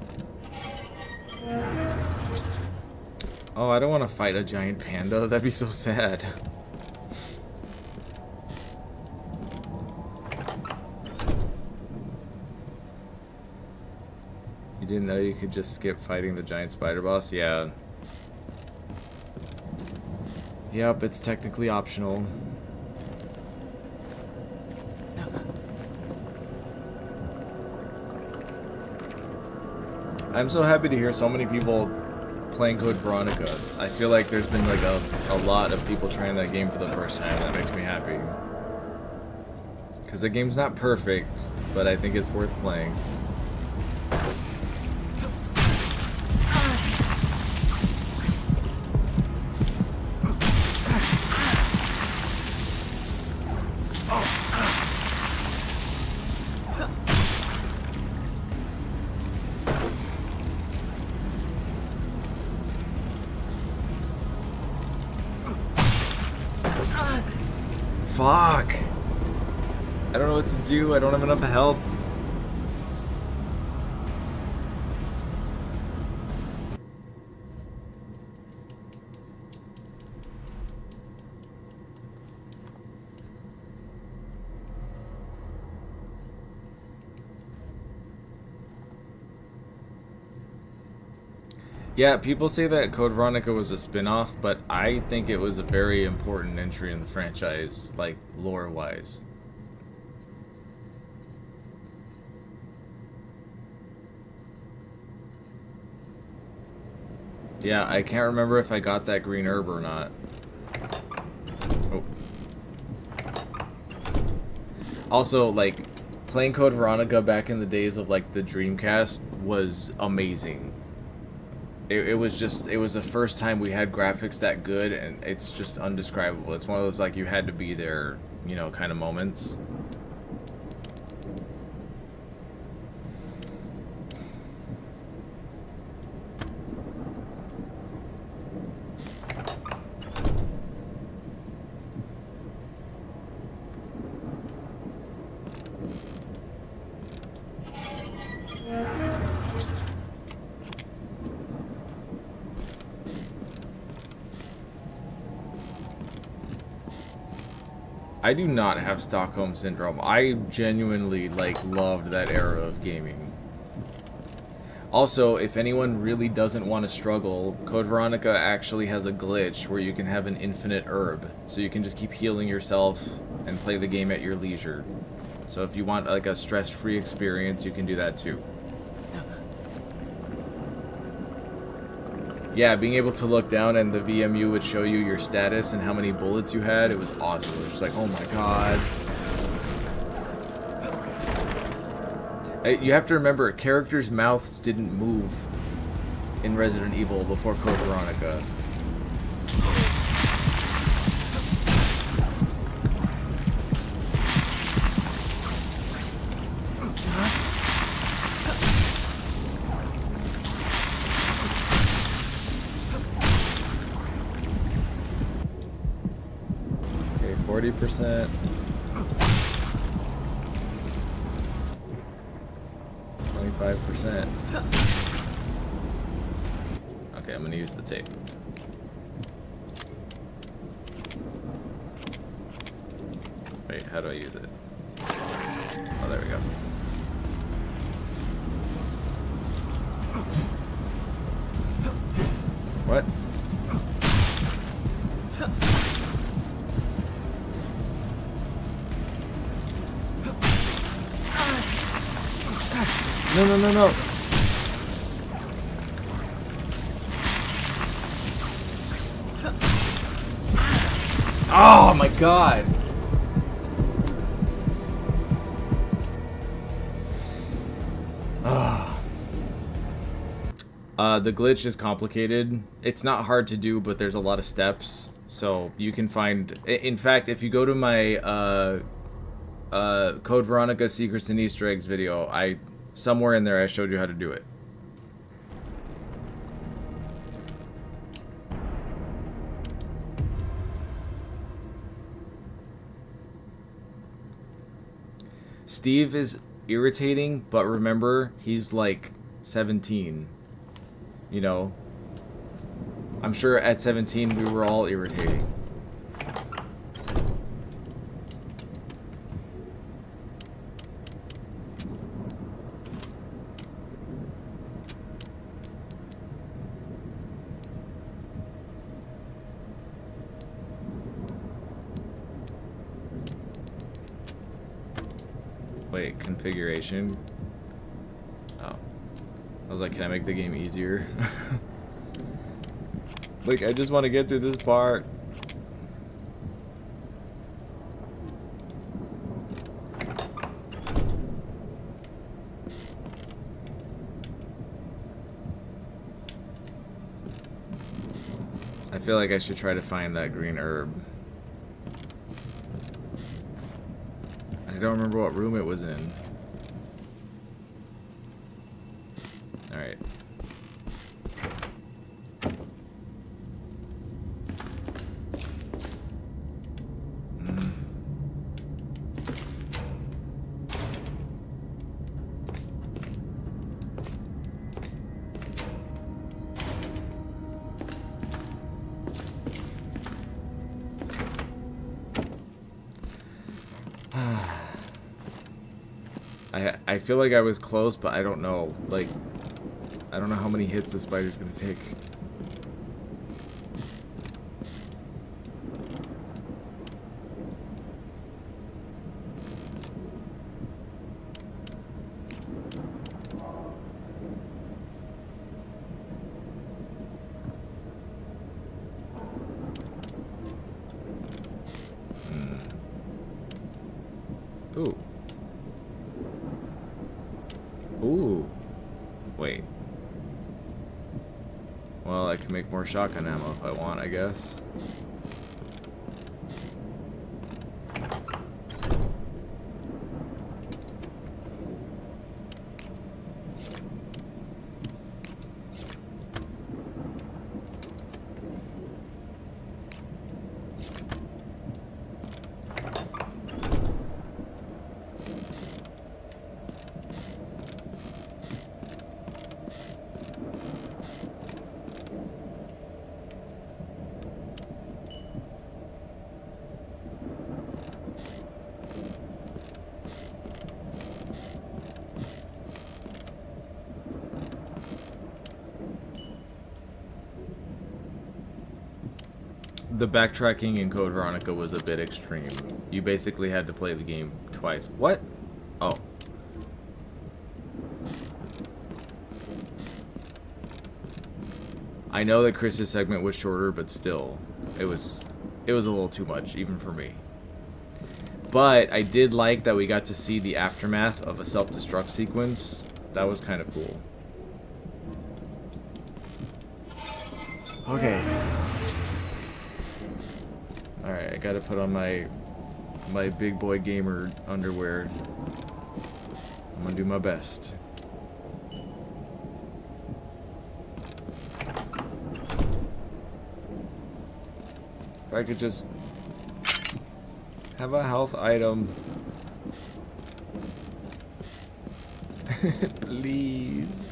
Oh, I don't want to fight a giant panda. That'd be so sad. You didn't know you could just skip fighting the giant spider boss? Yeah. Yep, it's technically optional. I'm so happy to hear so many people playing Code Veronica. I feel like there's been like a lot of people trying that game for the first time. That makes me happy. Because the game's not perfect, but I think it's worth playing. Fuck! I don't know what to do. I don't have enough health. Yeah, people say that Code Veronica was a spin-off, but I think it was a very important entry in the franchise, like, lore-wise. Yeah, I can't remember if I got that green herb or not. Oh. Also, like, playing Code Veronica back in the days of, like, the Dreamcast was amazing. It was the first time we had graphics that good, and it's just undescribable. It's one of those, like, you had to be there, you know, kind of moments. I do not have Stockholm Syndrome. I genuinely, like, loved that era of gaming. Also, if anyone really doesn't want to struggle, Code Veronica actually has a glitch where you can have an infinite herb. So you can just keep healing yourself and play the game at your leisure. So if you want, like, a stress-free experience, you can do that too. Yeah, being able to look down and the VMU would show you your status and how many bullets you had, it was awesome. It was just like, oh my god. You have to remember, characters' mouths didn't move in Resident Evil before Code Veronica. Okay, 40%. 25%. Okay, I'm gonna use the tape. Wait, how do I use it? Oh, there we go. What? No, no, no, no. Oh my god. The glitch is complicated. It's not hard to do, but there's a lot of steps. So you can find... In fact, if you go to my Code Veronica Secrets and Easter Eggs video, somewhere in there I showed you how to do it. Steve is irritating, but remember, he's like 17. You know? I'm sure at 17 we were all irritating. Wait, configuration? Oh. I was like, can I make the game easier? Like, I just want to get through this part. I feel like I should try to find that green herb. I don't remember what room it was in. Alright. I feel like I was close, but I don't know. Like, I don't know how many hits the spider's gonna take. Ooh. Ooh. Wait. Well, I can make more shotgun ammo if I want, I guess. the backtracking in Code Veronica was a bit extreme. You basically had to play the game twice. What? Oh. I know that Chris's segment was shorter, but still, it was a little too much, even for me. But I did like that we got to see the aftermath of a self-destruct sequence. That was kind of cool. Okay. Alright, I gotta put on my big boy gamer underwear. I'm gonna do my best. If I could just have a health item. Please.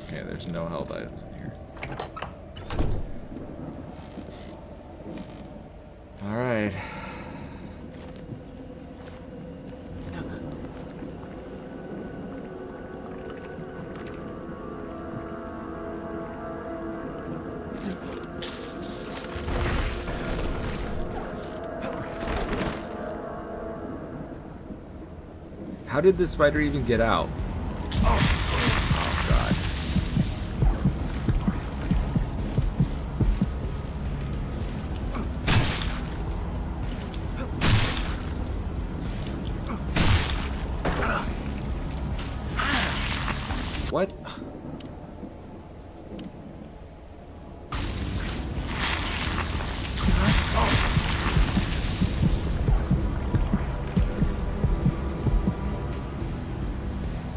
Okay, there's no health items in here. All right. How did this spider even get out? Oh god. What?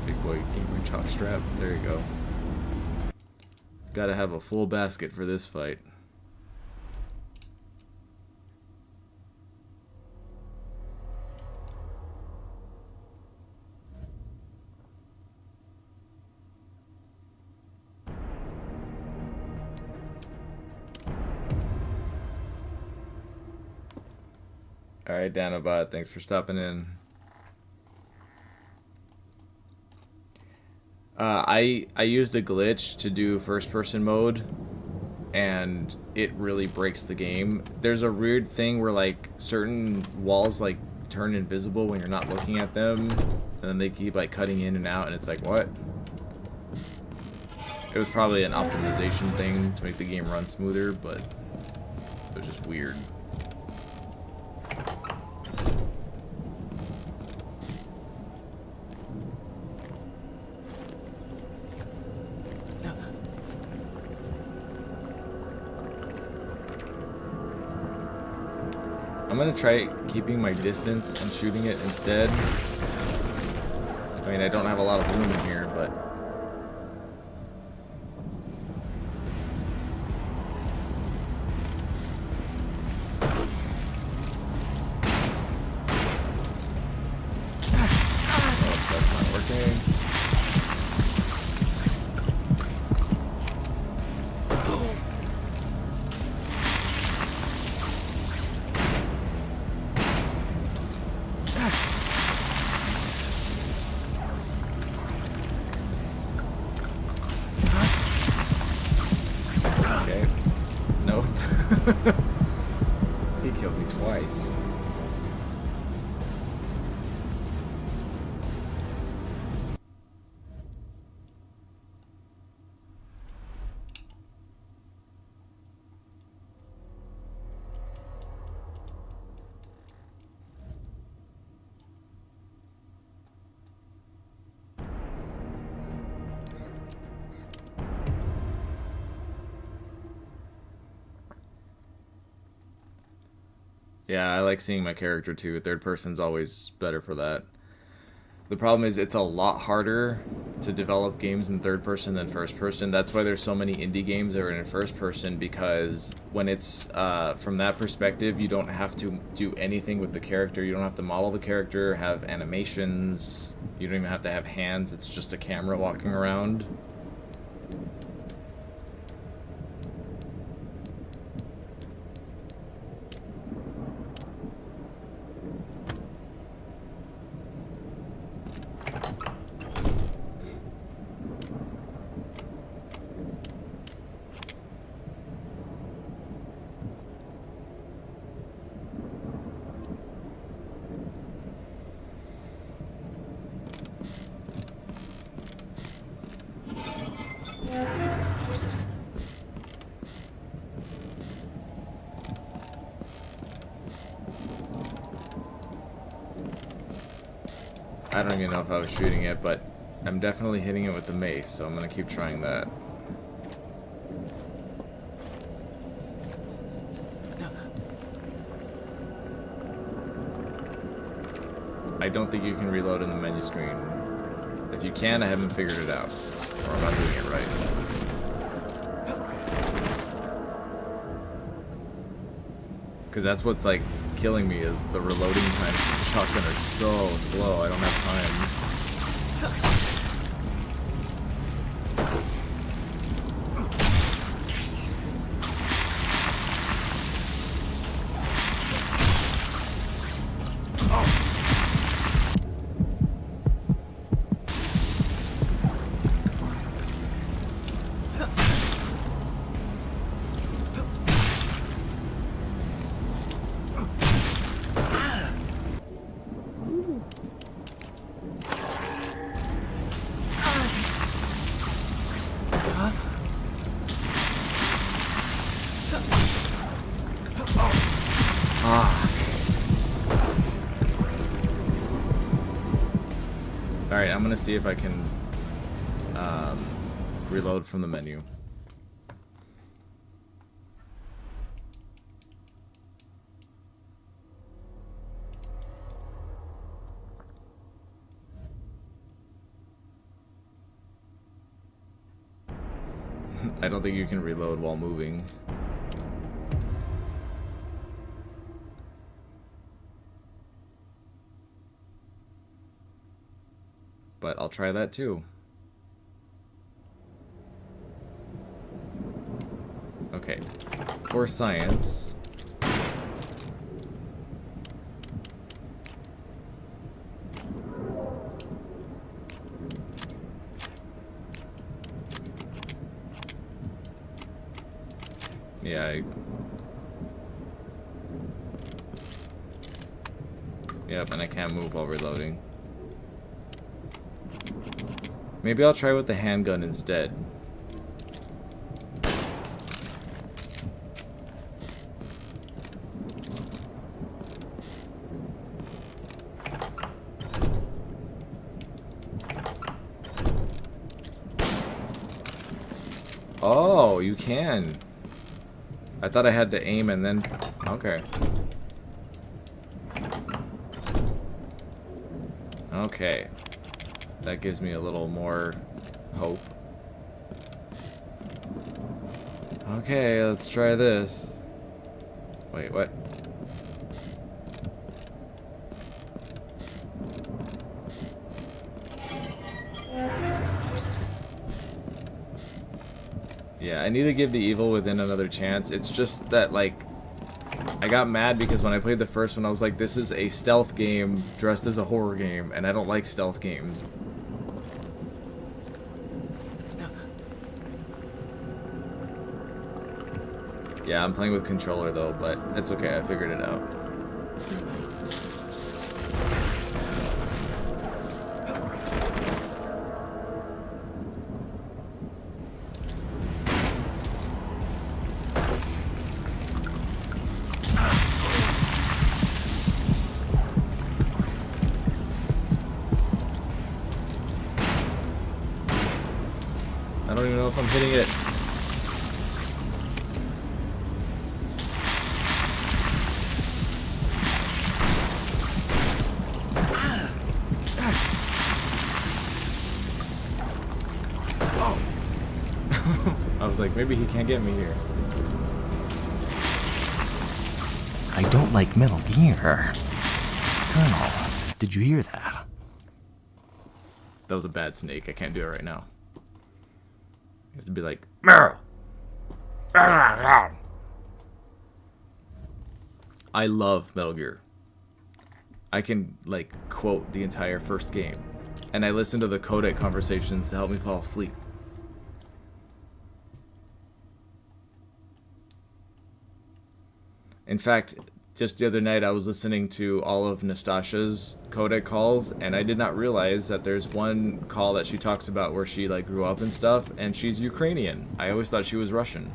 Big boy gamer chalk strap. There you go. Gotta have a full basket for this fight. Alright, Danobot, thanks for stopping in. I used a glitch to do first person mode, and it really breaks the game. There's a weird thing where like certain walls like turn invisible when you're not looking at them, and then they keep like cutting in and out, and it's like, what? It was probably an optimization thing to make the game run smoother, but it was just weird. I'm gonna try keeping my distance and shooting it instead. I mean, I don't have a lot of room in here, but... Oh, that's not working. He killed me twice. Yeah, I like seeing my character too. Third person's always better for that. The problem is it's a lot harder to develop games in third person than first person. That's why there's so many indie games that are in first person, because when it's from that perspective, you don't have to do anything with the character. You don't have to model the character, have animations. You don't even have to have hands. It's just a camera walking around. I don't even know if I was shooting it, but I'm definitely hitting it with the mace, so I'm gonna keep trying that. I don't think you can reload in the menu screen. If you can, I haven't figured it out. Or I'm not doing it right. Because that's what's like killing me is the reloading times of the shotgun are so slow. I don't have time. Alright, I'm gonna see if I can reload from the menu. I don't think you can reload while moving. But I'll try that too. Okay, for science. Yeah, yep, and I can't move while reloading. Maybe I'll try with the handgun instead. Oh, you can. I thought I had to aim and then... Okay. Okay. That gives me a little more hope. Okay, let's try this. Wait, what? Yeah, I need to give the Evil Within another chance. It's just that, like, I got mad because when I played the first one, I was like, this is a stealth game dressed as a horror game, and I don't like stealth games. Yeah, I'm playing with controller though, but it's okay, I figured it out. I don't even know if I'm hitting it. I was like, maybe he can't get me here. I don't like Metal Gear. Colonel, did you hear that? That was a bad snake. I can't do it right now. It has to be like, Meryl. I love Metal Gear. I can, like, quote the entire first game. And I listen to the codec conversations to help me fall asleep. In fact, just the other night I was listening to all of Nastasha's codec calls, and I did not realize that there's one call that she talks about where she like grew up and stuff, and she's Ukrainian. I always thought she was Russian.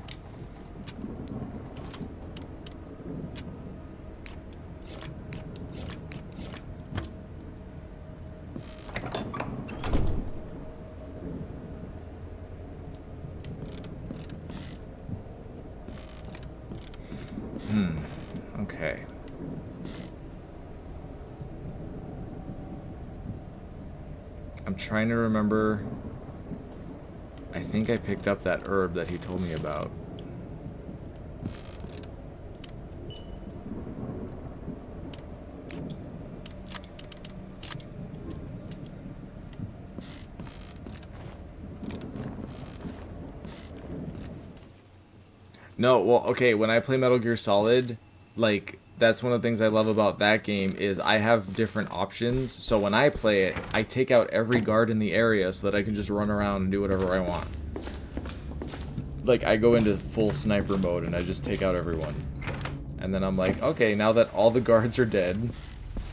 I'm trying to remember. I think I picked up that herb that he told me about. No, well, okay, when I play Metal Gear Solid, like, that's one of the things I love about that game is I have different options. So when I play it, I take out every guard in the area so that I can just run around and do whatever I want. Like, I go into full sniper mode and I just take out everyone. And then I'm like, okay, now that all the guards are dead,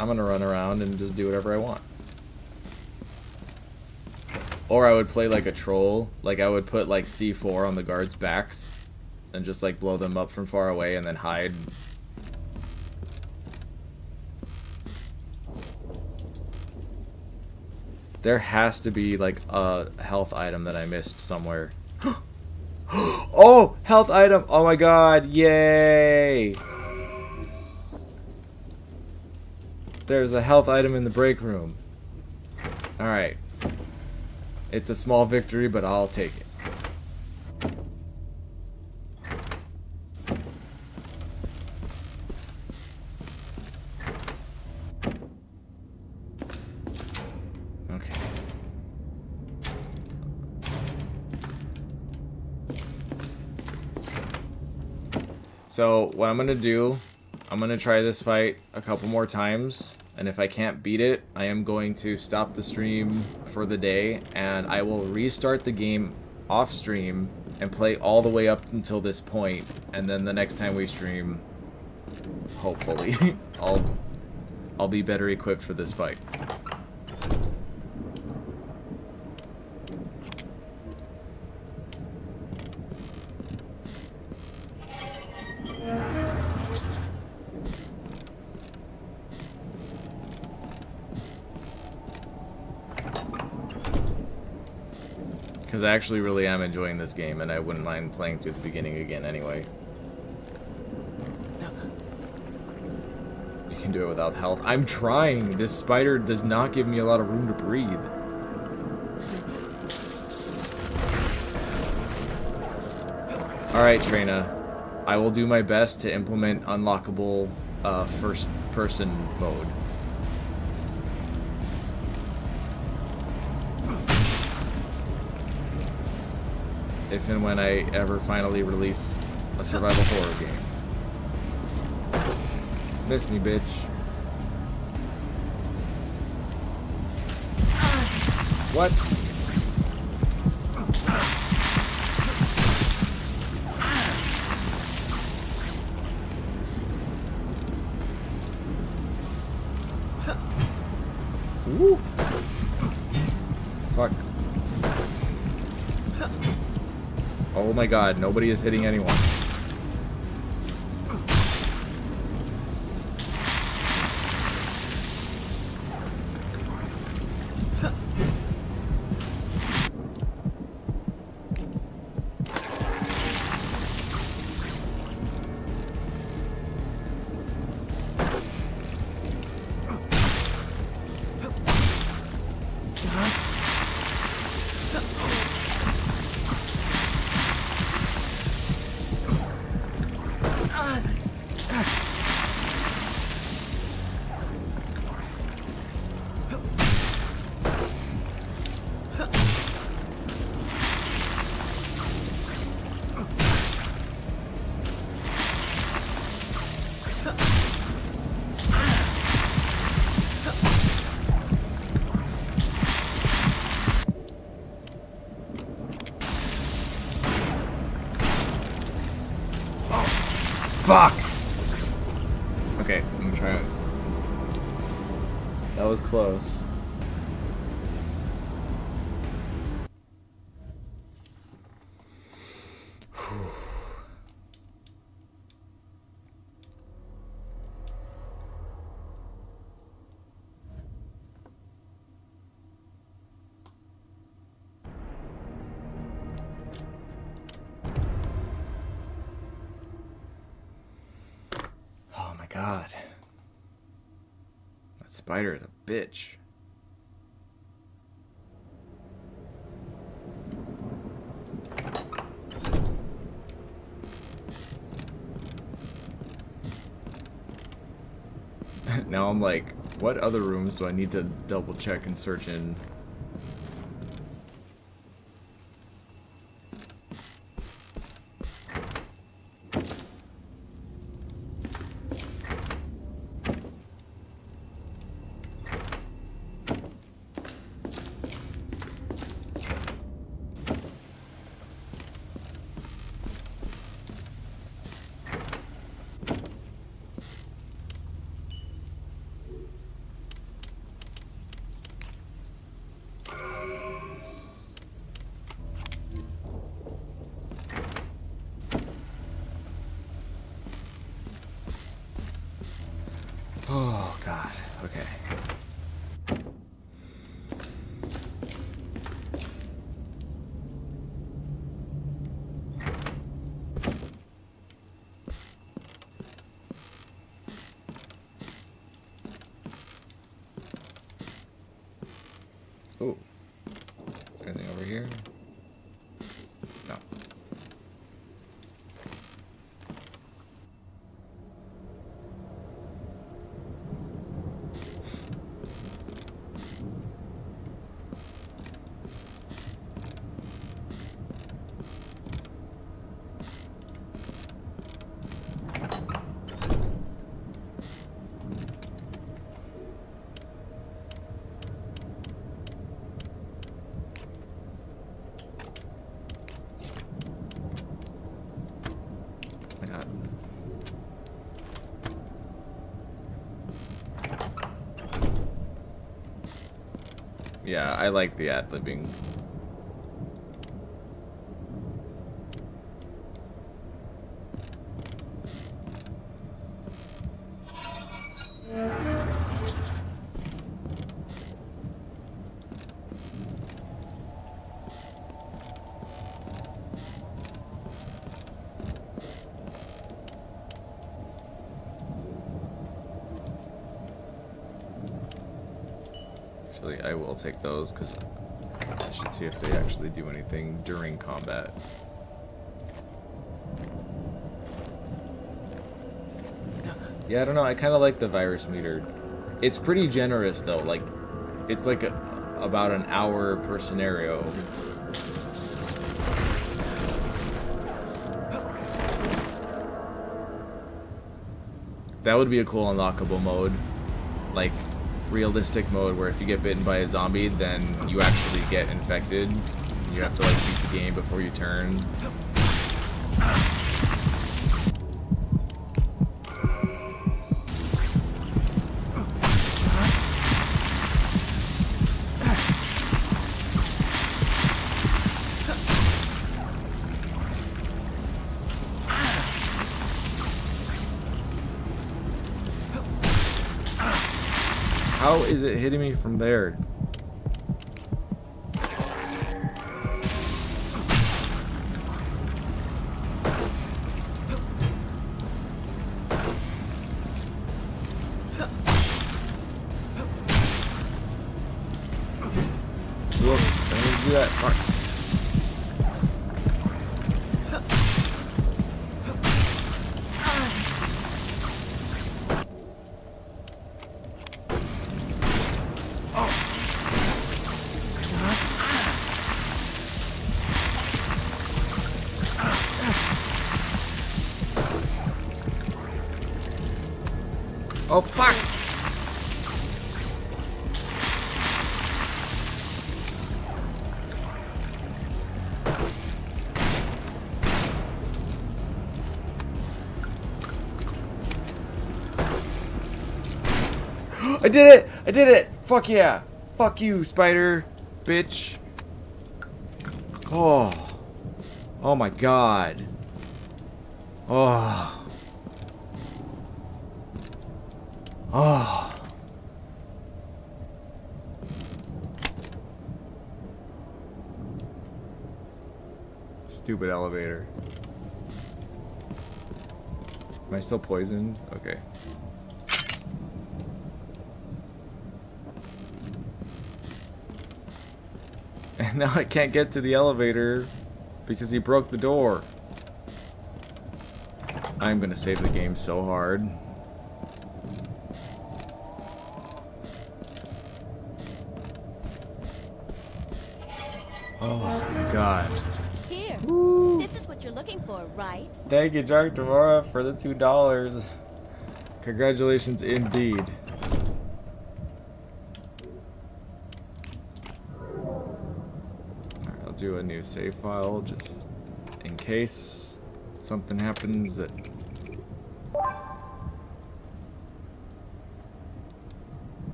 I'm gonna run around and just do whatever I want. Or I would play like a troll. Like, I would put like C4 on the guards' backs and just like blow them up from far away and then hide. There has to be like a health item that I missed somewhere. Oh, health item! Oh my god, yay! There's a health item in the break room. Alright. It's a small victory, but I'll take it. Okay. So, what I'm gonna do, I'm gonna try this fight a couple more times, and if I can't beat it, I am going to stop the stream for the day, and I will restart the game off stream and play all the way up until this point, and then the next time we stream, hopefully, I'll be better equipped for this fight. Because I actually really am enjoying this game, and I wouldn't mind playing through the beginning again anyway. You can do it without health. I'm trying! This spider does not give me a lot of room to breathe. Alright, Trina. I will do my best to implement unlockable first-person mode. If and when I ever finally release a survival horror game. Miss me, bitch. What? Woo. Fuck. Oh my god, nobody is hitting anyone. Fuck! Okay, I'm gonna try it. That was close. God. spider is a bitch. Now I'm like, what other rooms do I need to double check and search in? Oh, God. Okay. Oh. Anything over here? No. My God. Yeah, I like the ad-libbing. Actually, I will take those because I should see if they actually do anything during combat. Yeah, I don't know. I kind of like the virus meter. It's pretty generous though. Like, it's like about an hour per scenario. That would be a cool unlockable mode. Like, realistic mode where if you get bitten by a zombie, then you actually get infected. You have to like beat the game before you turn. How is it hitting me from there? Whoops, I need to do that. Fuck. Oh fuck! I did it! I did it! Fuck yeah! Fuck you, spider, bitch. Oh. Oh my god. Oh. Oh. Stupid elevator. Am I still poisoned? Okay. And now I can't get to the elevator because he broke the door. I'm gonna save the game so hard. Oh my god. Here. This is what you're looking for, right? Thank you, Dark Tamara, for the $2. Congratulations indeed. Alright, I'll do a new save file just in case something happens that...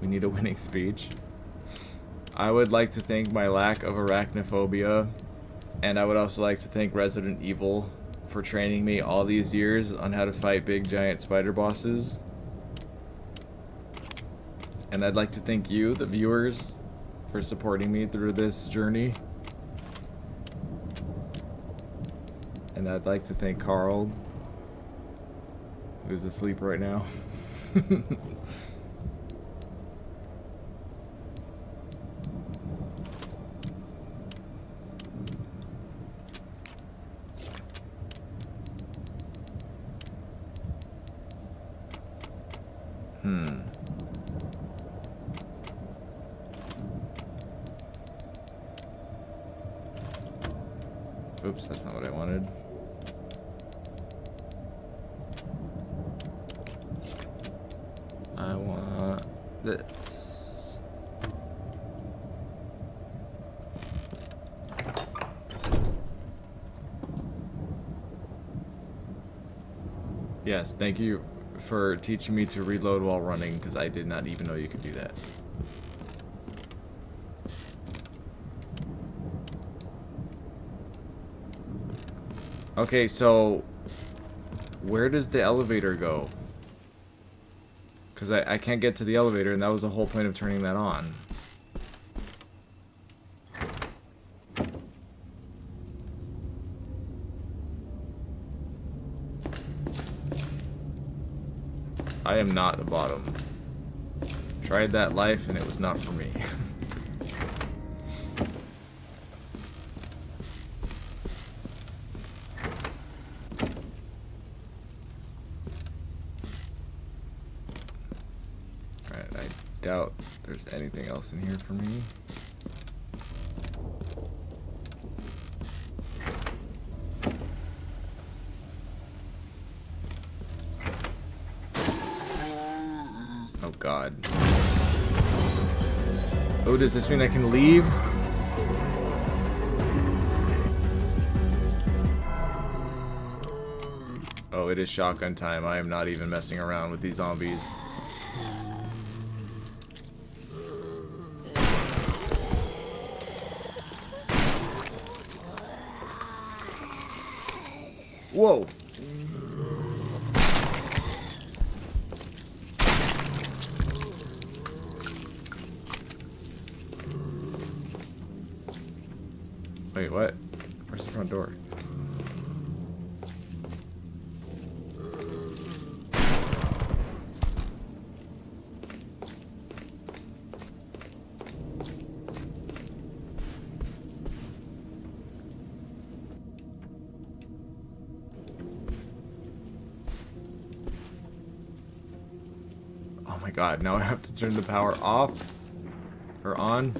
We need a winning speech. I would like to thank my lack of arachnophobia, and I would also like to thank Resident Evil for training me all these years on how to fight big giant spider bosses. And I'd like to thank you, the viewers, for supporting me through this journey. And I'd like to thank Carl, who's asleep right now. Oops, that's not what I wanted. I want this. Yes, thank you for teaching me to reload while running, because I did not even know you could do that. Okay, so where does the elevator go? Because I can't get to the elevator, and that was the whole point of turning that on. I am not a bottom. Tried that life, and it was not for me. Doubt there's anything else in here for me. Oh god. Oh, does this mean I can leave? Oh, it is shotgun time. I am not even messing around with these zombies. Whoa. Wait, what? Where's the front door? Oh my god, now I have to turn the power off or on.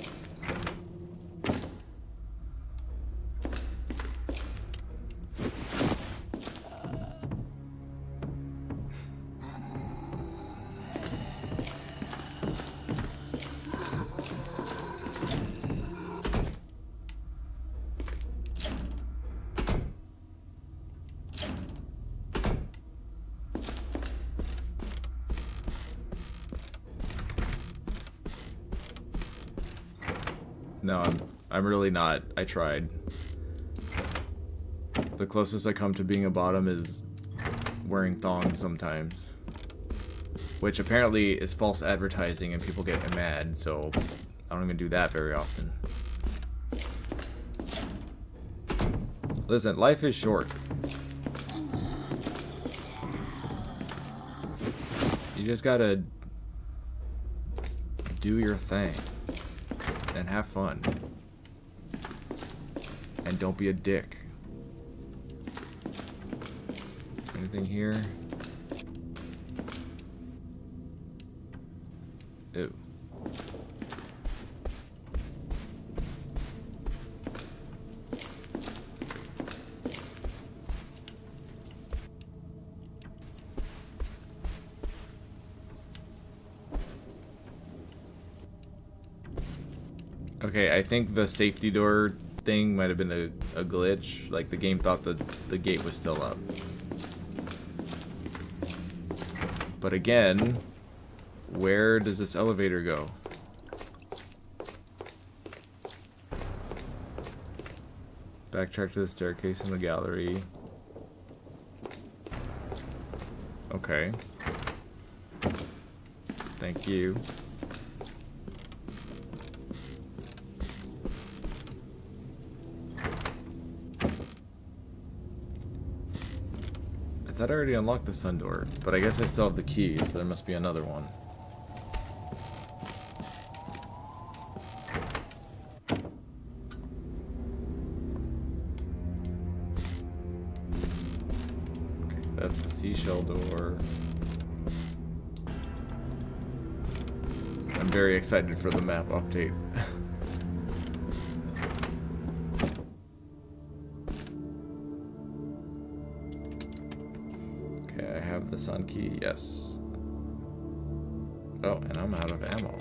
No, I'm really not. I tried. The closest I come to being a bottom is wearing thongs sometimes. Which apparently is false advertising and people get mad, so I don't even do that very often. Listen, life is short. You just gotta do your thing. and have fun. And don't be a dick. Anything here? Ew. Okay, I think the safety door thing might have been a glitch. Like, the game thought the gate was still up. But again, where does this elevator go? Backtrack to the staircase in the gallery. Okay. Thank you. I thought I already unlocked the sun door, but I guess I still have the key, so there must be another one. Okay, that's the seashell door. I'm very excited for the map update. The sun key, yes. Oh, and I'm out of ammo.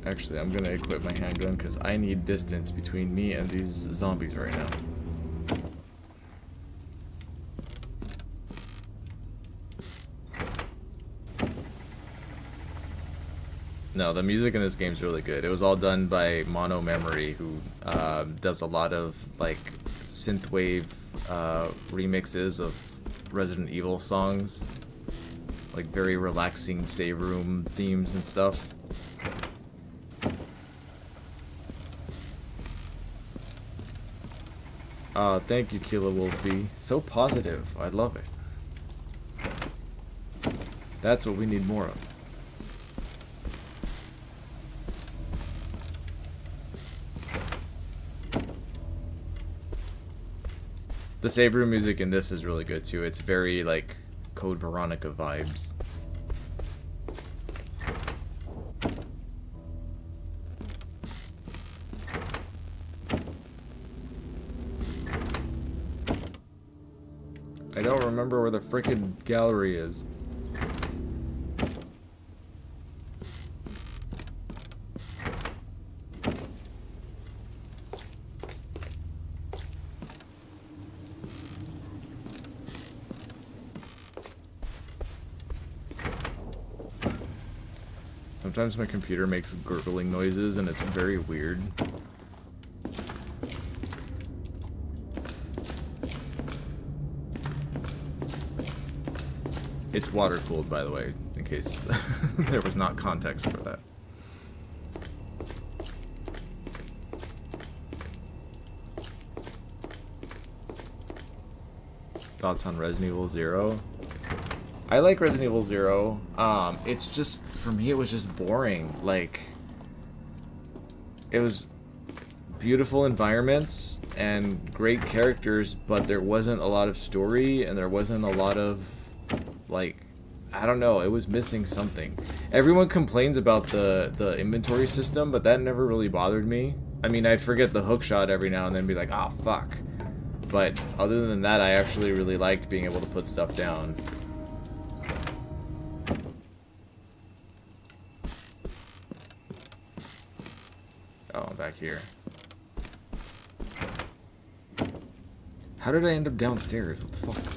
Actually, I'm gonna equip my handgun because I need distance between me and these zombies right now. No, the music in this game is really good. It was all done by Mono Memory, who does a lot of like synthwave remixes of Resident Evil songs, like very relaxing save room themes and stuff. Thank you, Killa Wolfie. So positive. I love it. That's what we need more of. The save room music in this is really good too. It's very like Code Veronica vibes. I don't remember where the frickin' gallery is. Sometimes my computer makes gurgling noises and it's very weird. It's water cooled, by the way, in case there was not context for that. Thoughts on Resident Evil 0? I like Resident Evil 0. It's just, for me, it was just boring. Like, it was beautiful environments and great characters, but there wasn't a lot of story and there wasn't a lot of, like, I don't know, it was missing something. Everyone complains about the inventory system, but that never really bothered me. I mean, I'd forget the hook shot every now and then and be like, oh, fuck. But other than that, I actually really liked being able to put stuff down. Oh, I'm back here. How did I end up downstairs? What the fuck?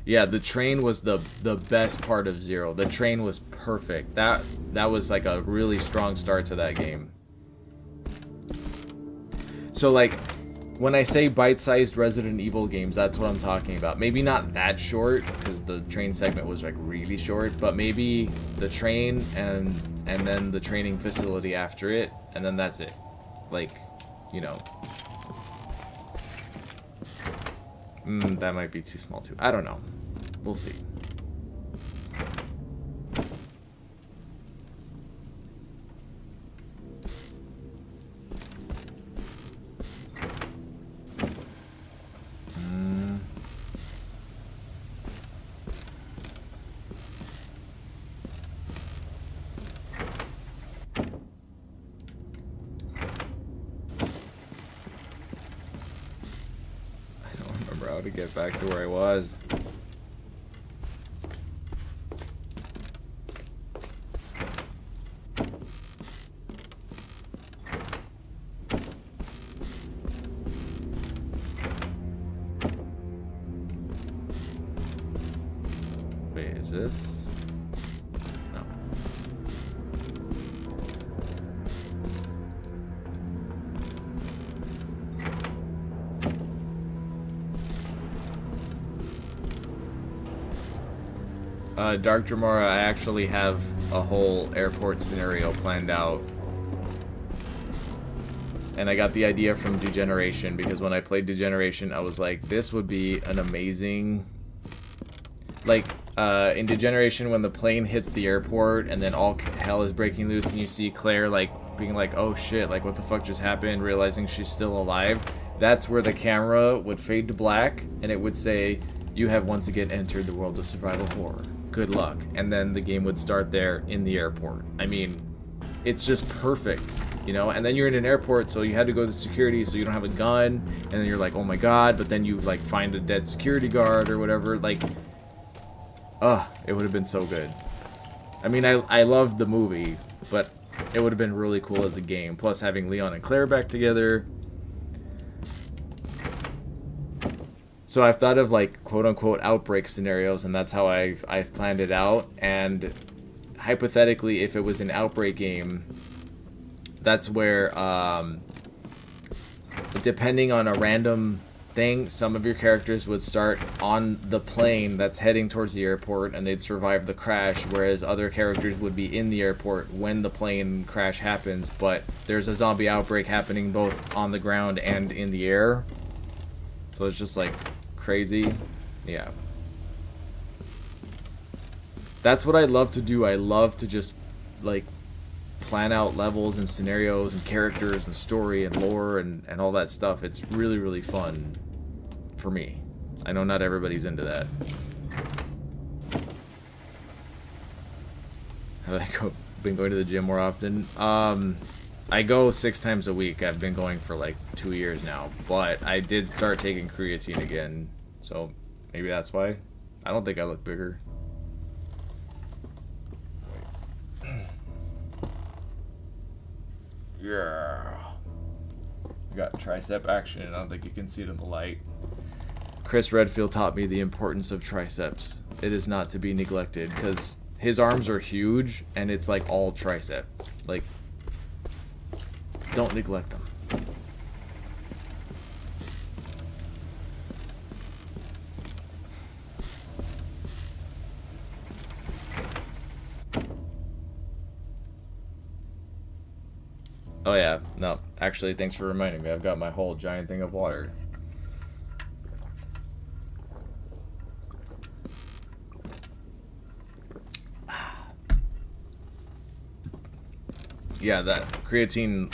Yeah, the train was the best part of Zero. The train was perfect. That was like a really strong start to that game. So like, when I say bite-sized Resident Evil games, that's what I'm talking about. Maybe not that short, because the train segment was like really short, but maybe the train and and then the training facility after it, and then that's it. Like, you know. That might be too small too. I don't know. We'll see. To get back to where I was. Wait, is this? No. Dark Dramora, I actually have a whole airport scenario planned out. And I got the idea from Degeneration, because when I played Degeneration, I was like, this would be an amazing... Like, in Degeneration, when the plane hits the airport, and then all hell is breaking loose, and you see Claire, like, being like, oh shit, like, what the fuck just happened, realizing she's still alive, that's where the camera would fade to black, and it would say, you have once again entered the world of survival horror. Good luck. And then the game would start there in the airport. I mean, it's just perfect, you know? And then you're in an airport, so you had to go to security, so you don't have a gun, and then you're like, oh my god, but then you, like, find a dead security guard or whatever, like, it would have been so good. I mean, I loved the movie, but it would have been really cool as a game. Plus, having Leon and Claire back together. So I've thought of, like, quote-unquote outbreak scenarios, and that's how I've planned it out. And hypothetically, if it was an outbreak game, that's where, depending on a random thing, some of your characters would start on the plane that's heading towards the airport, and they'd survive the crash, whereas other characters would be in the airport when the plane crash happens, but there's a zombie outbreak happening both on the ground and in the air. So it's just, like, crazy. Yeah. That's what I love to do. I love to just, like, plan out levels and scenarios and characters and story and lore and all that stuff. It's really, really fun for me. I know not everybody's into that. Have I been going to the gym more often? I go 6 times a week. I've been going for like 2 years now, but I did start taking creatine again, so maybe that's why. I don't think I look bigger. Yeah. We got tricep action. I don't think you can see it in the light. Chris Redfield taught me the importance of triceps. It is not to be neglected, because his arms are huge, and it's like all tricep. Like, don't neglect them. Oh yeah, no, actually, thanks for reminding me. I've got my whole giant thing of water. Yeah, that creatine,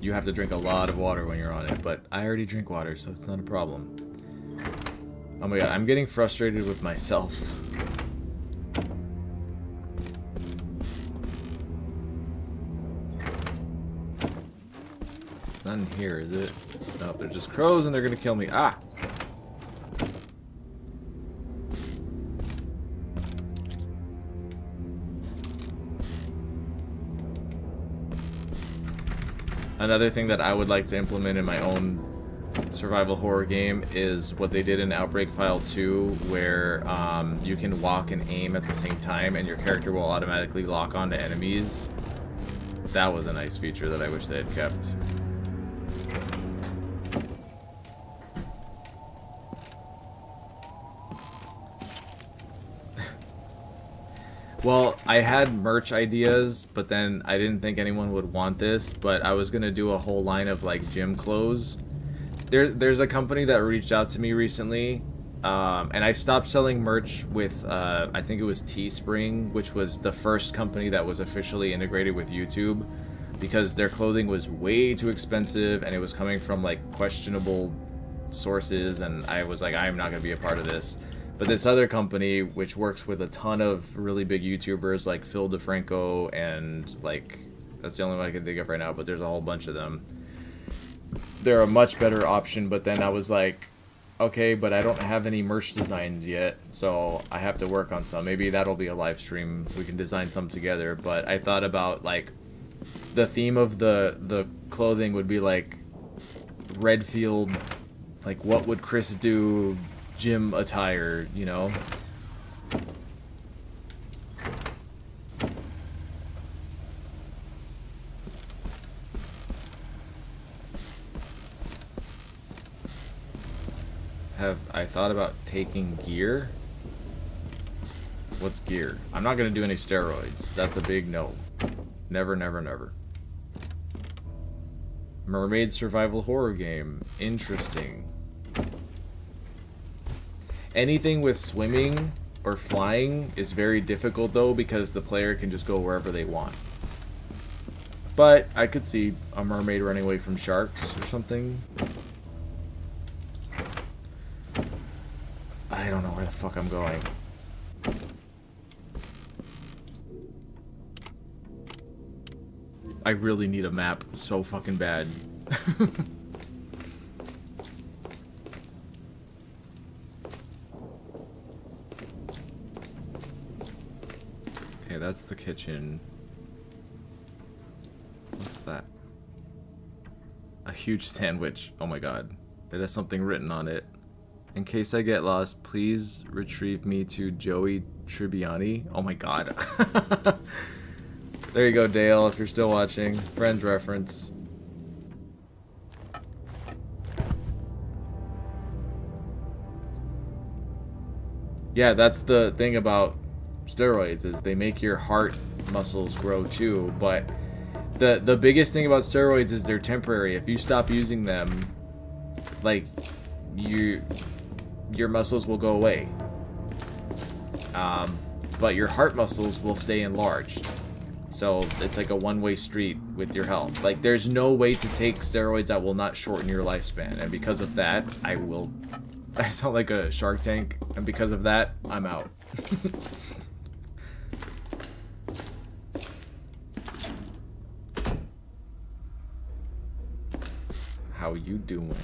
you have to drink a lot of water when you're on it, but I already drink water, so it's not a problem. Oh my god, I'm getting frustrated with myself. It's not in here, is it? No, they're just crows and they're gonna kill me. Ah! Another thing that I would like to implement in my own survival horror game is what they did in Outbreak File 2, where you can walk and aim at the same time and your character will automatically lock onto enemies. That was a nice feature that I wish they had kept. Well, I had merch ideas, but then I didn't think anyone would want this, but I was gonna do a whole line of like gym clothes. There's a company that reached out to me recently, and I stopped selling merch with I think it was Teespring, which was the first company that was officially integrated with YouTube, because their clothing was way too expensive and it was coming from like questionable sources, and I was like, I am not gonna be a part of this. But this other company, which works with a ton of really big YouTubers like Phil DeFranco and like, that's the only one I can think of right now, but there's a whole bunch of them. They're a much better option, but then I was like, okay, but I don't have any merch designs yet, so I have to work on some. Maybe that'll be a live stream. We can design some together. But I thought about like the theme of the clothing would be like Redfield, like what would Chris do, gym attire, you know? Have I thought about taking gear? What's gear? I'm not gonna do any steroids. That's a big no. Never, never, never. Mermaid survival horror game. Interesting. Anything with swimming or flying is very difficult though, because the player can just go wherever they want. But I could see a mermaid running away from sharks or something. I don't know where the fuck I'm going. I really need a map so fucking bad. Okay, that's the kitchen. What's that? A huge sandwich. Oh my god. It has something written on it. In case I get lost, please retrieve me to Joey Tribbiani. Oh my god. There you go, Dale, if you're still watching. Friends reference. Yeah, that's the thing about steroids, is they make your heart muscles grow too, but the biggest thing about steroids is they're temporary. If you stop using them, like, your muscles will go away. But your heart muscles will stay enlarged. So it's like a one-way street with your health. Like, there's no way to take steroids that will not shorten your lifespan. And because of that, I sound like a Shark Tank. And because of that, I'm out. How you doing?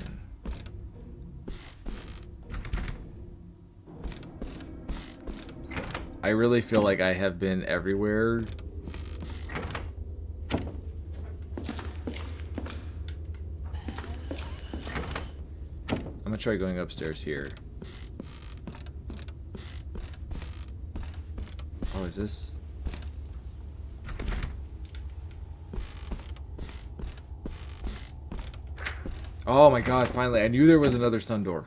I really feel like I have been everywhere. I'm gonna try going upstairs here. Oh, is this? Oh my god, finally. I knew there was another sun door.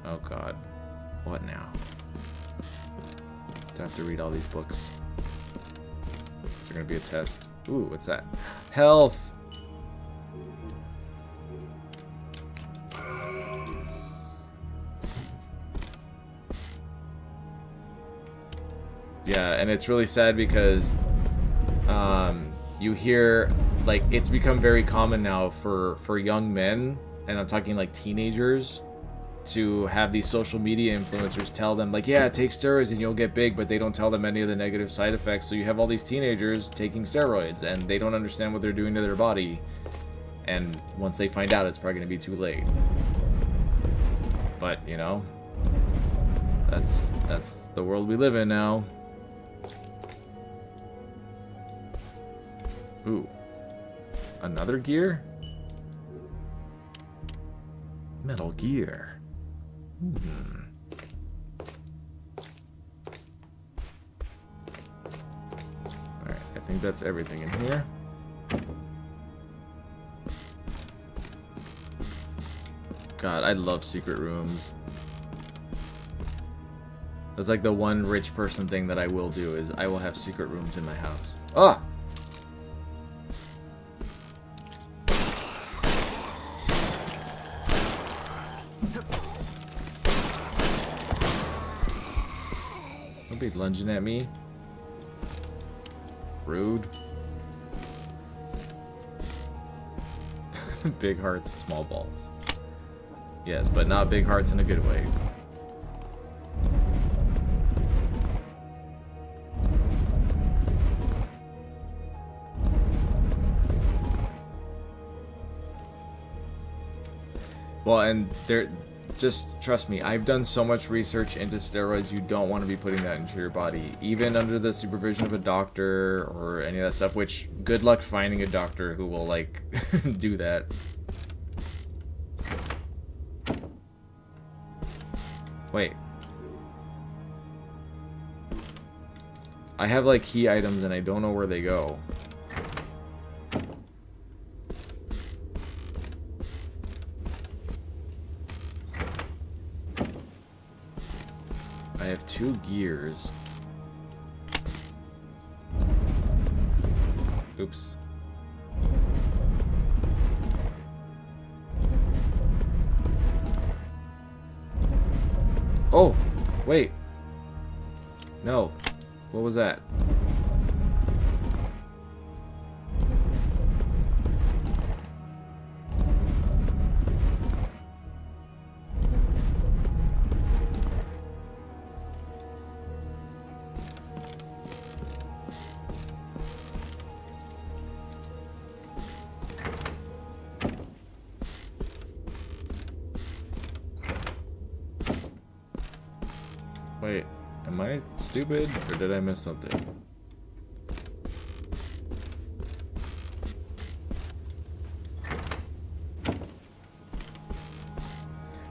Oh god. What now? Do I have to read all these books? Is there gonna be a test? Ooh, what's that? Health! Yeah, and it's really sad because you hear, like, it's become very common now for young men, and I'm talking like teenagers, to have these social media influencers tell them, like, yeah, take steroids and you'll get big, but they don't tell them any of the negative side effects. So you have all these teenagers taking steroids and they don't understand what they're doing to their body, and once they find out, it's probably going to be too late. But, you know, that's the world we live in now. Ooh. Another gear? Metal Gear. Alright, I think that's everything in here. God, I love secret rooms. That's like the one rich person thing that I will do is I will have secret rooms in my house. Ah! Don't be lunging at me. Rude. Big hearts, small balls. Yes, but not big hearts in a good way. Well, and there, just trust me, I've done so much research into steroids, you don't want to be putting that into your body. Even under the supervision of a doctor or any of that stuff, which, good luck finding a doctor who will, like, do that. Wait. I have, like, key items and I don't know where they go. I have 2 gears. Oops. Oh, wait. No. What was that? Wait, am I stupid or did I miss something?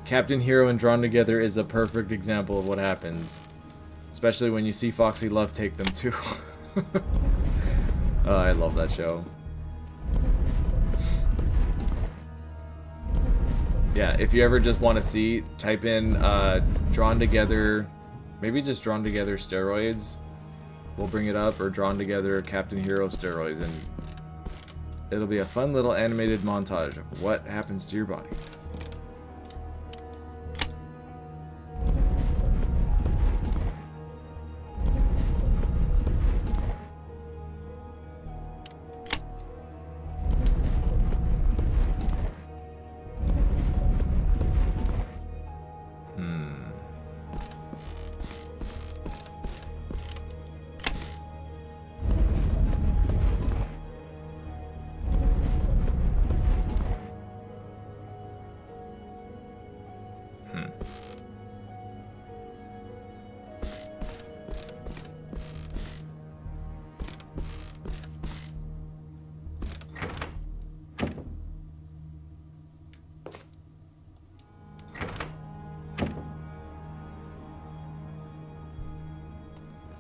Captain Hero and Drawn Together is a perfect example of what happens. Especially when you see Foxy Love take them too. Oh, I love that show. Yeah, if you ever just want to see, type in Drawn Together, maybe just Drawn Together steroids. We'll bring it up, or Drawn Together Captain Hero steroids, and it'll be a fun little animated montage of what happens to your body.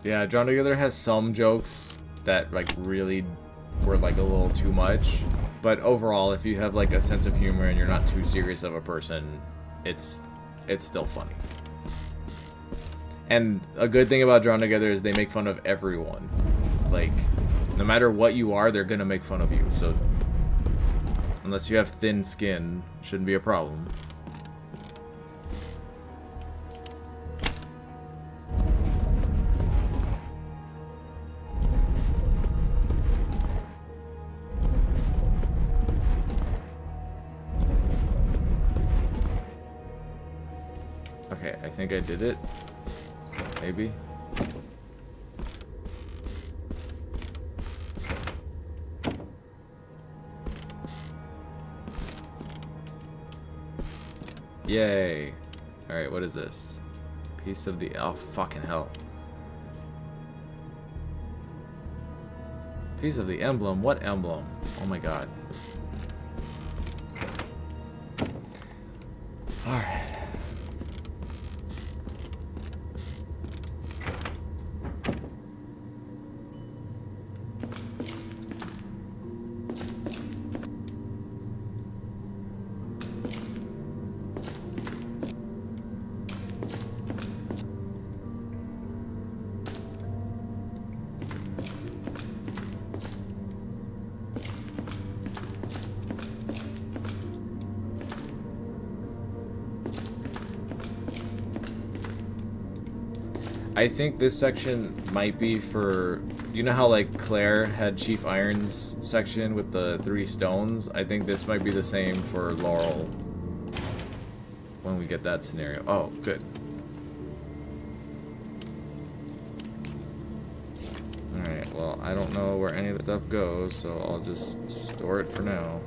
Yeah, Drawn Together has some jokes that like really were like a little too much, but overall, if you have like a sense of humor and you're not too serious of a person, it's still funny. And a good thing about Drawn Together is they make fun of everyone. Like, no matter what you are, they're gonna make fun of you. So unless you have thin skin, shouldn't be a problem. Okay, I think I did it. Maybe. Yay. Alright, what is this? Piece of the... Oh, fucking hell. Piece of the emblem? What emblem? Oh my god. Alright. I think this section might be for, you know how like Claire had Chief Iron's section with the 3 stones? I think this might be the same for Laurel when we get that scenario. Oh, good. Alright, well, I don't know where any of the stuff goes, so I'll just store it for now.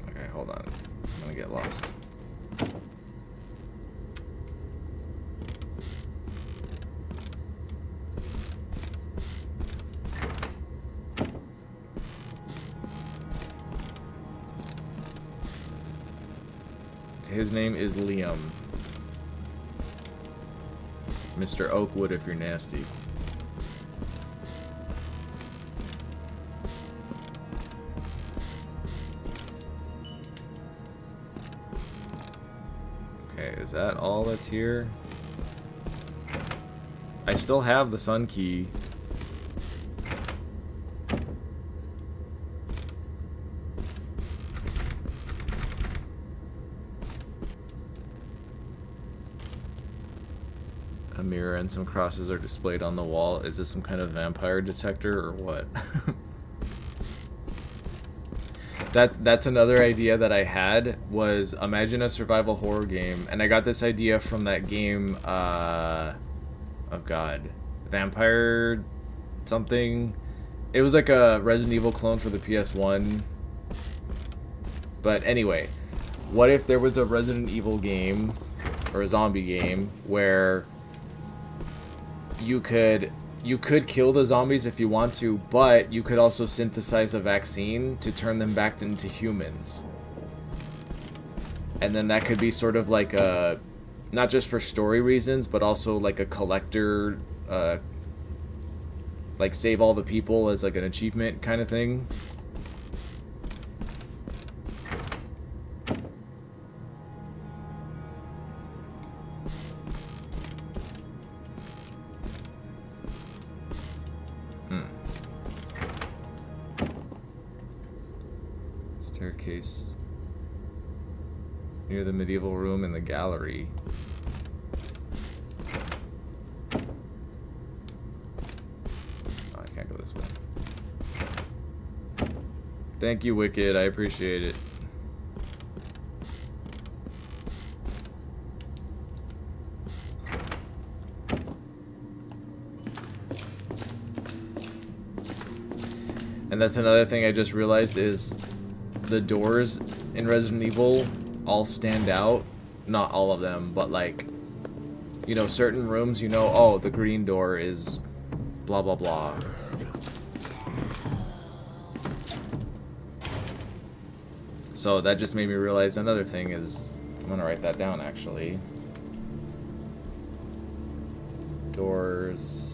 Okay, hold on. I'm gonna get lost. His name is Liam. Mr. Oakwood if you're nasty. Okay, is that all that's here? I still have the sun key. A mirror and some crosses are displayed on the wall. Is this some kind of vampire detector or what? That's another idea that I had, was imagine a survival horror game, and I got this idea from that game, oh god, Vampire something. It was like a Resident Evil clone for the PS1. But anyway, what if there was a Resident Evil game, or a zombie game, where you could kill the zombies if you want to, but you could also synthesize a vaccine to turn them back into humans. And then that could be sort of like a, not just for story reasons, but also like a collector, like save all the people as like an achievement kind of thing. Staircase near the medieval room in the gallery. Oh, I can't go this way. Thank you, Wicked. I appreciate it. And that's another thing I just realized is the doors in Resident Evil all stand out. Not all of them, but like, you know, certain rooms, you know, oh, the green door is blah blah blah. So that just made me realize another thing is, I'm gonna write that down actually. Doors.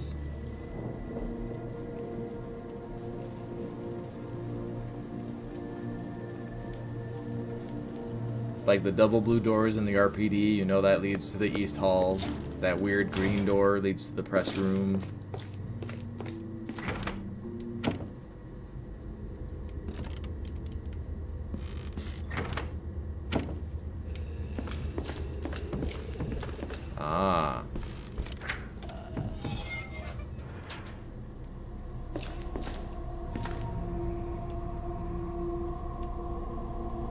Like the double blue doors in the RPD, you know that leads to the East Hall. That weird green door leads to the press room. Ah.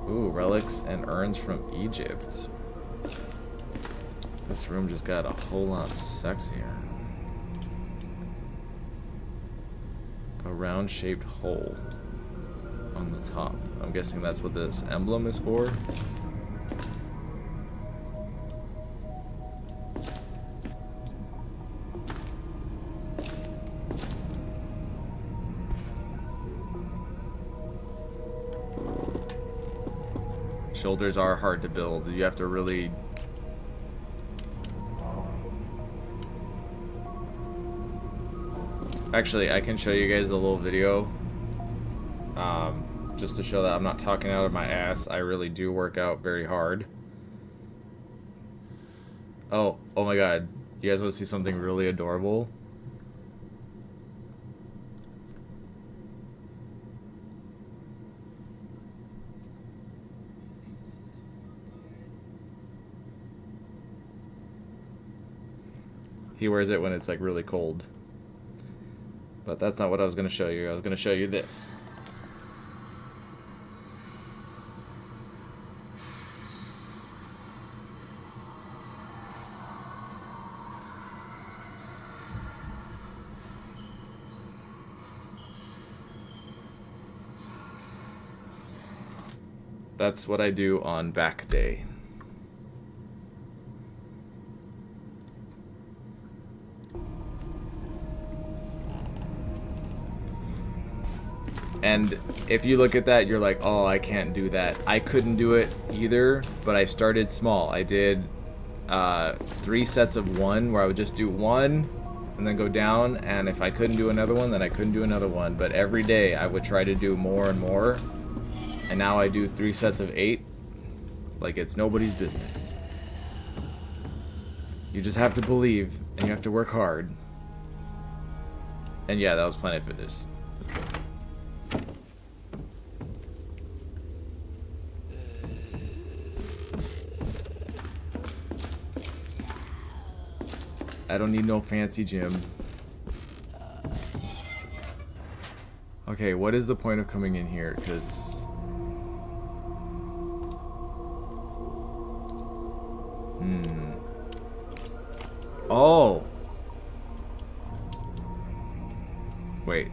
Ooh, relics and urns from Egypt. This room just got a whole lot sexier. A round-shaped hole on the top. I'm guessing that's what this emblem is for. Shoulders are hard to build. You have to really... Actually, I can show you guys a little video. Just to show that I'm not talking out of my ass. I really do work out very hard. Oh my god. You guys want to see something really adorable? He wears it when it's like really cold. But that's not what I was going to show you. I was going to show you this. That's what I do on back day. And if you look at that, you're like, oh, I can't do that. I couldn't do it either, but I started small. I did 3 sets of 1, where I would just do 1 and then go down. And if I couldn't do another one, then I couldn't do another one. But every day I would try to do more and more. And now I do 3 sets of 8 like it's nobody's business. You just have to believe, and you have to work hard. And yeah, that was Planet Fitness. I don't need no fancy gym. Okay, what is the point of coming in here? Because... Oh! Wait.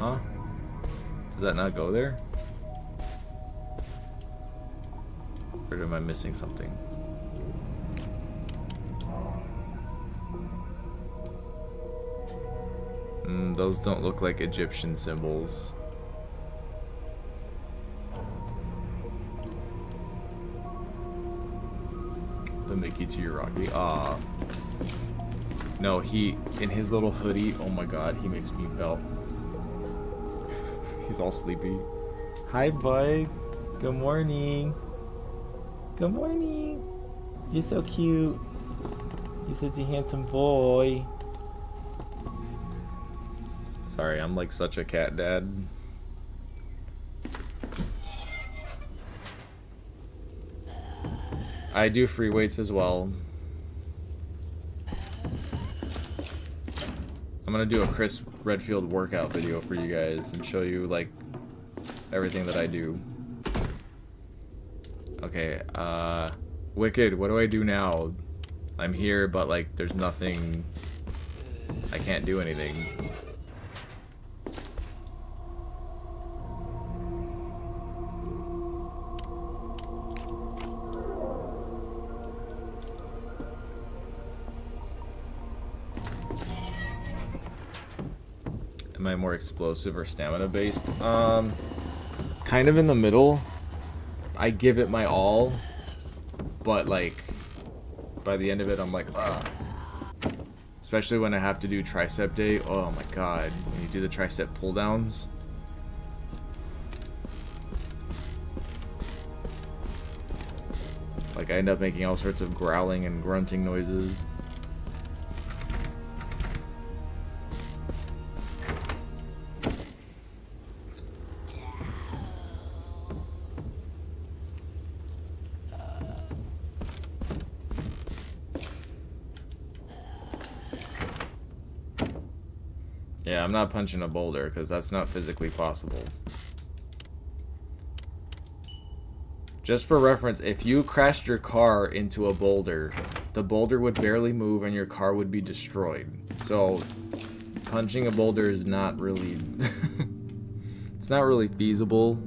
Huh? Does that not go there? Or am I missing something? Those don't look like Egyptian symbols. The Mickey to your Rocky. Ah. No, he, in his little hoodie, oh my god, he makes me melt. He's all sleepy. Hi, bud. Good morning. Good morning. You're so cute. You're such a handsome boy. Sorry, I'm like such a cat dad. I do free weights as well. I'm gonna do a Chris Redfield workout video for you guys and show you like everything that I do. Okay, Wicked, what do I do now? I'm here, but like there's nothing. I can't do anything. Am I more explosive or stamina based? Kind of in the middle. I give it my all, but like by the end of it I'm like, ugh. Especially when I have to do tricep day. Oh my god, when you do the tricep pull downs. Like I end up making all sorts of growling and grunting noises. Yeah, I'm not punching a boulder because that's not physically possible. Just for reference, if you crashed your car into a boulder, the boulder would barely move and your car would be destroyed. So, punching a boulder is not really... it's not really feasible.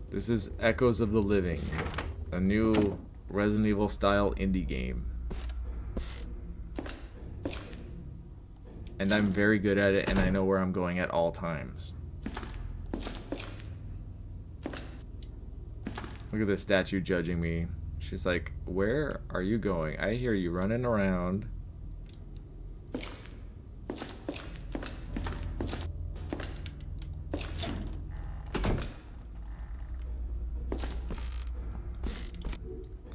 This is Echoes of the Living, a new Resident Evil style indie game. And I'm very good at it, and I know where I'm going at all times. Look at this statue judging me. She's like, where are you going? I hear you running around.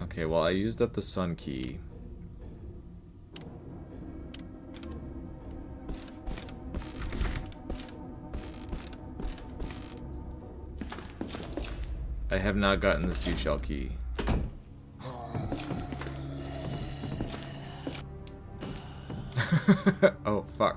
Okay, well, I used up the sun key. I have not gotten the seashell key. Oh, fuck.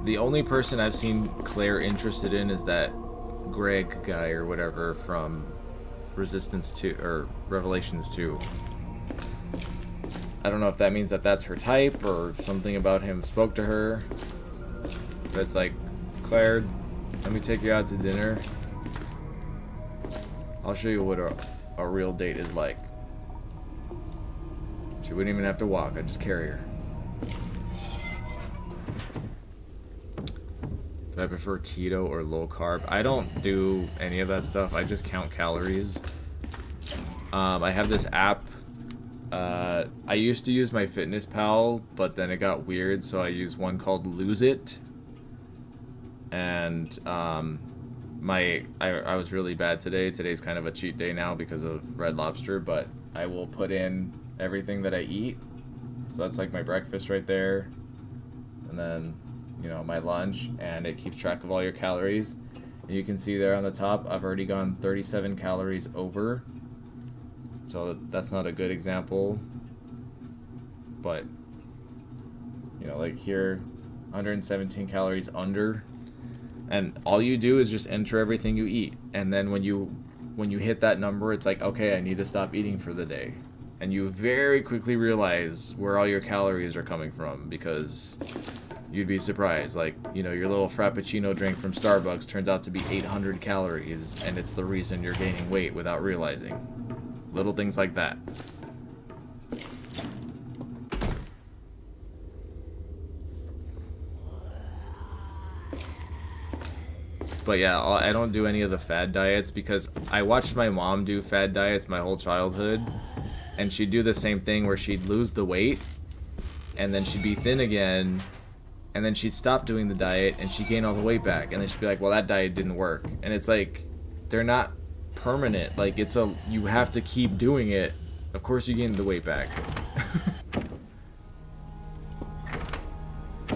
The only person I've seen Claire interested in is that Greg guy or whatever from Resistance 2 or Revelations 2. I don't know if that means that that's her type or something about him spoke to her. But it's like, Claire, let me take you out to dinner. I'll show you what a real date is like. She wouldn't even have to walk, I'd just carry her. Do I prefer keto or low carb? I don't do any of that stuff. I just count calories. I have this app. I used to use my FitnessPal, but then it got weird, so I use one called Lose It. And I was really bad today. Today's kind of a cheat day now because of Red Lobster, but I will put in everything that I eat. So that's like my breakfast right there. And then, you know, my lunch, and it keeps track of all your calories. And you can see there on the top, I've already gone 37 calories over. So that's not a good example. But, you know, like here, 117 calories under. And all you do is just enter everything you eat. And then when you hit that number, it's like, okay, I need to stop eating for the day. And you very quickly realize where all your calories are coming from, because you'd be surprised. Like, you know, your little Frappuccino drink from Starbucks turns out to be 800 calories, and it's the reason you're gaining weight without realizing. Little things like that. But yeah, I don't do any of the fad diets because I watched my mom do fad diets my whole childhood, and she'd do the same thing where she'd lose the weight, and then she'd be thin again, and then she'd stop doing the diet, and she'd gain all the weight back, and then she'd be like, well, that diet didn't work. And it's like, they're not permanent. Like, you have to keep doing it. Of course you gain the weight back.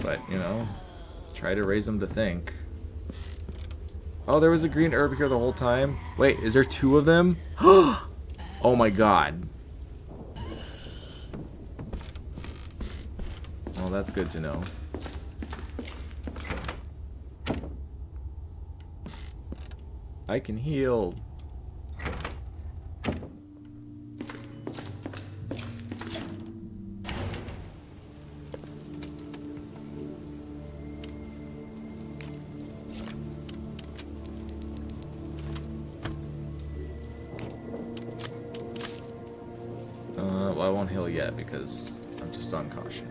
But, you know, try to raise them to think. Oh, there was a green herb here the whole time? Wait, is there two of them? Oh my god. Well, that's good to know. I can heal. Well, I won't heal yet because I'm just on caution.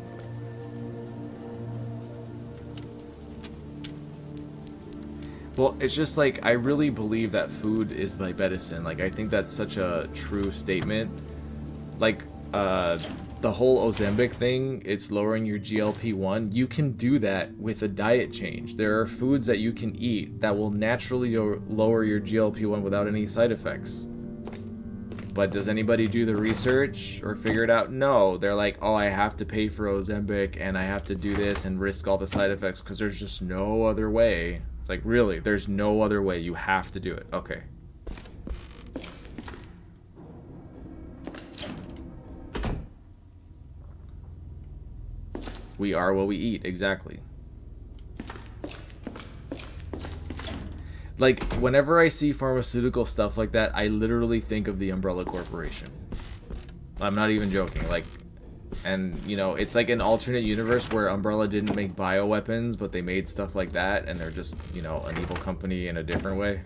Well, it's just like, I really believe that food is like medicine. Like, I think that's such a true statement. Like, the whole Ozempic thing, it's lowering your GLP-1. You can do that with a diet change. There are foods that you can eat that will naturally lower your GLP-1 without any side effects. But does anybody do the research or figure it out? No. They're like, oh, I have to pay for Ozempic and I have to do this and risk all the side effects because there's just no other way. It's like, really, there's no other way. You have to do it. Okay. We are what we eat, exactly. Like, whenever I see pharmaceutical stuff like that, I literally think of the Umbrella Corporation. I'm not even joking. Like, and, you know, it's like an alternate universe where Umbrella didn't make bioweapons, but they made stuff like that, and they're just, you know, an evil company in a different way.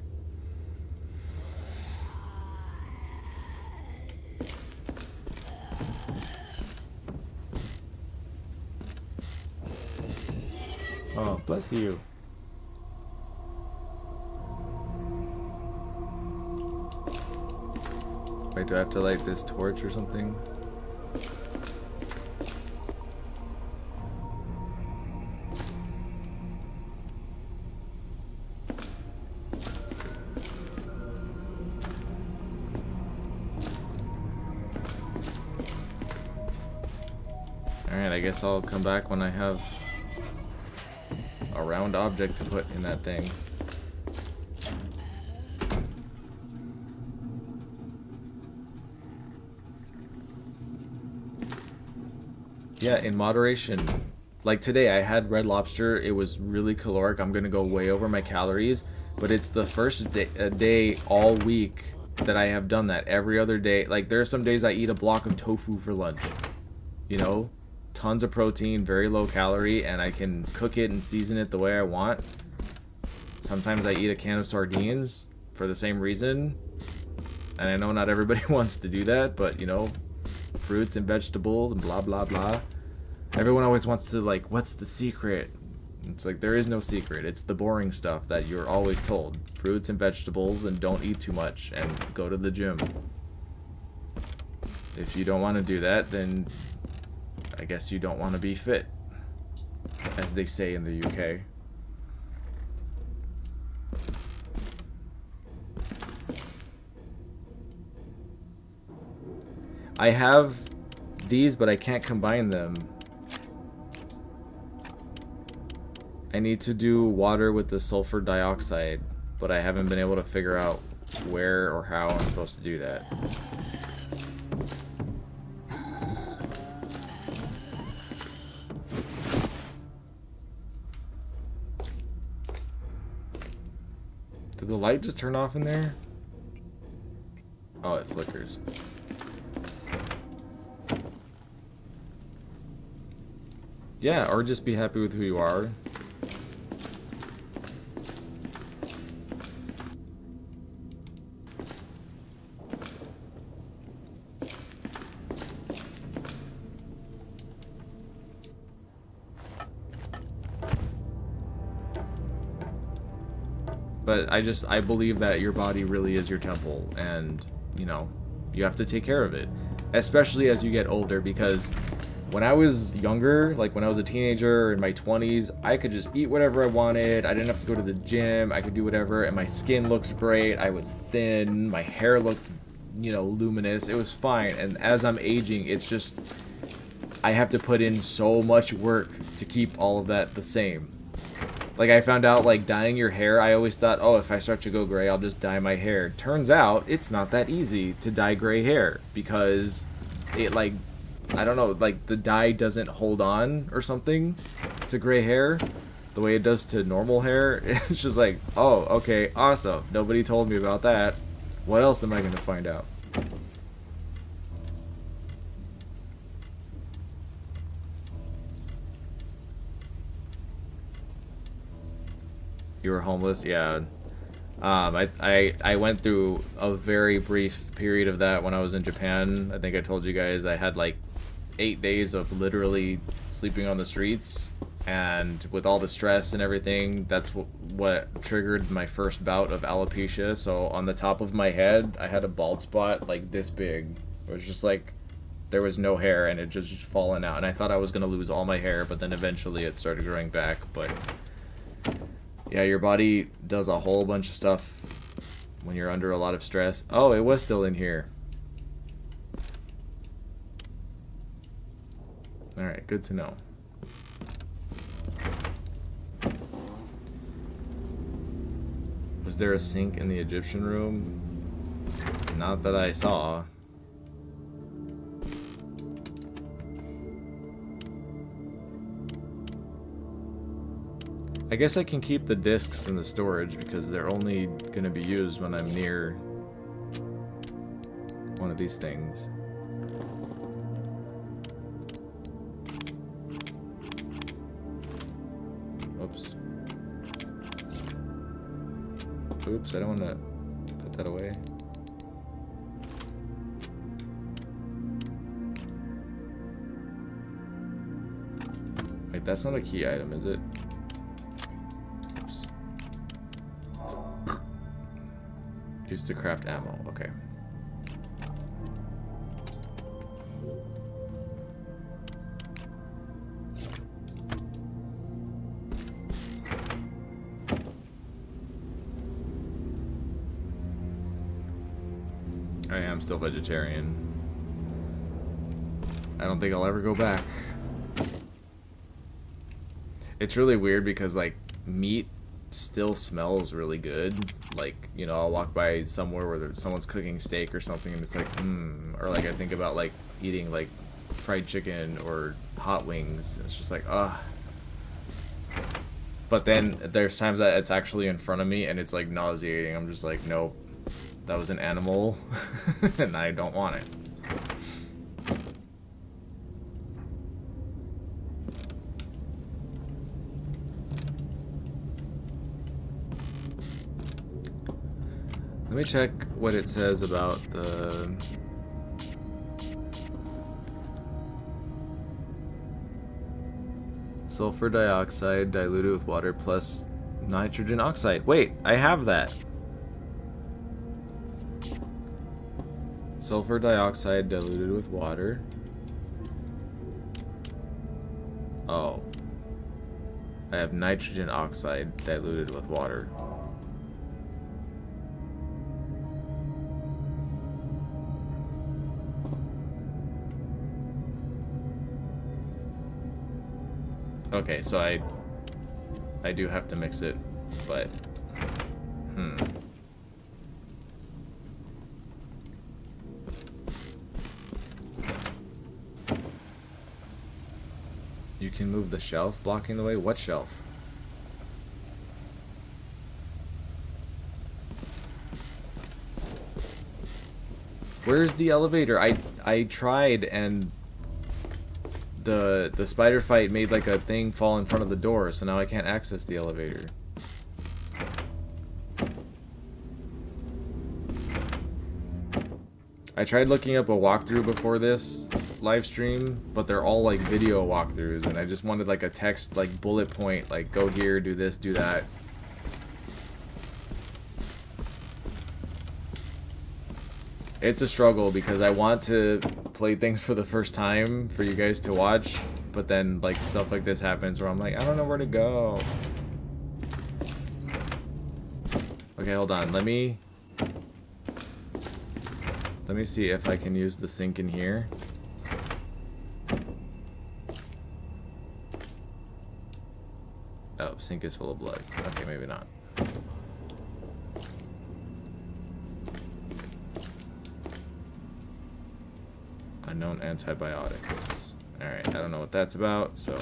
Oh, bless you. Wait, do I have to light this torch or something? Alright, I guess I'll come back when I have a round object to put in that thing. Yeah, in moderation. Like today, I had Red Lobster. It was really caloric. I'm gonna go way over my calories, but it's the first day all week that I have done that. Every other day, like there are some days I eat a block of tofu for lunch. You know, tons of protein, very low calorie, and I can cook it and season it the way I want. Sometimes I eat a can of sardines for the same reason. And I know not everybody wants to do that, but you know, fruits and vegetables and blah blah blah. Everyone always wants to, like, what's the secret? It's like, there is no secret. It's the boring stuff that you're always told. Fruits and vegetables, and don't eat too much, and go to the gym. If you don't want to do that, then I guess you don't want to be fit, as they say in the UK. I have these, but I can't combine them. I need to do water with the sulfur dioxide, but I haven't been able to figure out where or how I'm supposed to do that. Did the light just turn off in there? Oh, it flickers. Yeah, or just be happy with who you are. But I believe that your body really is your temple, and, you know, you have to take care of it. Especially as you get older, because when I was younger, like when I was a teenager or in my 20s, I could just eat whatever I wanted. I didn't have to go to the gym. I could do whatever, and my skin looked great. I was thin. My hair looked, you know, luminous. It was fine. And as I'm aging, it's just, I have to put in so much work to keep all of that the same. Like, I found out, like, dyeing your hair, I always thought, oh, if I start to go gray, I'll just dye my hair. Turns out, it's not that easy to dye gray hair, because it, like, I don't know, like, the dye doesn't hold on or something to gray hair the way it does to normal hair. It's just like, oh, okay, awesome. Nobody told me about that. What else am I going to find out? You were homeless? Yeah. I went through a very brief period of that when I was in Japan. I think I told you guys I had like 8 days of literally sleeping on the streets, and with all the stress and everything, that's what triggered my first bout of alopecia. So on the top of my head, I had a bald spot like this big. It was just like there was no hair, and it just fallen out, and I thought I was gonna lose all my hair, but then eventually it started growing back. But yeah, your body does a whole bunch of stuff when you're under a lot of stress. Oh, it was still in here. Alright, good to know. Was there a sink in the Egyptian room? Not that I saw. I guess I can keep the discs in the storage because they're only going to be used when I'm near one of these things. Oops. Oops, I don't want to put that away. Wait, that's not a key item, is it? Oops. Used to craft ammo, okay. I am still vegetarian. I don't think I'll ever go back. It's really weird because, like, meat still smells really good. Like, you know, I'll walk by somewhere where someone's cooking steak or something and it's like, or like I think about, like, eating, like, fried chicken or hot wings. It's just like, ugh. But then there's times that it's actually in front of me and it's, like, nauseating. I'm just like, nope, that was an animal and I don't want it. Let me check what it says about the... Sulfur dioxide diluted with water plus nitrogen oxide. Wait, I have that. Sulfur dioxide diluted with water. Oh. I have nitrogen oxide diluted with water. Okay, so I do have to mix it, but You can move the shelf blocking the way? What shelf? Where's the elevator? I tried and the spider fight made like a thing fall in front of the door, so now I can't access the elevator. I tried looking up a walkthrough before this live stream, but they're all like video walkthroughs, and I just wanted like a text, like bullet point, like go here, do this, do that. It's a struggle because I want to play things for the first time for you guys to watch, but then like stuff like this happens where I'm like, I don't know where to go. Okay, hold on. Let me see if I can use the sink in here. Oh, sink is full of blood. Okay, maybe not. Unknown antibiotics. Alright, I don't know what that's about, so...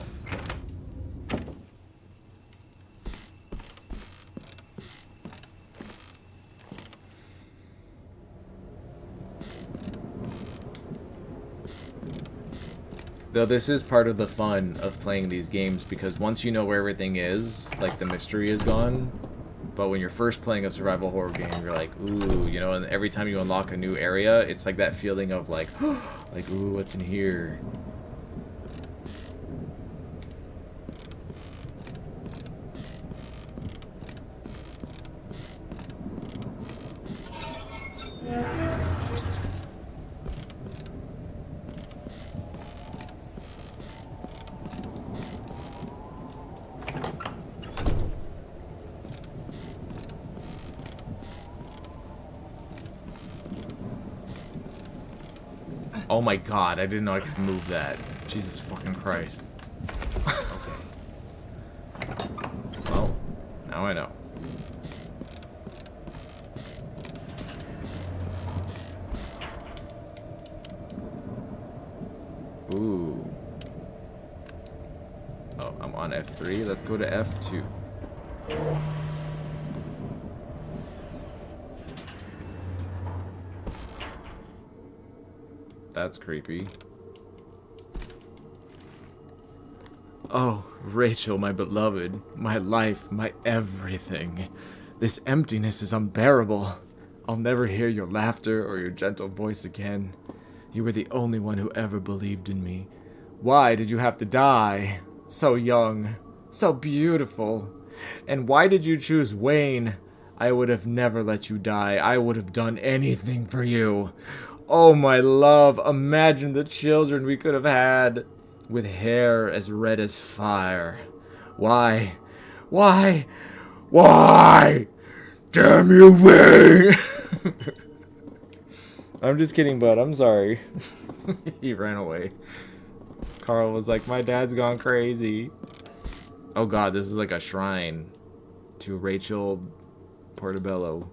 Though this is part of the fun of playing these games, because once you know where everything is, like the mystery is gone. But when you're first playing a survival horror game, you're like, ooh, you know, and every time you unlock a new area, it's like that feeling of like, like, ooh, what's in here? Oh my god, I didn't know I could move that. Jesus fucking Christ. Okay. Well, now I know. Ooh. Oh, I'm on F3. Let's go to F2. That's creepy. Oh, Rachel, my beloved, my life, my everything. This emptiness is unbearable. I'll never hear your laughter or your gentle voice again. You were the only one who ever believed in me. Why did you have to die? So young, so beautiful. And why did you choose Wayne? I would have never let you die. I would have done anything for you. Oh, my love, imagine the children we could have had. With hair as red as fire. Why? Why? Why? Damn you, Wayne! I'm just kidding, bud. I'm sorry. He ran away. Carl was like, my dad's gone crazy. Oh god, this is like a shrine to Rachel Portobello.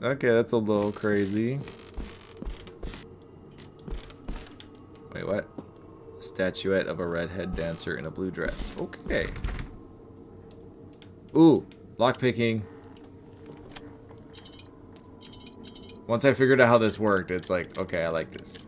Okay, that's a little crazy. Wait, what? Statuette of a redhead dancer in a blue dress. Okay. Ooh, lockpicking. Once I figured out how this worked, it's like, okay, I like this.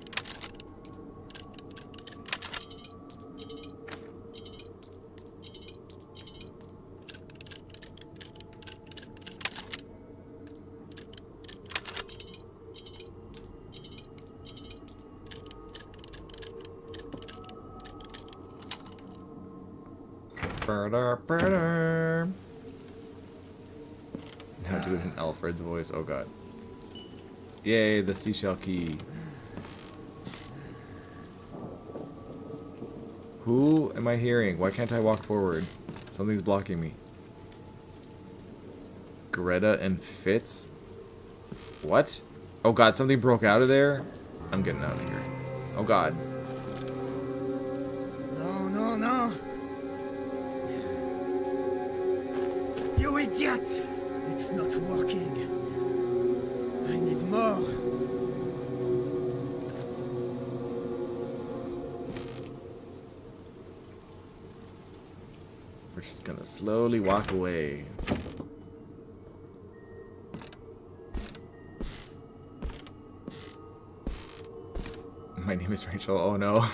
Now do it in Alfred's voice. Oh god. Yay, the seashell key. Who am I hearing? Why can't I walk forward? Something's blocking me. Greta and Fitz? What? Oh god, something broke out of there? I'm getting out of here. Oh god. No, no, no. You idiot! It's not working. I need more. We're just gonna slowly walk away. My name is Rachel. Oh no.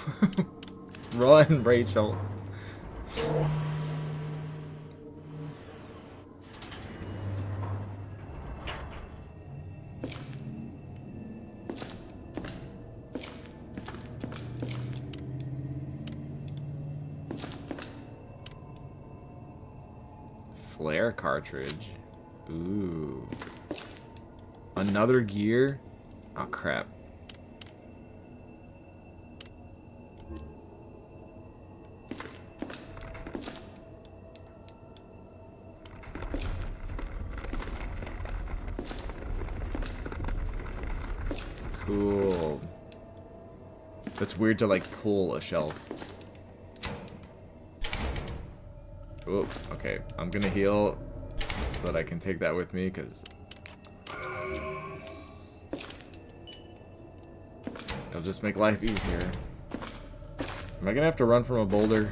Run, Rachel. Flare cartridge. Ooh. Another gear? Oh crap. Cool. That's weird to like pull a shelf. Oh, okay. I'm gonna heal so that I can take that with me, because it'll just make life easier. Am I gonna have to run from a boulder?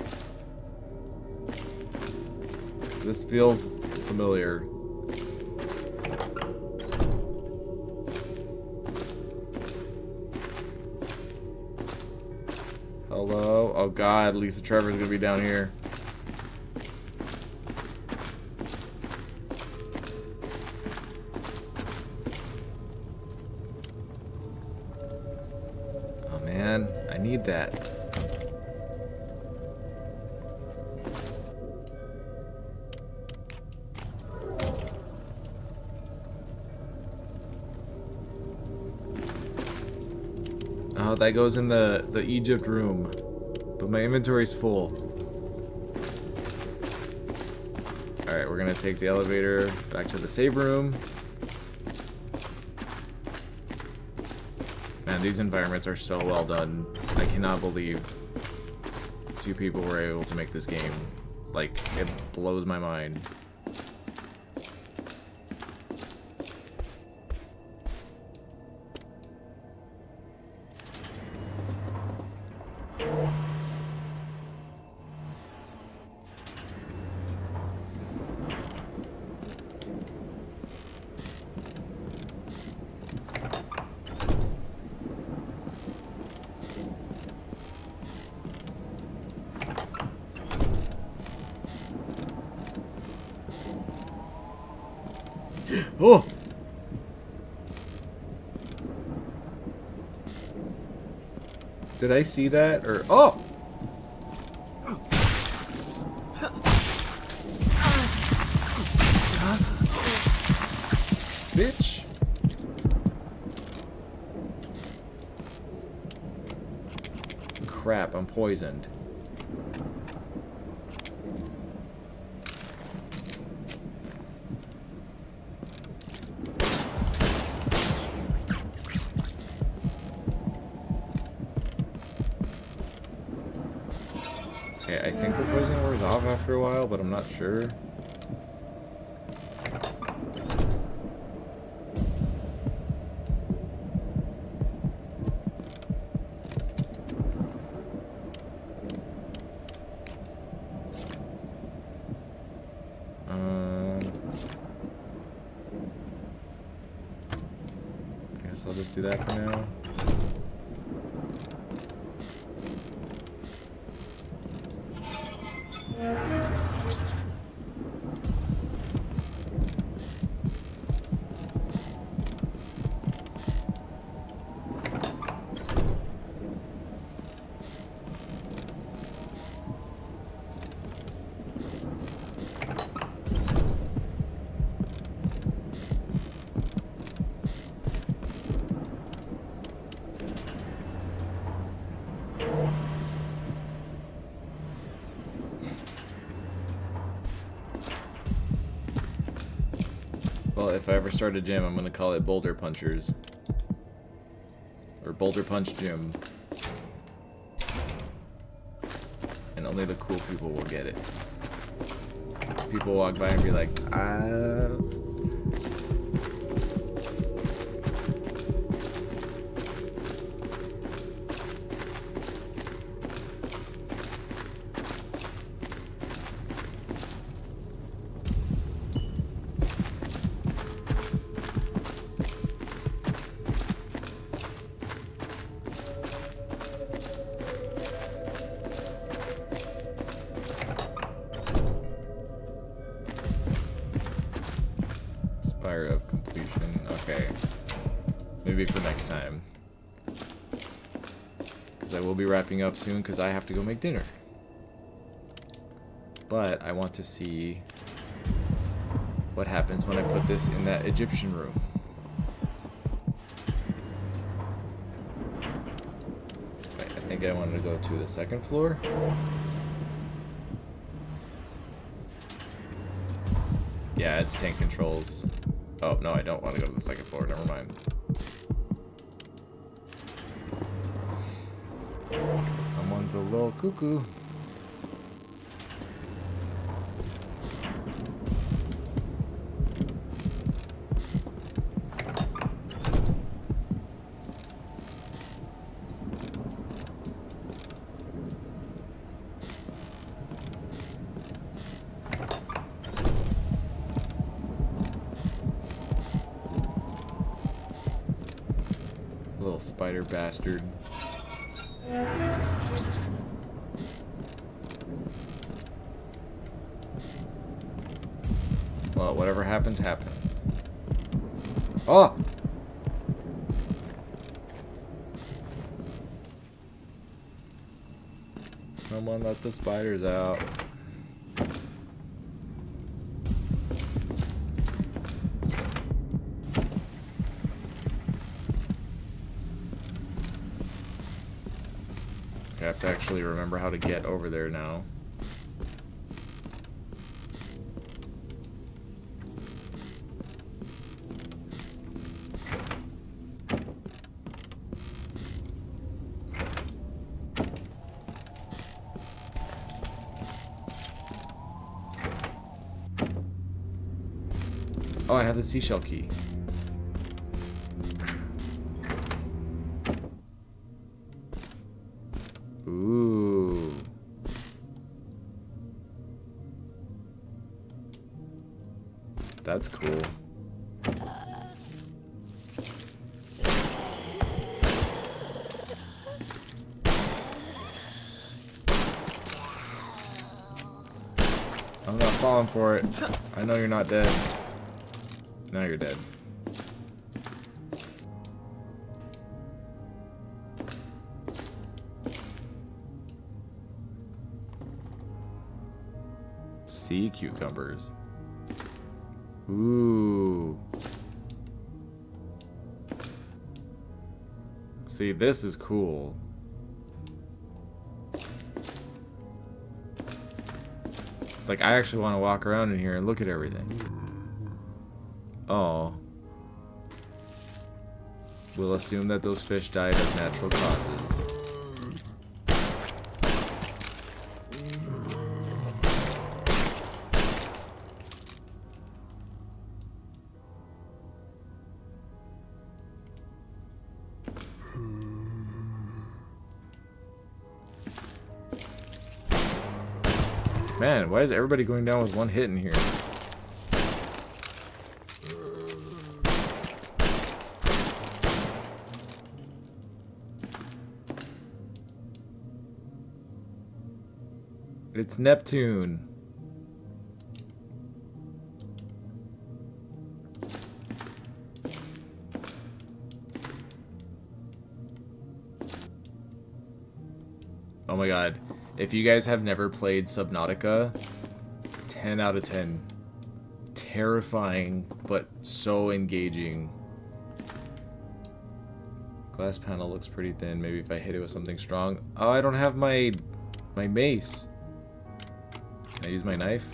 This feels familiar. Hello? Oh god, Lisa Trevor's gonna be down here. Oh man, I need that. Oh, that goes in the Egypt room. But my inventory's full. Alright, we're gonna take the elevator back to the save room. Man, these environments are so well done. I cannot believe 2 people were able to make this game. Like, it blows my mind. Oh! Did I see that? Or oh! Bitch! Crap, I'm poisoned. Okay, I think the poison wears off after a while, but I'm not sure. I guess I'll just do that for now. Well, if I ever start a gym, I'm gonna call it Boulder Punchers. Or Boulder Punch Gym. And only the cool people will get it. People walk by and be like, ah. Spire of completion. Okay. Maybe for next time. Because I will be wrapping up soon because I have to go make dinner. But I want to see what happens when I put this in that Egyptian room. Right, I think I wanted to go to the second floor. Yeah, it's tank controls. Oh, no, I don't want to go to the second floor. Never mind. Someone's a little cuckoo. Little spider bastard. Well, whatever happens, happens. Oh! Someone let the spiders out. I have to actually remember how to get over there now. Oh, I have the seashell key. Ooh. That's cool. I'm not falling for it. I know you're not dead. Now you're dead. Sea cucumbers. Ooh. See, this is cool. Like, I actually want to walk around in here and look at everything. Oh. We'll assume that those fish died of natural causes. Man, why is everybody going down with one hit in here? It's Neptune. Oh my god. If you guys have never played Subnautica, 10 out of 10. Terrifying, but so engaging. Glass panel looks pretty thin. Maybe if I hit it with something strong. Oh, I don't have my mace. Can I use my knife?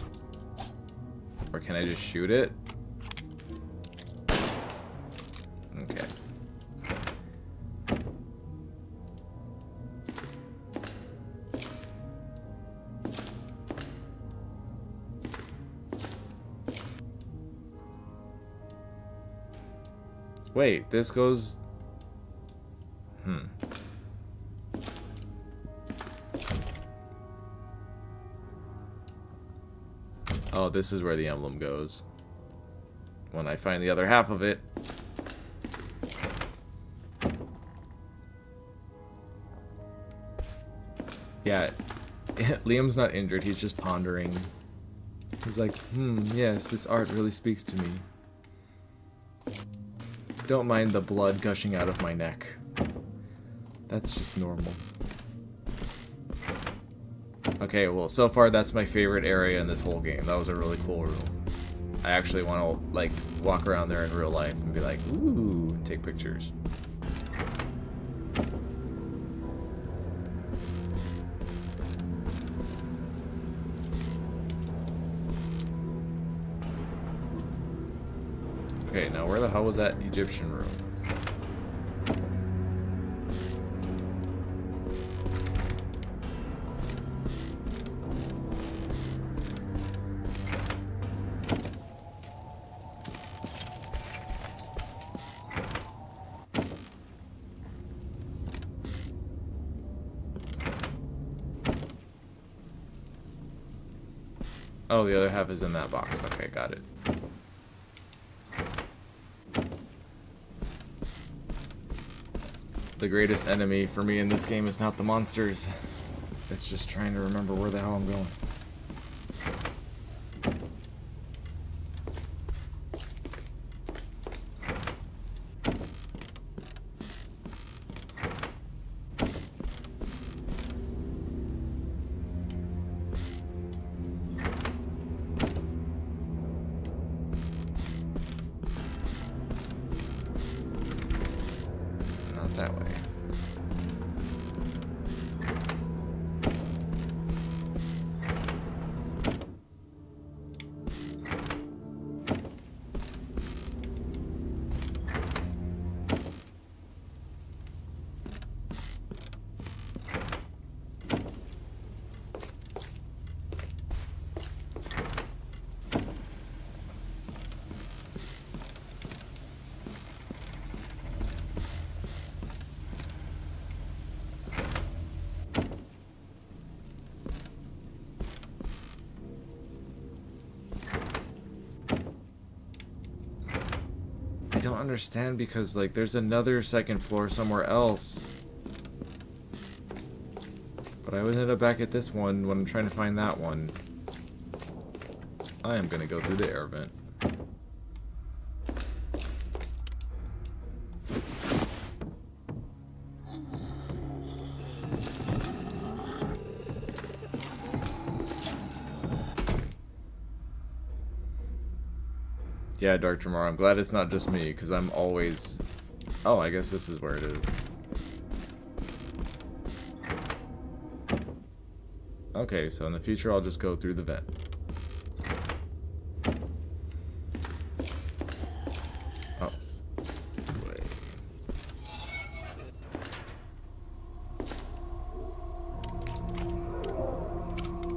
Or can I just shoot it? Okay. Wait, this goes... Oh, this is where the emblem goes. When I find the other half of it. Yeah, Liam's not injured, he's just pondering. He's like, yes, this art really speaks to me. Don't mind the blood gushing out of my neck. That's just normal. Okay, well, so far that's my favorite area in this whole game. That was a really cool room. I actually want to, like, walk around there in real life and be like, ooh, and take pictures. Okay, now where the hell was that Egyptian room? Oh, the other half is in that box. Okay, got it. The greatest enemy for me in this game is not the monsters. It's just trying to remember where the hell I'm going. That way. I don't understand because, like, there's another second floor somewhere else. But I always end up back at this one when I'm trying to find that one. I am gonna go through the air vent. Yeah, Dr. Mar, I'm glad it's not just me, because I'm always... Oh, I guess this is where it is. Okay, so in the future I'll just go through the vent. Oh. This way.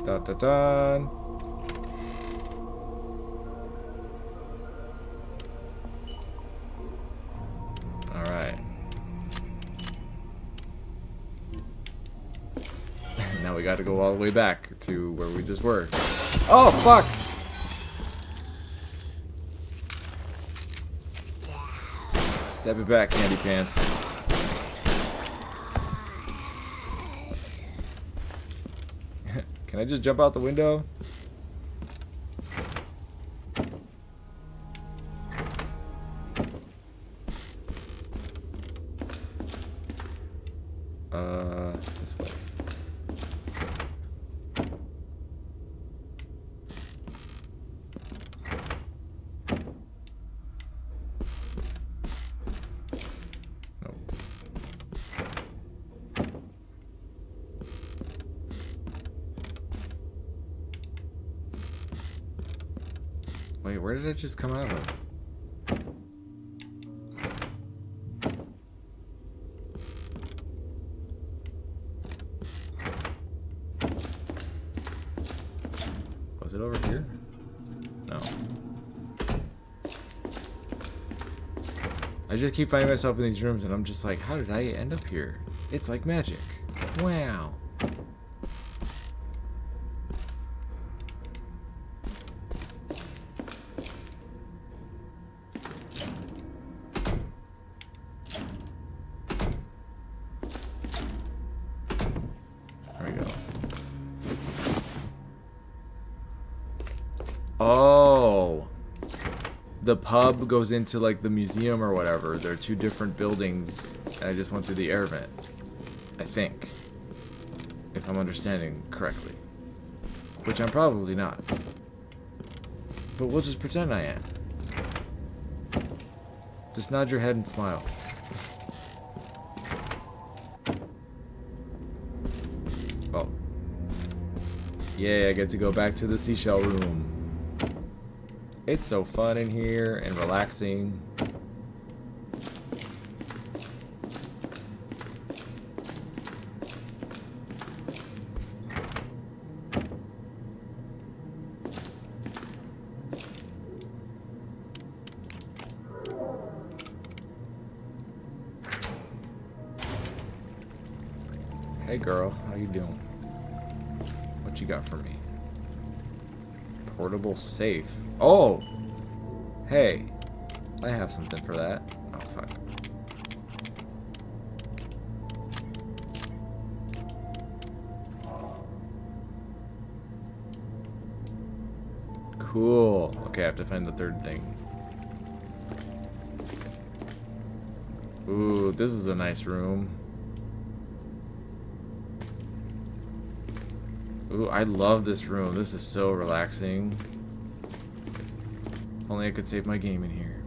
Dun dun dun. Alright. Now we gotta go all the way back to where we just were. Oh, fuck! Step it back, Candy Pants. Can I just jump out the window? This way. Nope. Wait, where did it just come out of? Was it over here? No. I just keep finding myself in these rooms and I'm just like, how did I end up here? It's like magic. Wow. There we go. Oh, the pub goes into like the museum or whatever. There are two different buildings, and I just went through the air vent. I think, if I'm understanding correctly, which I'm probably not. But we'll just pretend I am. Just nod your head and smile. Oh. Yay, I get to go back to the seashell room. It's so fun in here and relaxing. Hey girl, how you doing? What you got for me? Portable safe. Oh! Hey. I have something for that. Oh, fuck. Cool. Okay, I have to find the third thing. Ooh, this is a nice room. Ooh, I love this room. This is so relaxing. If only I could save my game in here.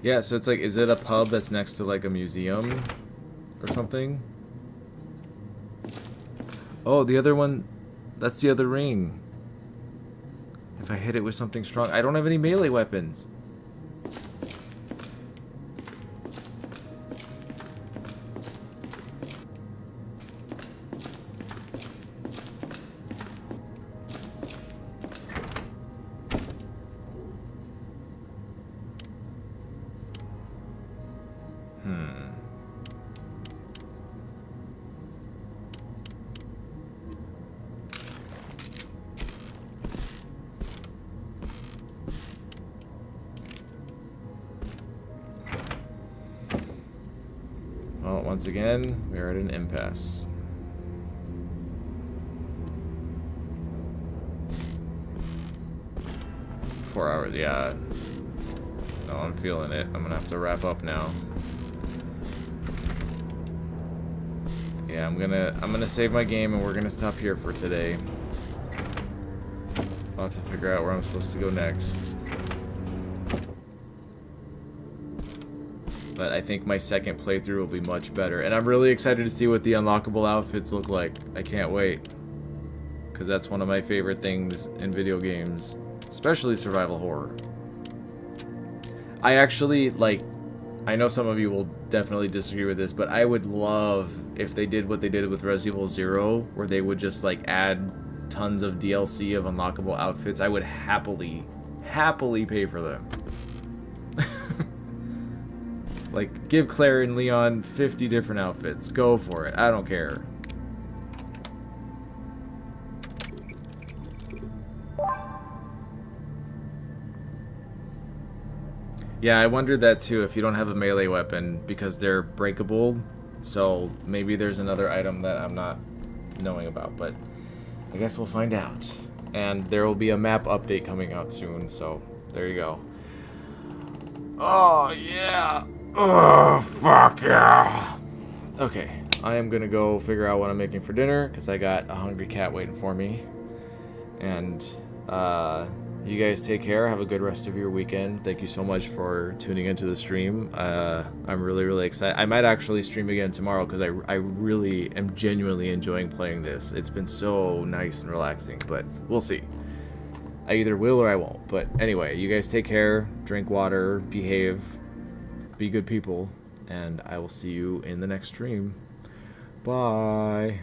Yeah, so it's like, is it a pub that's next to like a museum or something? Oh, the other one, that's the other ring. If I hit it with something strong, I don't have any melee weapons. Well, once again, we are at an impasse. 4 hours, yeah. Oh, I'm feeling it. I'm gonna have to wrap up now. Yeah, I'm gonna save my game and we're gonna stop here for today. I'll have to figure out where I'm supposed to go next. But I think my second playthrough will be much better. And I'm really excited to see what the unlockable outfits look like. I can't wait. Because that's one of my favorite things in video games. Especially survival horror. I actually, like, I know some of you will definitely disagree with this, but I would love if they did what they did with Resident Evil 0, where they would just, like, add tons of DLC of unlockable outfits. I would happily pay for them. Like, give Claire and Leon 50 different outfits. Go for it. I don't care. Yeah, I wondered that too, if you don't have a melee weapon, because they're breakable. So maybe there's another item that I'm not knowing about, but I guess we'll find out. And there will be a map update coming out soon, so there you go. Oh, yeah. Oh, fuck yeah. Okay, I am gonna go figure out what I'm making for dinner, because I got a hungry cat waiting for me. And, you guys take care. Have a good rest of your weekend. Thank you so much for tuning into the stream. I'm really excited. I might actually stream again tomorrow because I really am genuinely enjoying playing this. It's been so nice and relaxing, but we'll see. I either will or I won't. But anyway, you guys take care. Drink water. Behave. Be good people. And I will see you in the next stream. Bye.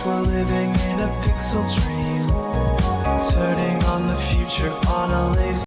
We're living in a pixel dream, turning on the future on a laser.